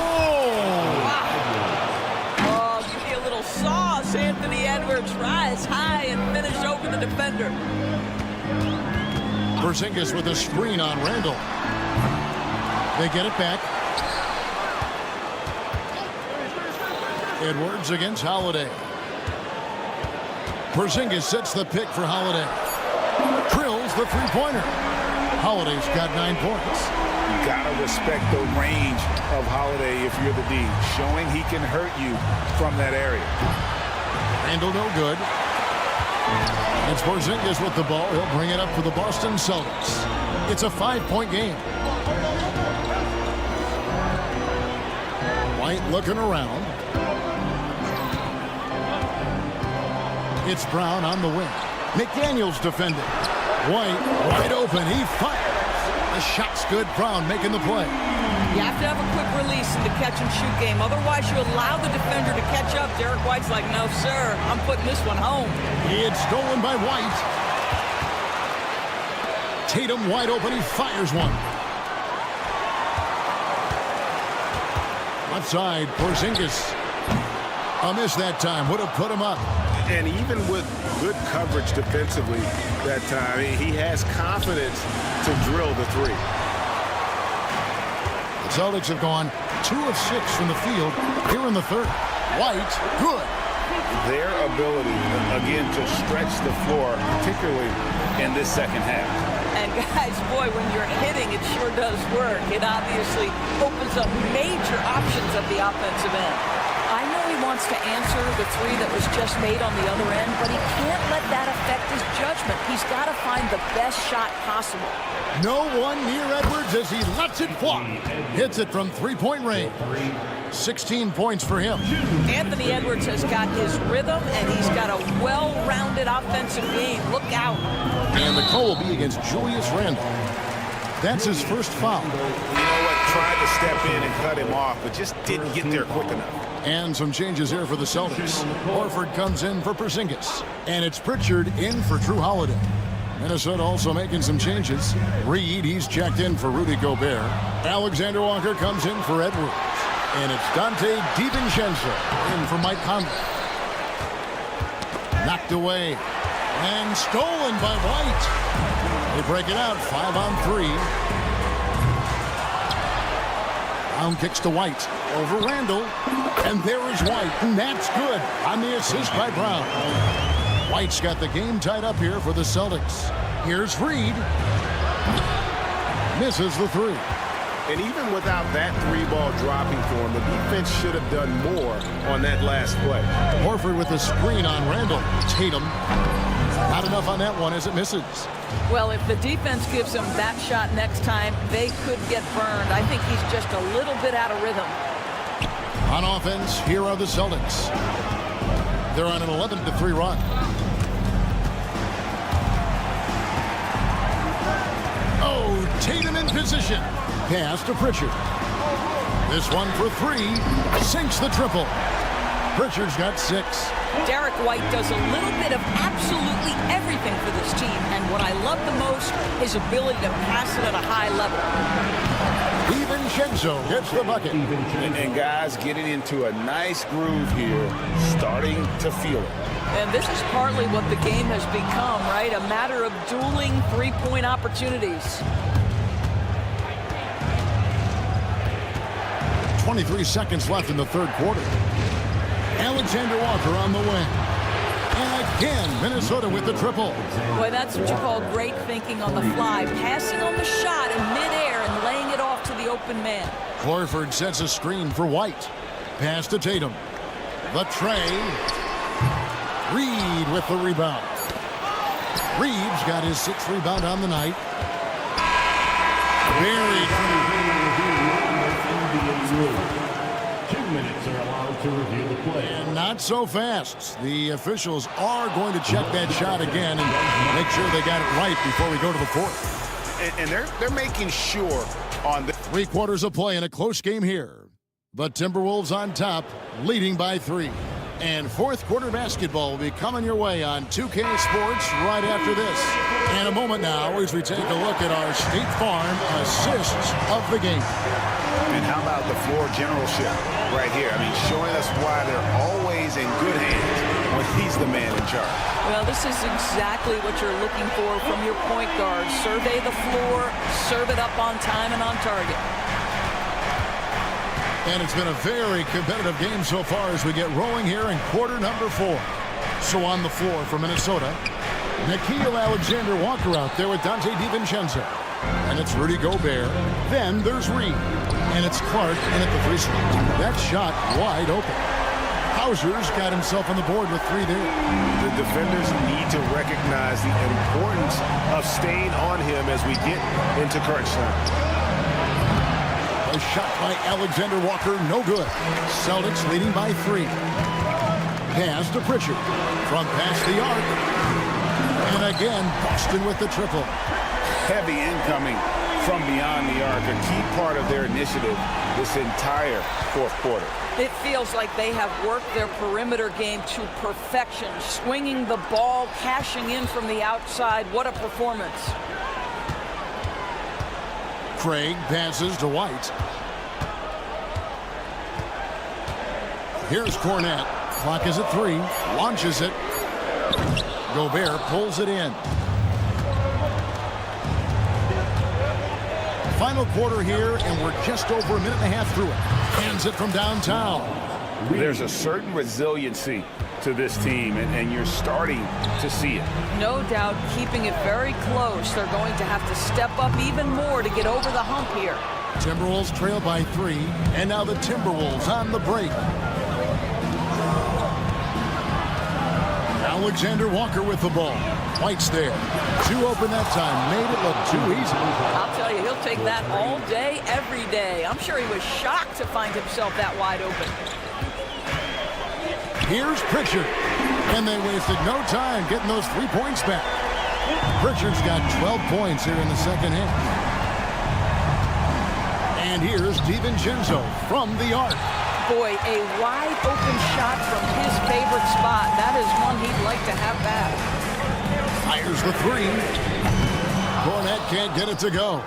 Oh, give me a little sauce. Anthony Edwards rise high and finish over the defender. Porzingis with a screen on Randall. They get it back. Edwards against Holiday. Porzingis sets the pick for Holiday. Drills the 3-pointer. Holiday's got 9 points. You gotta respect the range of Holiday if you're the D, showing he can hurt you from that area. Randall no good. It's Porzingis with the ball. He'll bring it up for the Boston Celtics. It's a 5-point game. White looking around. It's Brown on the wing. McDaniels defending. White wide open. He fires. The shot's good. Brown making the play. You have to have a quick release in the catch-and-shoot game. Otherwise, you allow the defender to catch up. Derek White's like, no, sir. I'm putting this one home. It's stolen by White. Tatum wide open. He fires one. Left side, Porzingis. A miss that time. Would have put him up. And even with good coverage defensively that time, he has confidence to drill the 3. The Celtics have gone 2 of 6 from the field here in the third. White, good. their ability, again, to stretch the floor, particularly in this second half. And guys, boy, when you're hitting, it sure does work. It obviously opens up major options at the offensive end. I know he wants to answer the three that was just made on the other end, but he can't let that affect his judgment. He's got to find the best shot possible. No one near Edwards as he lets it fly. Hits it from three-point range. 16 points for him. Anthony Edwards has got his rhythm, and he's got a well-rounded offensive game. Look out. And the call will be against Julius Randle. That's his first foul. You know what? Tried to step in and cut him off, but just didn't get there quick enough. And some changes here for the Celtics. Horford comes in for Porzingis. And it's Pritchard in for Drew Holiday. Minnesota also making some changes. Reed, he's checked in for Rudy Gobert. Alexander Walker comes in for Edwards. And it's Dante DiVincenzo in for Mike Conley. Knocked away. And stolen by White. They break it out, 5-on-3. Brown kicks to White. Over Randle. And there is White. And that's good on the assist by Brown. White's got the game tied up here for the Celtics. Here's Reed. Misses the three. And even without that three-ball dropping for him, the defense should have done more on that last play. Horford with a screen on Randle. Tatum. Not enough on that one as it misses. Well, if the defense gives him that shot next time, they could get burned. I think he's just a little bit out of rhythm. On offense, here are the Celtics. They're on an 11-3 run. Oh, Tatum in position. Pass to Pritchard. This one for three. Sinks the triple. Pritchard's got 6. Derek White does a little bit of absolutely everything for this team, and what I love the most, his ability to pass it at a high level. DiVincenzo gets the bucket. And guys getting into a nice groove here, starting to feel it. And this is partly what the game has become, right? A matter of dueling three-point opportunities. 23 seconds left in the third quarter. Alexander Walker on the wing. And again, Minnesota with the triple. Boy, that's what you call great thinking on the fly. Passing on the shot in midair and laying it off to the open man. Horford sets a screen for White. Pass to Tatum. The tray. Reed with the rebound. Reeves got his 6th rebound on the night. Very 2 minutes are allowed to review the play. And not so fast. The officials are going to check that shot again and make sure they got it right before we go to the fourth. And they're making sure on the 3 quarters of play in a close game here. The Timberwolves on top, leading by 3. And fourth quarter basketball will be coming your way on 2K Sports right after this. In a moment now as we take a look at our State Farm assists of the game. And how about the floor generalship right here? I mean, showing us why they're always in good hands when he's the man in charge. Well, this is exactly what you're looking for from your point guard. Survey the floor, serve it up on time and on target. And it's been a very competitive game so far as we get rolling here in quarter number 4. So on the floor for Minnesota, Nickeil Alexander-Walker out there with Dante DiVincenzo. And it's Rudy Gobert. Then there's Reed. And it's Clark in at the free spot. That shot wide open. Hauser's got himself on the board with 3 there. The defenders need to recognize the importance of staying on him as we get into crunch time. A shot by Alexander Walker, no good. Celtics leading by 3. Pass to Pritchard. From past the arc. And again, Boston with the triple. Heavy incoming from beyond the arc, a key part of their initiative this entire fourth quarter. It feels like they have worked their perimeter game to perfection, swinging the ball, cashing in from the outside. What a performance. Craig passes to White. Here's Cornette. Clock is at 3. Launches it. Gobert pulls it in. Final quarter here, and we're just over a minute and a half through it. Hands it from downtown. There's a certain resiliency to this team, and you're starting to see it. No doubt keeping it very close. They're going to have to step up even more to get over the hump here. Timberwolves trail by 3, and now the Timberwolves on the break. Alexander Walker with the ball. White's there. 2 open that time. Made it look too easy. I'll tell you, he'll take that all day, every day. I'm sure he was shocked to find himself that wide open. Here's Pritchard. And they wasted no time getting those 3 points back. Pritchard's got 12 points here in the second half. And here's DiVincenzo from the arc. Boy, a wide open shot from his favorite spot. That is one he'd like to have back. Fires the 3. Cornette can't get it to go.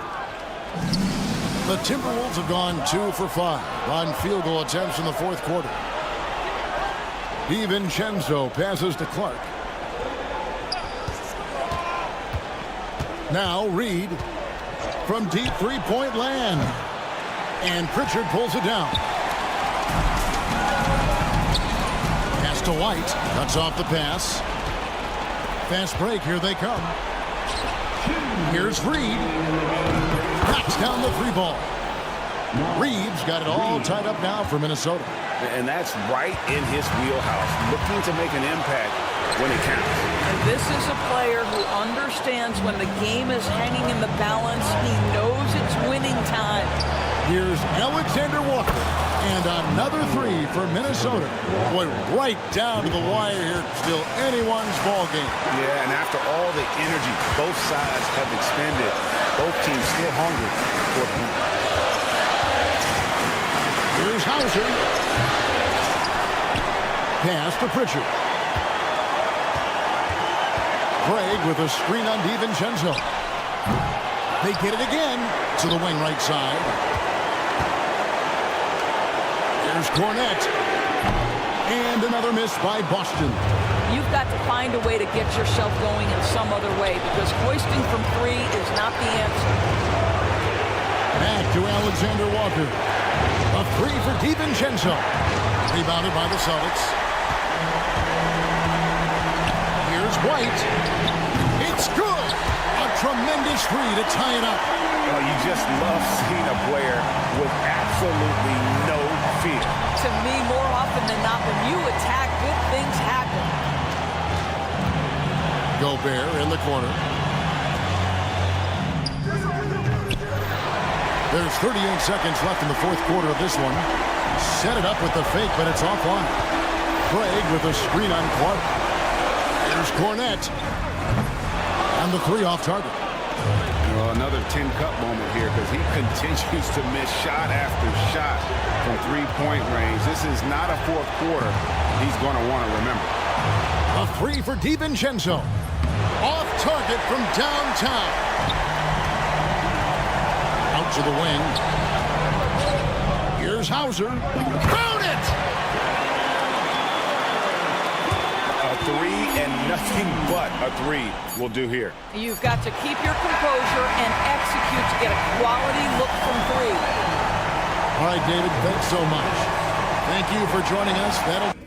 The Timberwolves have gone 2 for 5 on field goal attempts in the fourth quarter. DiVincenzo passes to Clark. Now Reed from deep three-point land. And Pritchard pulls it down. Pass to White. Cuts off the pass. Fast break. Here they come. Here's Reed. Knocks down the 3 ball. Reed's got it all tied up now for Minnesota. And that's right in his wheelhouse, looking to make an impact when it counts. And this is a player who understands when the game is hanging in the balance. He knows it's winning time. Here's Alexander Walker. And another 3 for Minnesota. Boy, right down to the wire here. Still anyone's ball game. Yeah, and after all the energy both sides have expended, both teams still hungry for a point. Here's Hauser. Pass to Pritchard. Craig with a screen on DiVincenzo. They get it again to the wing right side. Here's Cornette. And another miss by Boston. You've got to find a way to get yourself going in some other way because hoisting from 3 is not the answer. Back to Alexander Walker. A 3 for DiVincenzo. Rebounded by the Celtics. Here's White. It's good. A tremendous 3 to tie it up. Well, you just love seeing a player with absolutely no fear. To me, more often than not, when you attack, good things happen. Gobert in the corner. There's 38 seconds left in the fourth quarter of this one. Set it up with the fake, but it's offline. Craig with a screen on Clark. Here's Cornette. And the 3 off target. Well, another tin cup moment here because he continues to miss shot after shot from three-point range. This is not a fourth quarter he's going to want to remember. A 3 for DiVincenzo. Off target from downtown. Out to the wing. Here's Hauser. Found it! A 3 and nothing but a 3 will do here. You've got to keep your composure and execute to get a quality look from 3. All right, David, thanks so much. Thank you for joining us. That'll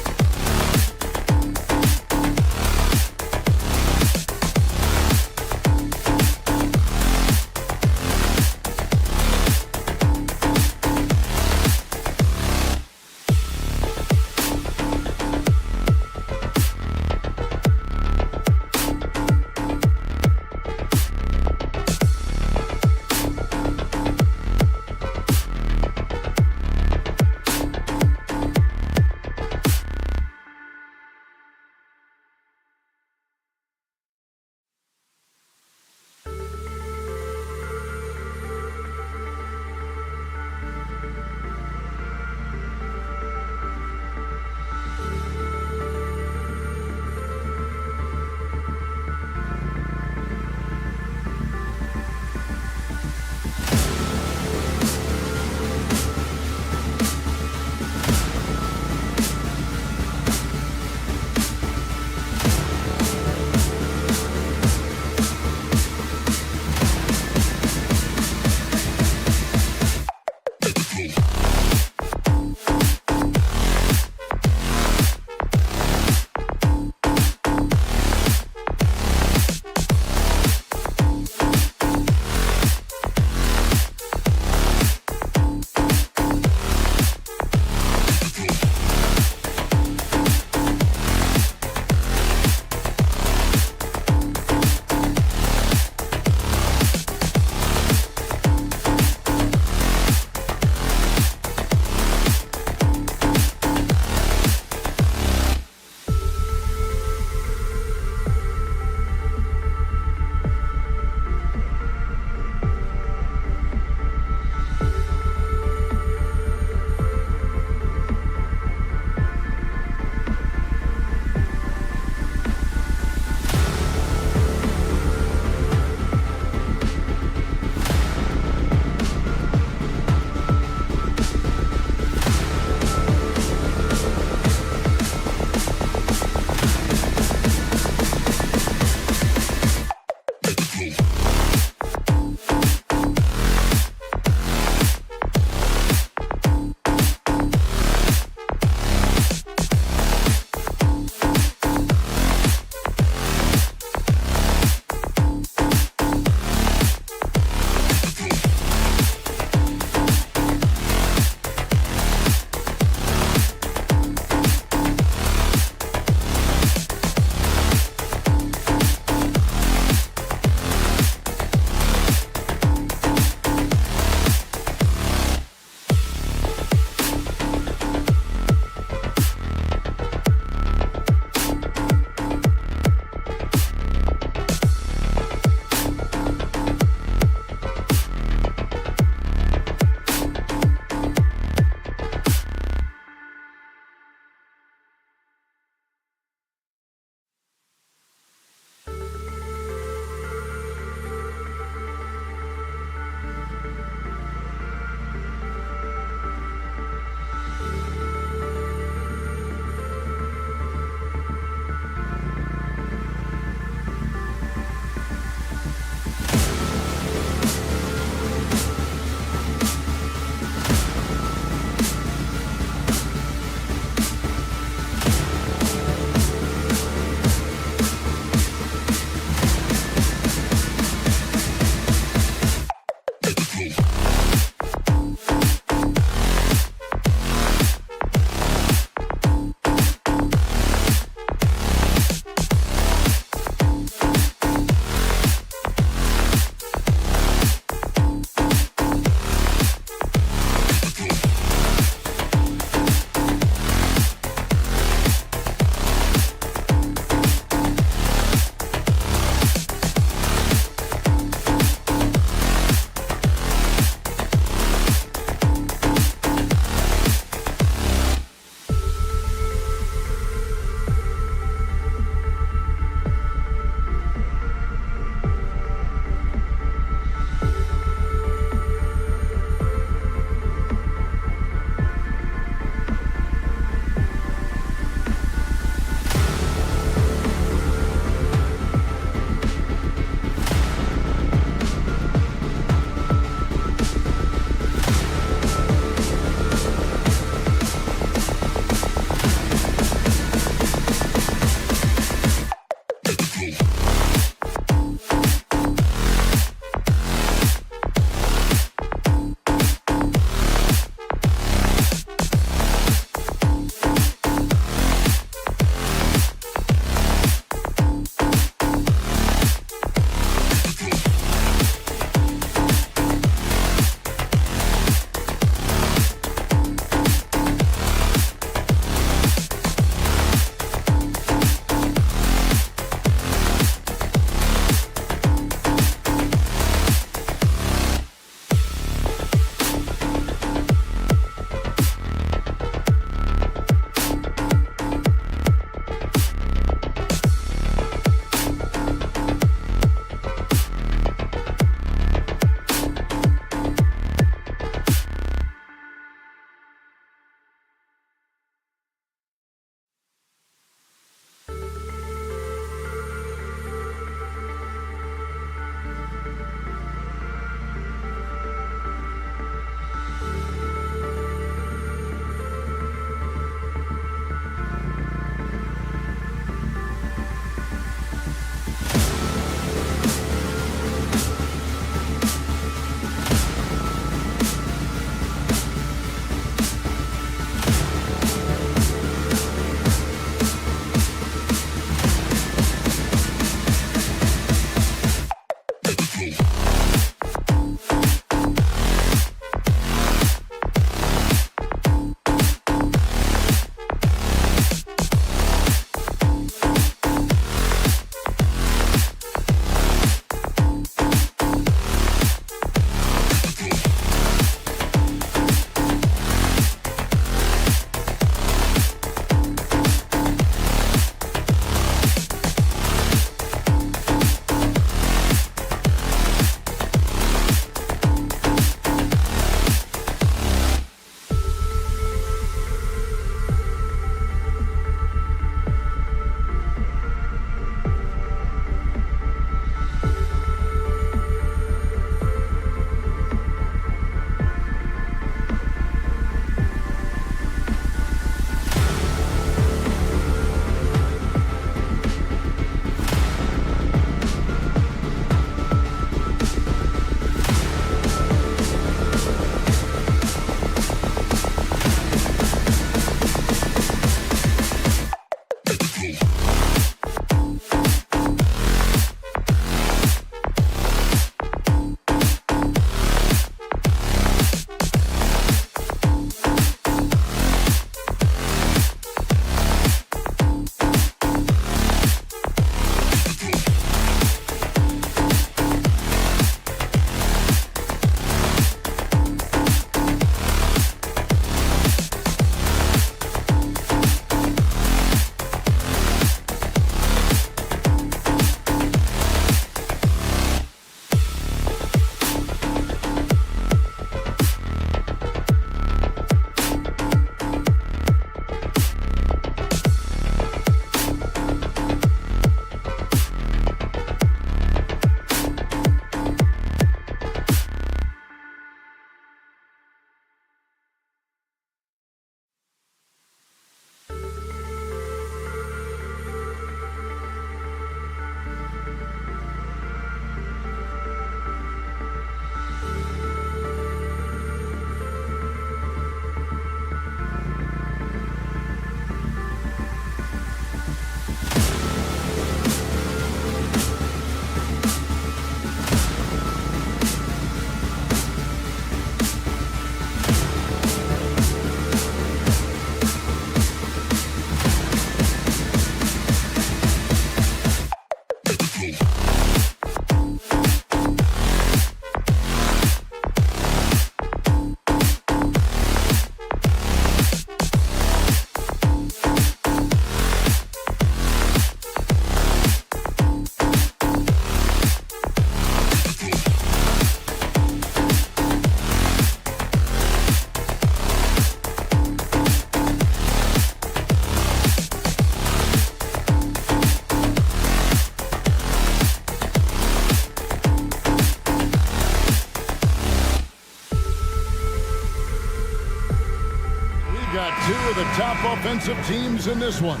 We've got two of the top offensive teams in this one.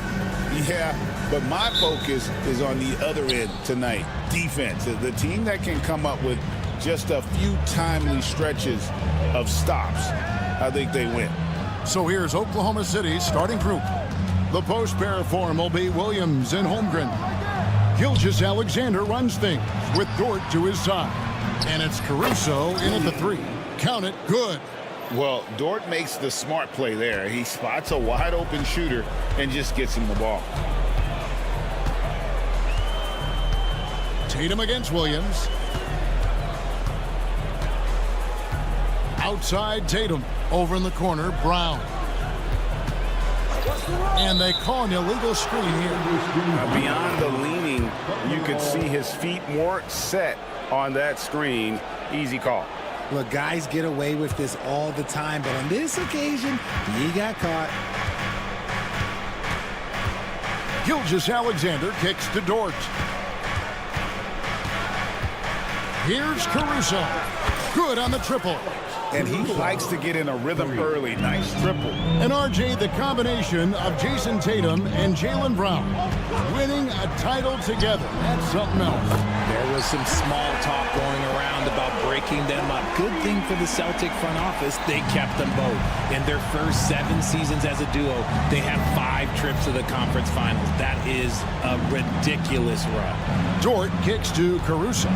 Yeah, but my focus is on the other end tonight. Defense. The team that can come up with just a few timely stretches of stops, I think they win. So here's Oklahoma City's starting group. The post pair form will be Williams and Holmgren. Gilgeous-Alexander runs things with Dort to his side. And it's Caruso in at the 3. Count it, good. Well, Dort makes the smart play there. He spots a wide open shooter and just gets him the ball. Tatum against Williams. Outside Tatum. Over in the corner, Brown. And they call an illegal screen here. Beyond the leaning, you could see his feet more set on that screen. Easy call. Look, guys get away with this all the time, but on this occasion, he got caught. Gilgeous-Alexander kicks to Dort. Here's Caruso. Good on the triple. And he likes to get in a rhythm early. Nice triple. And RJ, the combination of Jason Tatum and Jaylen Brown winning a title together. That's something else. There was some small talk going around about breaking them up. Good thing for the Celtic front office, they kept them both. In their first 7 seasons as a duo, they have 5 trips to the conference finals. That is a ridiculous run. Dort kicks to Caruso.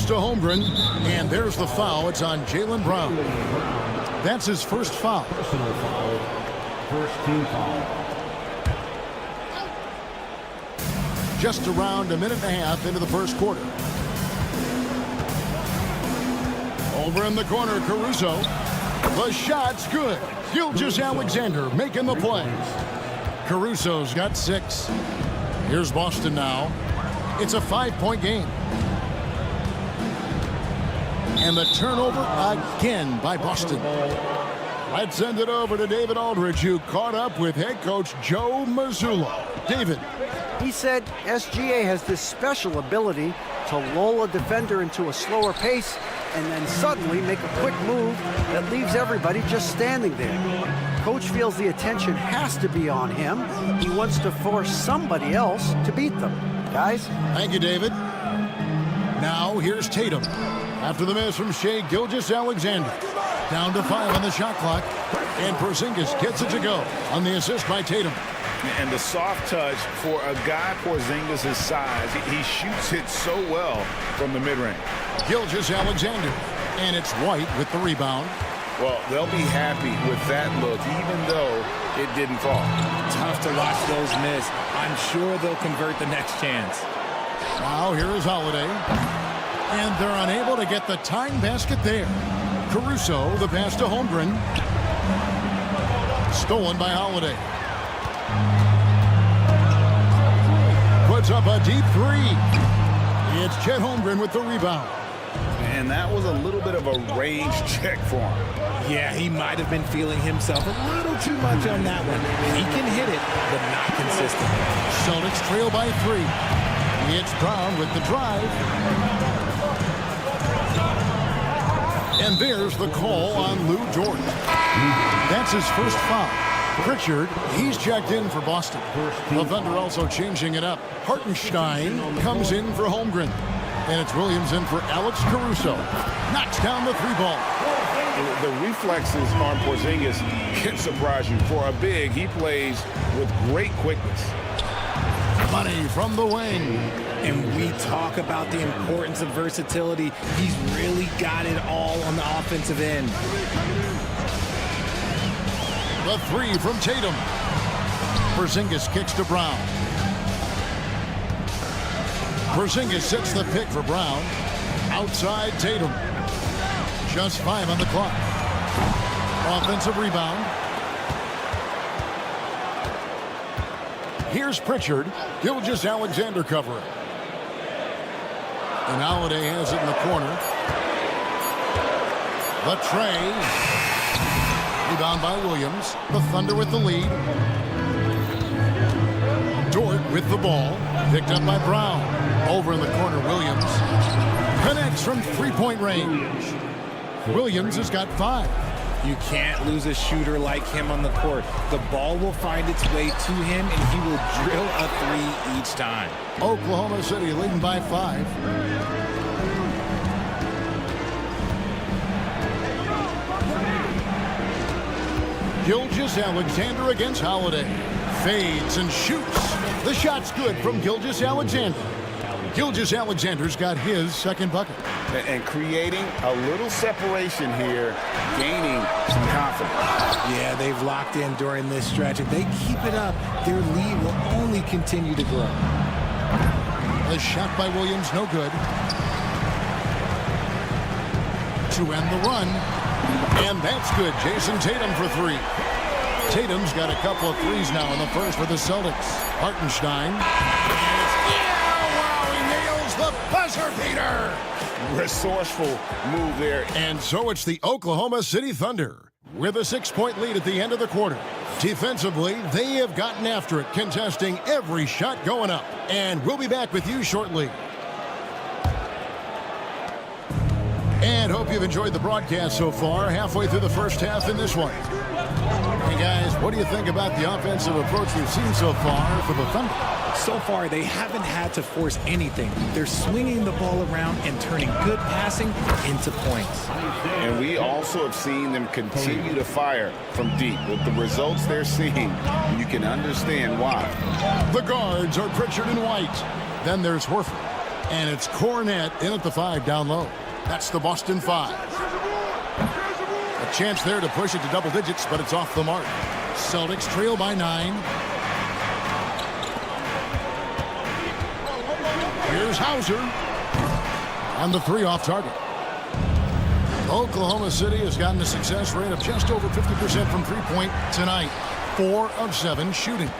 To Holmgren, and there's the foul. It's on Jaylen Brown. That's his first foul. Personal foul. First team foul. Just around a minute and a half into the first quarter. Over in the corner, Caruso. The shot's good. Gilgeous-Alexander making the play. Caruso's got 6. Here's Boston now. It's a 5-point game. And the turnover again by Boston. Let's send it over to David Aldridge, who caught up with head coach Joe Mazzulla. David. He said SGA has this special ability to lull a defender into a slower pace and then suddenly make a quick move that leaves everybody just standing there. Coach feels the attention has to be on him. He wants to force somebody else to beat them. Guys? Thank you, David. Now here's Tatum. After the miss from Shai Gilgeous-Alexander. Down to 5 on the shot clock. And Porzingis gets it to go on the assist by Tatum. And the soft touch for a guy Porzingis' size. He shoots it so well from the mid-range. Gilgeous-Alexander. And it's White with the rebound. Well, they'll be happy with that look, even though it didn't fall. Tough to watch those miss. I'm sure they'll convert the next chance. Now here is Holiday. And they're unable to get the tying basket there. Caruso, the pass to Holmgren. Stolen by Holiday. Puts up a deep 3. It's Chet Holmgren with the rebound. And that was a little bit of a range check for him. Yeah, he might have been feeling himself a little too much on that one. He can hit it, but not consistently. Celtics trail by 3. It's Brown with the drive. And there's the call on Lou Dort. That's his first foul. Pritchard, he's checked in for Boston. The Thunder also changing it up. Hartenstein comes in for Holmgren. And it's Williams in for Alex Caruso. Knocks down the 3-ball. The reflexes on Porzingis can surprise you. For a big, he plays with great quickness. Money from the wing. And we talk about the importance of versatility. He's really got it all on the offensive end. The 3 from Tatum. Porzingis kicks to Brown. Porzingis sets the pick for Brown. Outside Tatum. Just 5 on the clock. Offensive rebound. Here's Pritchard. Gilgeous-Alexander covering. And Holiday has it in the corner. The tray. Rebound by Williams. The Thunder with the lead. Dort with the ball. Picked up by Brown. Over in the corner, Williams. Connects from 3-point range. Williams has got 5. You can't lose a shooter like him on the court. The ball will find its way to him, and he will drill a 3 each time. Oklahoma City leading by 5. Gilgeous-Alexander against Holiday. Fades and shoots. The shot's good from Gilgeous-Alexander. Gilgeous-Alexander's got his second bucket. And creating a little separation here, gaining some confidence. Yeah, they've locked in during this stretch. If they keep it up, their lead will only continue to grow. The shot by Williams, no good. To end the run. And that's good. Jason Tatum for 3. Tatum's got a couple of threes now in the first for the Celtics. Hartenstein. Wow, he nails the buzzer beater. Resourceful move there. And so it's the Oklahoma City Thunder with a 6-point lead at the end of the quarter. Defensively, they have gotten after it, contesting every shot going up. And we'll be back with you shortly. And hope you've enjoyed the broadcast so far, halfway through the first half in this one. Hey guys, what do you think about the offensive approach we've seen so far for the Thunder? So far, they haven't had to force anything. They're swinging the ball around and turning good passing into points. And we also have seen them continue to fire from deep. With the results they're seeing, you can understand why. The guards are Pritchard and White. Then there's Horford. And it's Cornette in at the 5 down low. That's the Boston 5. A chance there to push it to double digits, but it's off the mark. Celtics trail by 9. Here's Hauser. And the 3 off target. Oklahoma City has gotten a success rate of just over 50% from three-point tonight. 4 of 7 shooting.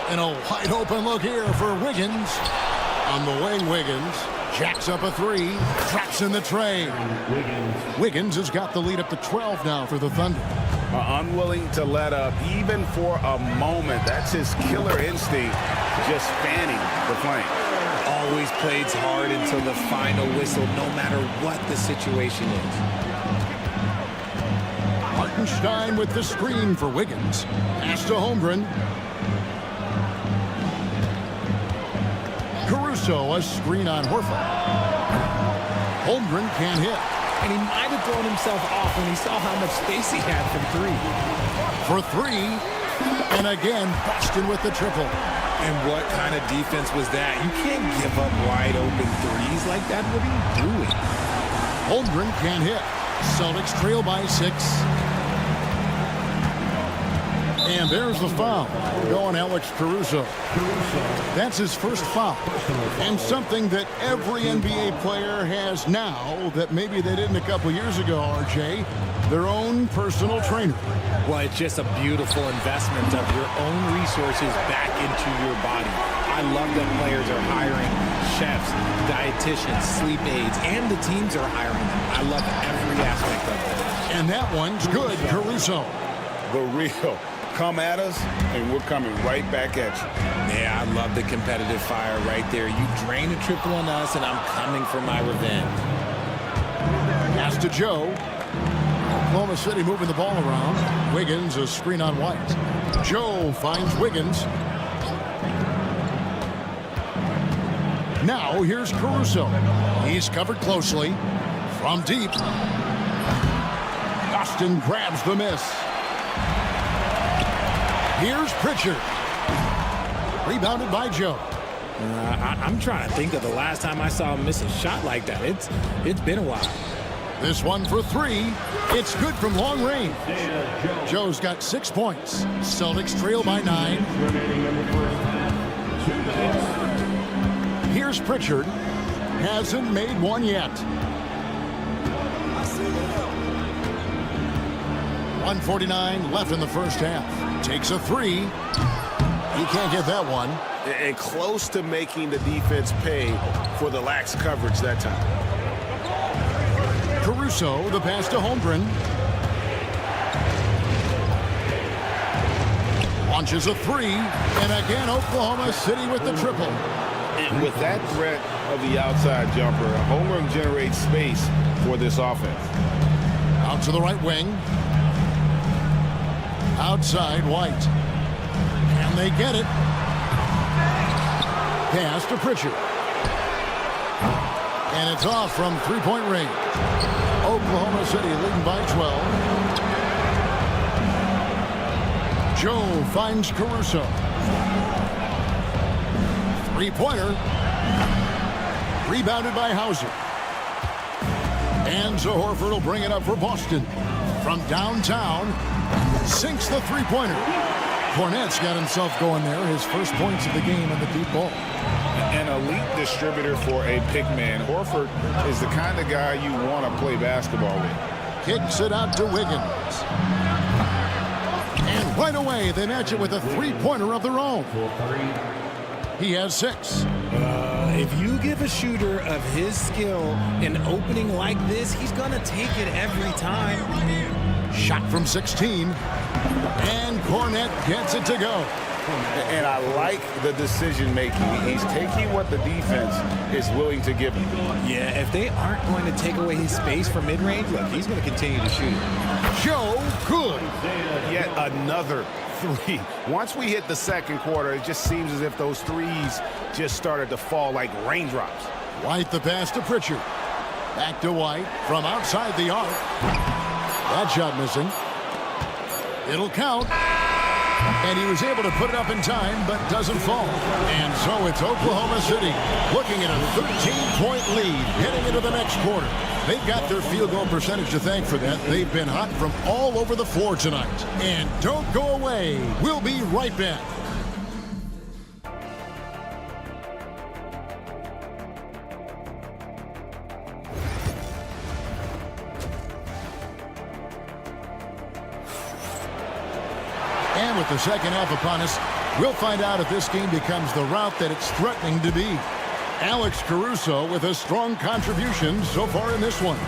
And a wide open look here for Wiggins. On the wing, Wiggins jacks up a 3, traps in the tray. Wiggins has got the lead up to 12 now for the Thunder. Unwilling to let up even for a moment. That's his killer instinct, just fanning the flame. Always plays hard until the final whistle, no matter what the situation is. Hartenstein with the screen for Wiggins. Pass to Holmgren. Caruso, a screen on Horford. Holmgren can't hit. And he might have thrown himself off when he saw how much space he had from 3. For 3. And again, Boston with the triple. And what kind of defense was that? You can't give up wide open threes like that. What are you doing? Holmgren can't hit. Celtics trail by 6. And there's the foul. Going Alex Caruso. That's his first foul. And something that every NBA player has now that maybe they didn't a couple years ago, RJ. Their own personal trainer. Well, it's just a beautiful investment of your own resources back into your body. I love that players are hiring chefs, dietitians, sleep aides, and the teams are hiring them. I love every aspect of it. And that one's good, Caruso. The real. Come at us, and we're coming right back at you. Yeah, I love the competitive fire right there. You drain a triple on us, and I'm coming for my revenge. Pass to Joe. Oklahoma City moving the ball around. Wiggins, a screen on White. Joe finds Wiggins. Now here's Caruso. He's covered closely. From deep. Austin grabs the miss. Here's Pritchard. Rebounded by Joe. I'm trying to think of the last time I saw him miss a shot like that. It's been a while. This one for 3. It's good from long range. Joe's got 6 points. Celtics trail by 9. Here's Pritchard. Hasn't made one yet. 1:49 left in the first half. Takes a 3. He can't get that one. And close to making the defense pay for the lax coverage that time. Caruso, the pass to Holmgren. Launches a 3. And again, Oklahoma City with the triple. And with that threat of the outside jumper. Holmgren generates space for this offense. Out to the right wing. Outside White. And they get it. Pass to Pritchard. And it's off from three-point range. Oklahoma City leading by 12. Joe finds Caruso. Three-pointer. Rebounded by Hauser. And so Horford will bring it up for Boston. From downtown, sinks the three-pointer. Cornette's got himself going there. His first points of the game on the deep ball. An elite distributor for a pick man. Horford is the kind of guy you want to play basketball with. Kicks it out to Wiggins. And right away, they match it with a three-pointer of their own. He has 6. If you give a shooter of his skill an opening like this, he's going to take it every time. Shot from 16. And Cornette gets it to go. And I like the decision making. He's taking what the defense is willing to give him. Yeah, if they aren't going to take away his space for mid-range, look, he's going to continue to shoot it. Joe good. Yet another three. Once we hit the second quarter, it just seems as if those threes just started to fall like raindrops. White the pass to Pritchard. Back to White from outside the arc. That shot missing. It'll count. And he was able to put it up in time, but doesn't fall. And so it's Oklahoma City looking at a 13-point lead heading into the next quarter. They've got their field goal percentage to thank for that. They've been hot from all over the floor tonight. And don't go away. We'll be right back. And with the second half upon us, we'll find out if this game becomes the route that it's threatening to be. Alex Caruso with a strong contribution so far in this one.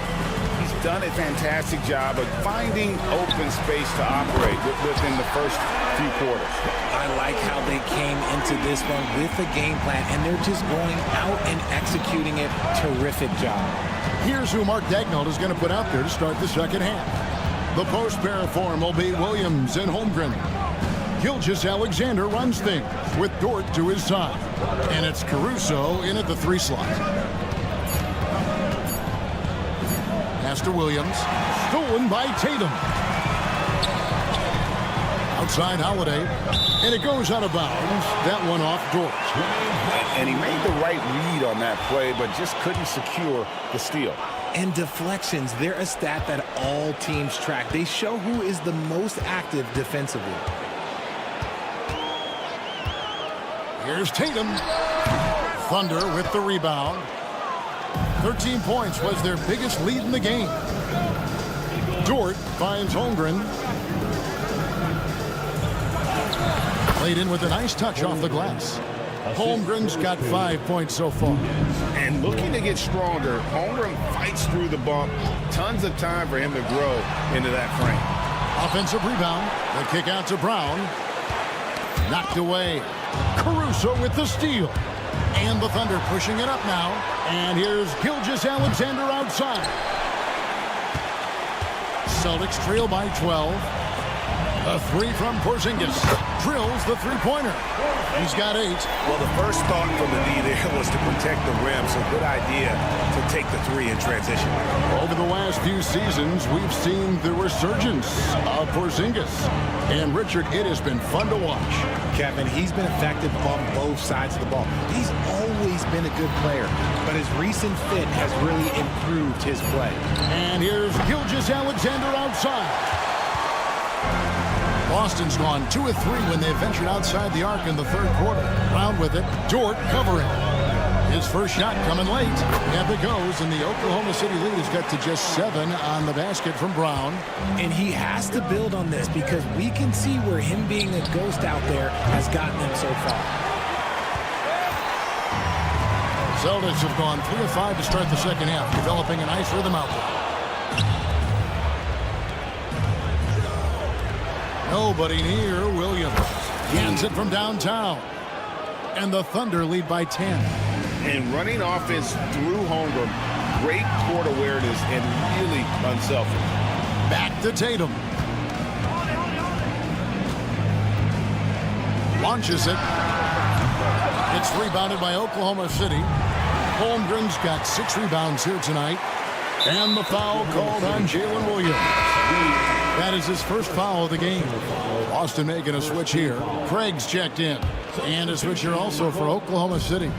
He's done a fantastic job of finding open space to operate within the first few quarters. I like how they came into this one with a game plan, and they're just going out and executing it. Terrific job. Here's who Mark Daigneault is going to put out there to start the second half. The post pair form will be Williams and Holmgren. Gilgeous-Alexander runs things with Dort to his side. And it's Caruso in at the 3 slot. Pass to Williams. Stolen by Tatum. Outside Holiday. And it goes out of bounds. That one off Dort. And he made the right read on that play, but just couldn't secure the steal. And deflections, they're a stat that all teams track. They show who is the most active defensively. Here's Tatum. Thunder with the rebound. 13 points was their biggest lead in the game. Dort finds Holmgren. Played in with a nice touch off the glass. Holmgren's got 5 points so far. And looking to get stronger, Holmgren fights through the bump. Tons of time for him to grow into that frame. Offensive rebound. The kick out to Brown. Knocked away. Caruso with the steal. And the Thunder pushing it up now. And here's Gilgeous-Alexander outside. Celtics trail by 12. A 3 from Porzingis. Drills the three-pointer. He's got 8. Well, the first thought from the D there was to protect the rim, so good idea to take the 3 in transition. Over the last few seasons, we've seen the resurgence of Porzingis. And Richard, it has been fun to watch. Kevin, he's been effective on both sides of the ball. He's always been a good player, but his recent fit has really improved his play. And here's Gilgeous-Alexander outside. Boston's gone 2 of 3 when they ventured outside the arc in the third quarter. Brown with it. Dort covering. His first shot coming late. Up it goes, and the Oklahoma City lead has got to just 7 on the basket from Brown. And he has to build on this because we can see where him being a ghost out there has gotten him so far. Celtics have gone 3 of 5 to start the second half, developing a nice rhythm out there. Nobody near Williams. Gets it from downtown. And the Thunder lead by 10. And running offense through Holmgren, great court awareness and really unselfish. Back to Tatum. Launches it. It's rebounded by Oklahoma City. Holmgren's got 6 rebounds here tonight. And the foul called on Jalen Williams. That is his first foul of the game. Boston making a switch here. Craig's checked in. And a switch here also for Oklahoma City.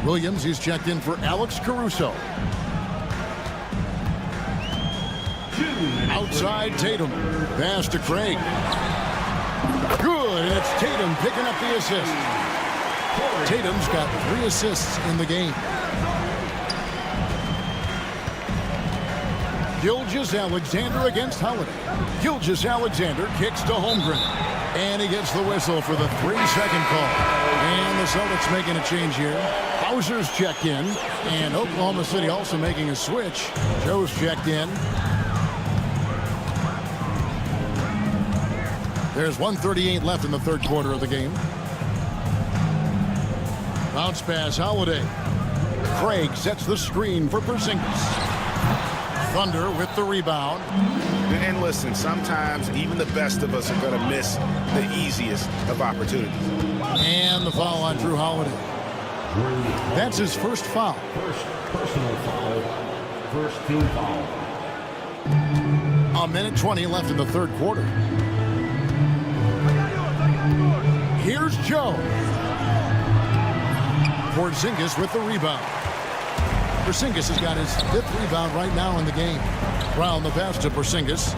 Williams, he's checked in for Alex Caruso. Outside Tatum. Pass to Craig. Good, and it's Tatum picking up the assist. Tatum's got 3 assists in the game. Gilgeous-Alexander against Holiday. Gilgeous-Alexander kicks to Holmgren. And he gets the whistle for the 3-second call. And the Celtics making a change here. Hauser's checked in. And Oklahoma City also making a switch. Joe's checked in. There's 1:38 left in the third quarter of the game. Bounce pass, Holiday. Craig sets the screen for Porzingis. Thunder with the rebound. And listen, sometimes even the best of us are going to miss the easiest of opportunities. And the foul on Drew Holiday. That's his first foul. First personal foul. First team foul. 1:20 left in the third quarter. Here's Joe. Porzingis with the rebound. Porzingis has got his 5th rebound right now in the game. Brown the pass to Porzingis.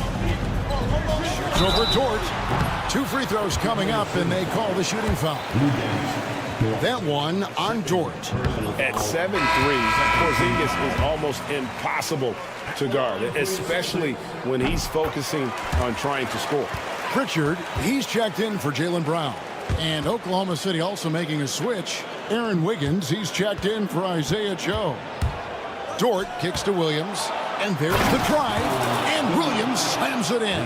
Shoots over Dort. 2 free throws coming up, and they call the shooting foul. That one on Dort. At 7'3", Porzingis is almost impossible to guard, especially when he's focusing on trying to score. Pritchard, he's checked in for Jaylen Brown. And Oklahoma City also making a switch. Aaron Wiggins, he's checked in for Isaiah Joe. Dort kicks to Williams. And there's the drive. And Williams slams it in.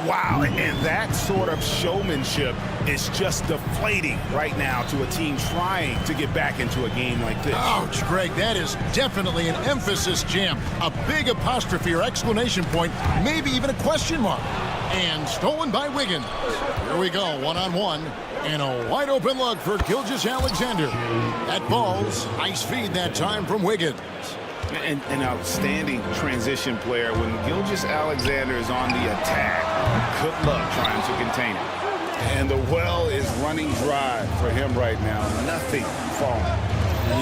Wow, and that sort of showmanship is just deflating right now to a team trying to get back into a game like this. Ouch, Greg, that is definitely an emphasis jam. A big apostrophe or exclamation point, maybe even a question mark. And stolen by Wiggins. Here we go, one-on-one. And a wide-open look for Gilgeous-Alexander. That ball's ice feed that time from Wiggins. An outstanding transition player. When Gilgeous-Alexander is on the attack, good luck trying to contain it. And the well is running dry for him right now. Nothing falling.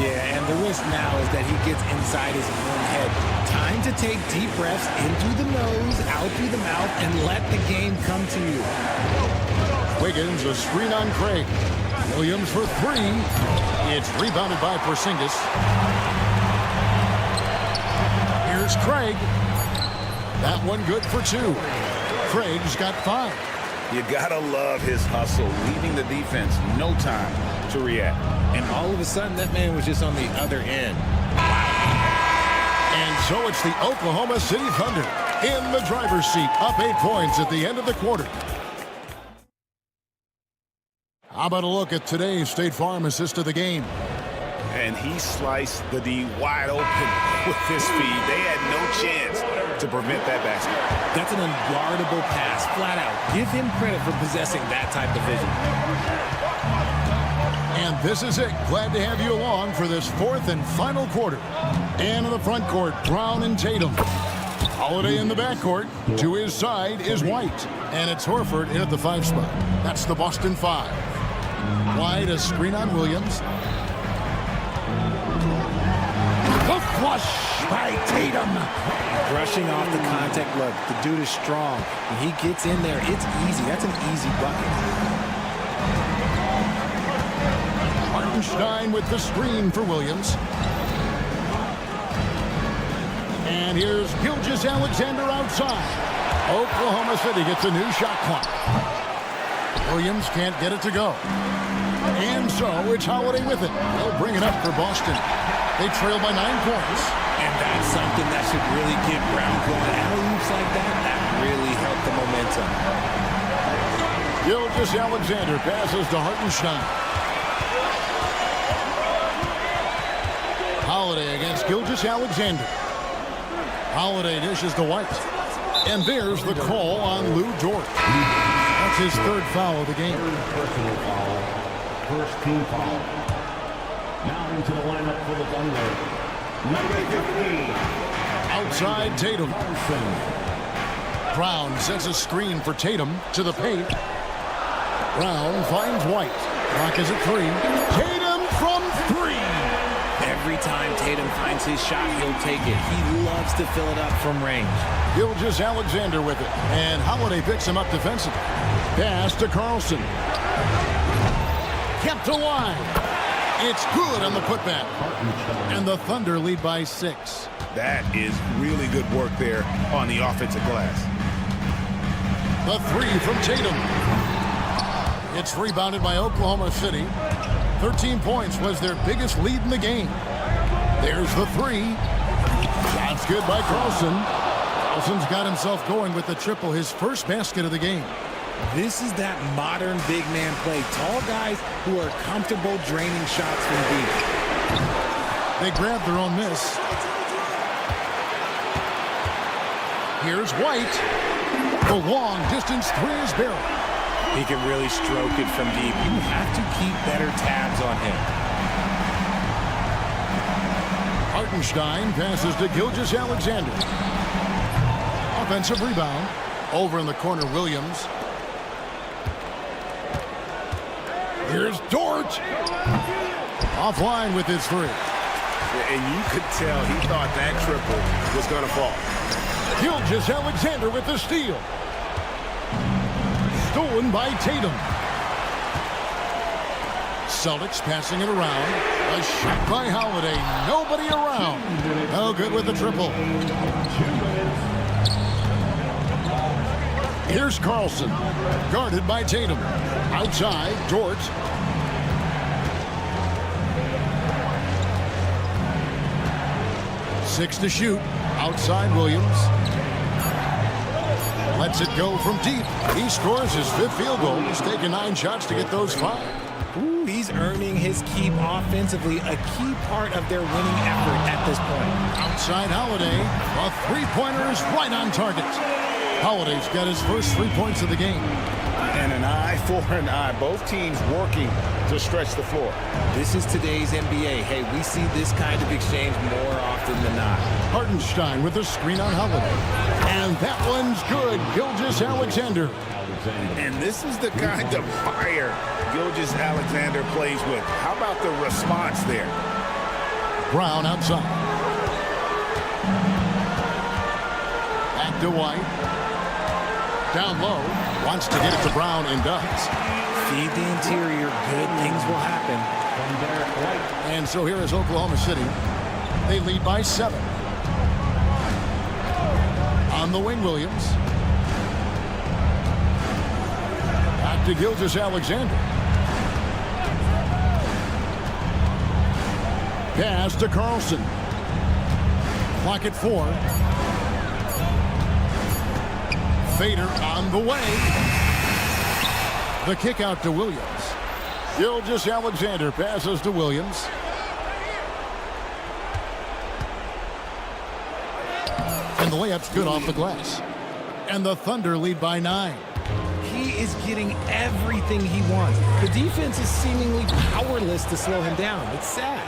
Yeah, and the risk now is that he gets inside his own head. Time to take deep breaths in through the nose, out through the mouth, and let the game come to you. Wiggins, a screen on Craig. Williams for 3. It's rebounded by Porzingis. Here's Craig. That one good for 2. Craig's got 5. You gotta love his hustle, leaving the defense no time to react. And all of a sudden, that man was just on the other end. And so it's the Oklahoma City Thunder in the driver's seat, up 8 points at the end of the quarter. How about a look at today's State Farm assist of the game? And he sliced the D wide open with his feed. They had no chance to prevent that basket. That's an unguardable pass, flat out. Give him credit for possessing that type of vision. And this is it. Glad to have you along for this 4th and final quarter. And in the front court, Brown and Tatum. Holiday in the backcourt. To his side is White. And it's Horford in at the 5 spot. That's the Boston 5. White, a screen on Williams. The flush by Tatum. Brushing off the contact look. The dude is strong. When he gets in there, it's easy. That's an easy bucket. Hartenstein with the screen for Williams. And here's Gilgeous-Alexander outside. Oklahoma City gets a new shot clock. Williams can't get it to go. And so it's Holiday with it. They'll bring it up for Boston. They trail by 9 points. And that's something that should really get Brown going. Alley-oops like that really help the momentum. Gilgeous-Alexander passes to Hartenstein. Holiday against Gilgeous-Alexander. Holiday dishes to White. And there's the call on Lou Dort. That's his third foul of the game. Personal foul. First team foul. Now into the lineup for the Thunder. Number 15. Outside Tatum. Brown sets a screen for Tatum to the paint. Brown finds White. Clock is at 3. Tatum from 3. Every time Tatum finds his shot, he'll take it. He loves to fill it up from range. Gilgeous-Alexander with it. And Holiday picks him up defensively. Pass to Carlson. Kept alive. It's good on the putback. And the Thunder lead by 6. That is really good work there on the offensive glass. The 3 from Tatum. It's rebounded by Oklahoma City. 13 points was their biggest lead in the game. There's the 3. Shot's good by Carlson. Carlson's got himself going with the triple, his first basket of the game. This is that modern big man play. Tall guys who are comfortable draining shots from deep. They grab their own miss. Here's White. The long distance 3 is barrel. He can really stroke it from deep. You have to keep better tabs on him. Hartenstein passes to Gilgeous-Alexander. Offensive rebound. Over in the corner, Williams. Here's Dort. Offline with his 3. And you could tell he thought that triple was going to fall. Gilgeous-Alexander with the steal. Stolen by Tatum. Celtics passing it around. A shot by Holiday. Nobody around. No good with the triple. Here's Carlson. Guarded by Tatum. Outside, Dort. Six to shoot. Outside, Williams. Lets it go from deep. He scores his 5th field goal. He's taken 9 shots to get those 5. Ooh, he's earning his keep offensively, a key part of their winning effort at this point. Outside Holiday. A 3-pointer is right on target. Holiday's got his first 3 points of the game. And an eye for an eye. Both teams working to stretch the floor. This is today's NBA. Hey, we see this kind of exchange more often than not. Hartenstein with a screen on Holiday. And that one's good. Gilgeous-Alexander. And this is the kind of fire Gilgeous-Alexander plays with. How about the response there? Brown outside. Back to White. Down low. Wants to get it to Brown and does. Feed the interior. Good things will happen. And so here is Oklahoma City. They lead by 7. On the wing, Williams. Back to Gilgeous-Alexander. Pass to Carlson. Clock at 4. Fader on the way. The kick out to Williams. Gilgeous-Alexander passes to Williams. And the layup's good off the glass. And the Thunder lead by 9. He is getting everything he wants. The defense is seemingly powerless to slow him down. It's sad.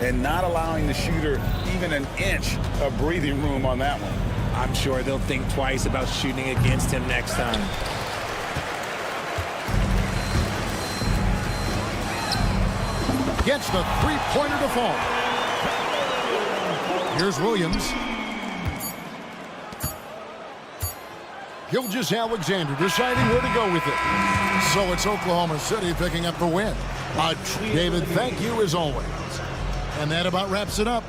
And not allowing the shooter even an inch of breathing room on that one. I'm sure they'll think twice about shooting against him next time. Gets the 3-pointer to fall. Here's Williams. Gilgeous-Alexander deciding where to go with it. So it's Oklahoma City picking up the win. David, thank you as always. And that about wraps it up.